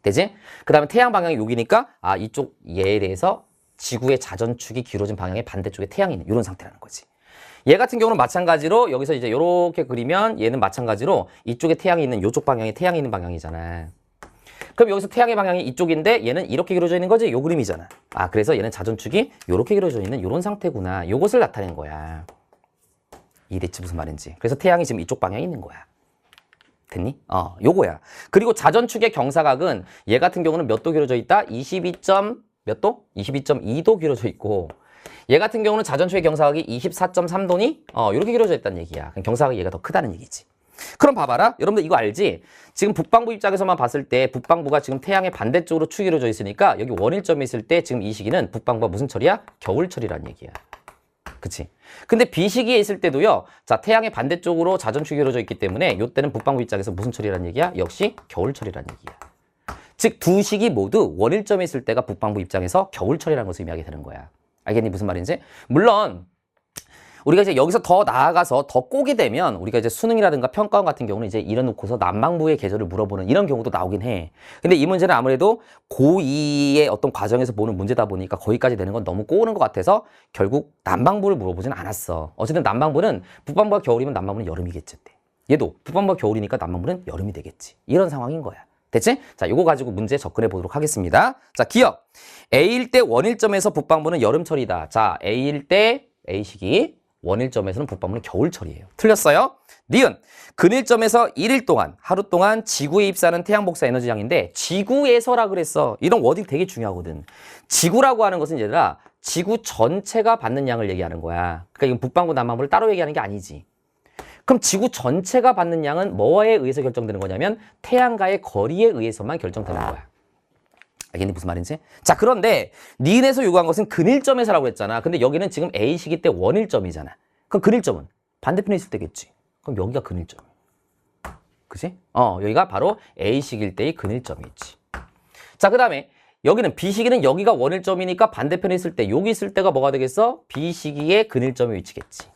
되지? 그 다음에 태양 방향이 여기니까 이쪽 얘에 대해서 지구의 자전축이 기울어진 방향의 반대쪽에 태양이 있는 이런 상태라는 거지. 얘 같은 경우는 마찬가지로 여기서 이제 요렇게 그리면 얘는 마찬가지로 이쪽에 태양이 있는 요쪽 방향에 태양이 있는 방향이잖아. 그럼 여기서 태양의 방향이 이쪽인데 얘는 이렇게 길어져 있는 거지? 요 그림이잖아. 그래서 얘는 자전축이 요렇게 길어져 있는 요런 상태구나. 요것을 나타낸 거야. 이해됐지? 무슨 말인지. 그래서 태양이 지금 이쪽 방향에 있는 거야. 됐니? 요거야. 그리고 자전축의 경사각은 얘 같은 경우는 몇 도 길어져 있다? 몇 도? 22.2도 길어져 있고, 얘 같은 경우는 자전축의 경사각이 24.3도니? 이렇게 길어져 있다는 얘기야. 경사각이 얘가 더 크다는 얘기지. 그럼 봐봐라. 여러분들 이거 알지? 지금 북방부 입장에서만 봤을 때 북방부가 지금 태양의 반대쪽으로 축이 이루어져 있으니까 여기 원일점에 있을 때 지금 이 시기는 북방부가 무슨 철이야? 겨울철이라는 얘기야. 그치? 근데 비시기에 있을 때도요. 자, 태양의 반대쪽으로 자전축이 이루어져 있기 때문에 이때는 북방부 입장에서 무슨 철이라는 얘기야? 역시 겨울철이라는 얘기야. 즉, 두 시기 모두 원일점에 있을 때가 북방부 입장에서 겨울철이라는 것을 의미하게 되는 거야. 알겠니? 무슨 말인지? 물론 우리가 이제 여기서 더 나아가서 더 꼬게 되면 우리가 이제 수능이라든가 평가원 같은 경우는 이제 이래놓고서 남방부의 계절을 물어보는 이런 경우도 나오긴 해. 근데 이 문제는 아무래도 고2의 어떤 과정에서 보는 문제다 보니까 거기까지 되는 건 너무 꼬는 것 같아서 결국 남방부를 물어보진 않았어. 어쨌든 남방부는 북방부가 겨울이면 남방부는 여름이겠지. 얘도 북방부가 겨울이니까 남방부는 여름이 되겠지. 이런 상황인 거야. 됐지? 자, 요거 가지고 문제 접근해 보도록 하겠습니다. 자, 기억. A일 때 원일점에서 북방부는 여름철이다. 자, A일 때 A시기. 원일점에서는 북방부는 겨울철이에요. 틀렸어요? 니은, 근일점에서 1일 동안, 하루 동안 지구에 입사하는 태양 복사 에너지량인데 지구에서라 그랬어. 이런 워딩 되게 중요하거든. 지구라고 하는 것은 얘들아, 지구 전체가 받는 양을 얘기하는 거야. 그러니까 이건 북방부, 남방부를 따로 얘기하는 게 아니지. 그럼 지구 전체가 받는 양은 뭐에 의해서 결정되는 거냐면 태양과의 거리에 의해서만 결정되는 거야. 알겠니? 무슨 말인지? 자, 그런데 니은에서 요구한 것은 근일점에서라고 했잖아. 근데 여기는 지금 A시기 때 원일점이잖아. 그럼 근일점은 반대편에 있을 때겠지. 그럼 여기가 근일점. 그치? 여기가 바로 A시기일 때의 근일점이지. 자, 그 다음에 여기는 B시기는 여기가 원일점이니까 반대편에 있을 때 여기 있을 때가 뭐가 되겠어? B시기의 근일점의 위치겠지.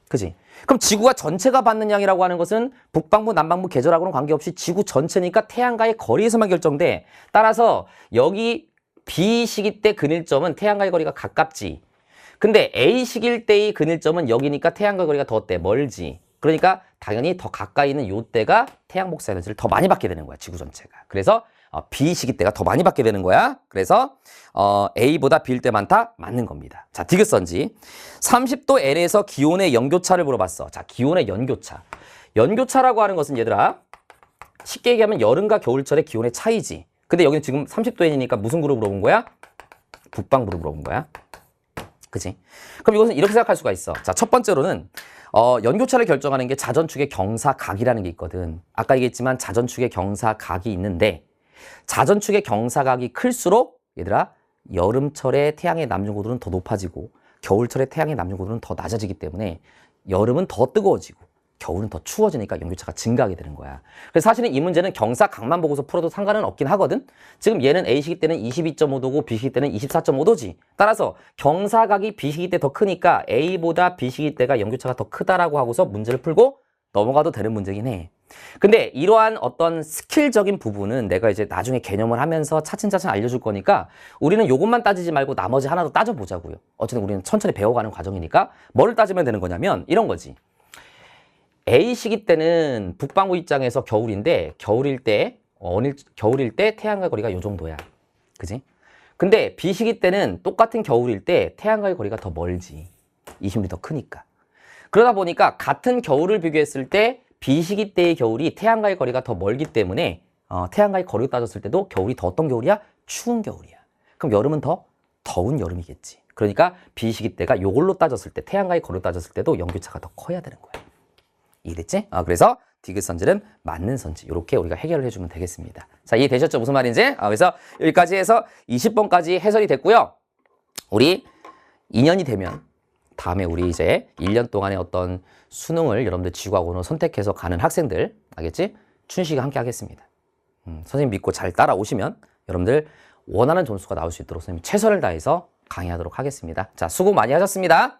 그치? 그럼 지구가 전체가 받는 양이라고 하는 것은 북방부, 남방부 계절하고는 관계없이 지구 전체니까 태양과의 거리에서만 결정돼. 따라서 여기 B시기 때 근일점은 태양과의 거리가 가깝지. 근데 A시기일 때의 근일점은 여기니까 태양과의 거리가 더 어때? 멀지. 그러니까 당연히 더 가까이 있는 요 때가 태양 복사 에너지를 더 많이 받게 되는 거야. 지구 전체가. 그래서 B시기 때가 더 많이 받게 되는 거야. 그래서 A보다 B일 때 많다? 맞는 겁니다. 자, 디귿선지. 30도 L에서 기온의 연교차를 물어봤어. 자, 기온의 연교차. 연교차라고 하는 것은 얘들아, 쉽게 얘기하면 여름과 겨울철의 기온의 차이지. 근데 여기는 지금 30도 N이니까 무슨 구로 물어본 거야? 북방구로 물어본 거야. 그치? 그럼 이것은 이렇게 생각할 수가 있어. 자, 첫 번째로는 연교차를 결정하는 게 자전축의 경사각이라는 게 있거든. 아까 얘기했지만 자전축의 경사각이 있는데 자전축의 경사각이 클수록 얘들아 여름철에 태양의 남중고도는 더 높아지고 겨울철에 태양의 남중고도는 더 낮아지기 때문에 여름은 더 뜨거워지고 겨울은 더 추워지니까 연교차가 증가하게 되는 거야. 그래서 사실은 이 문제는 경사각만 보고서 풀어도 상관은 없긴 하거든. 지금 얘는 A시기 때는 22.5도고 B시기 때는 24.5도지. 따라서 경사각이 B시기 때 더 크니까 A보다 B시기 때가 연교차가 더 크다라고 하고서 문제를 풀고 넘어가도 되는 문제긴 해. 근데 이러한 어떤 스킬적인 부분은 내가 이제 나중에 개념을 하면서 차츰차츰 알려줄 거니까 우리는 요것만 따지지 말고 나머지 하나도 따져보자고요. 어쨌든 우리는 천천히 배워가는 과정이니까 뭐를 따지면 되는 거냐면 이런 거지. A 시기 때는 북반구 입장에서 겨울인데 겨울일 때 태양과의 거리가 요 정도야. 그지? 근데 B 시기 때는 똑같은 겨울일 때 태양과의 거리가 더 멀지. 이 힘이 더 크니까. 그러다 보니까 같은 겨울을 비교했을 때 B 시기 때의 겨울이 태양과의 거리가 더 멀기 때문에 태양과의 거리를 따졌을 때도 겨울이 더 어떤 겨울이야? 추운 겨울이야. 그럼 여름은 더 더운 여름이겠지. 그러니까 B 시기 때가 요걸로 따졌을 때 태양과의 거리로 따졌을 때도 연교차가 더 커야 되는 거야. 이해됐지? 그래서 디귿선질은 맞는 선질 이렇게 우리가 해결을 해주면 되겠습니다. 자, 이해되셨죠? 무슨 말인지? 그래서 여기까지 해서 20번까지 해설이 됐고요. 우리 2년이 되면 다음에 우리 이제 1년 동안의 어떤 수능을 여러분들 지구학원으로 선택해서 가는 학생들 알겠지? 춘식이가 함께 하겠습니다. 선생님 믿고 잘 따라오시면 여러분들 원하는 점수가 나올 수 있도록 선생님이 최선을 다해서 강의하도록 하겠습니다. 자, 수고 많이 하셨습니다.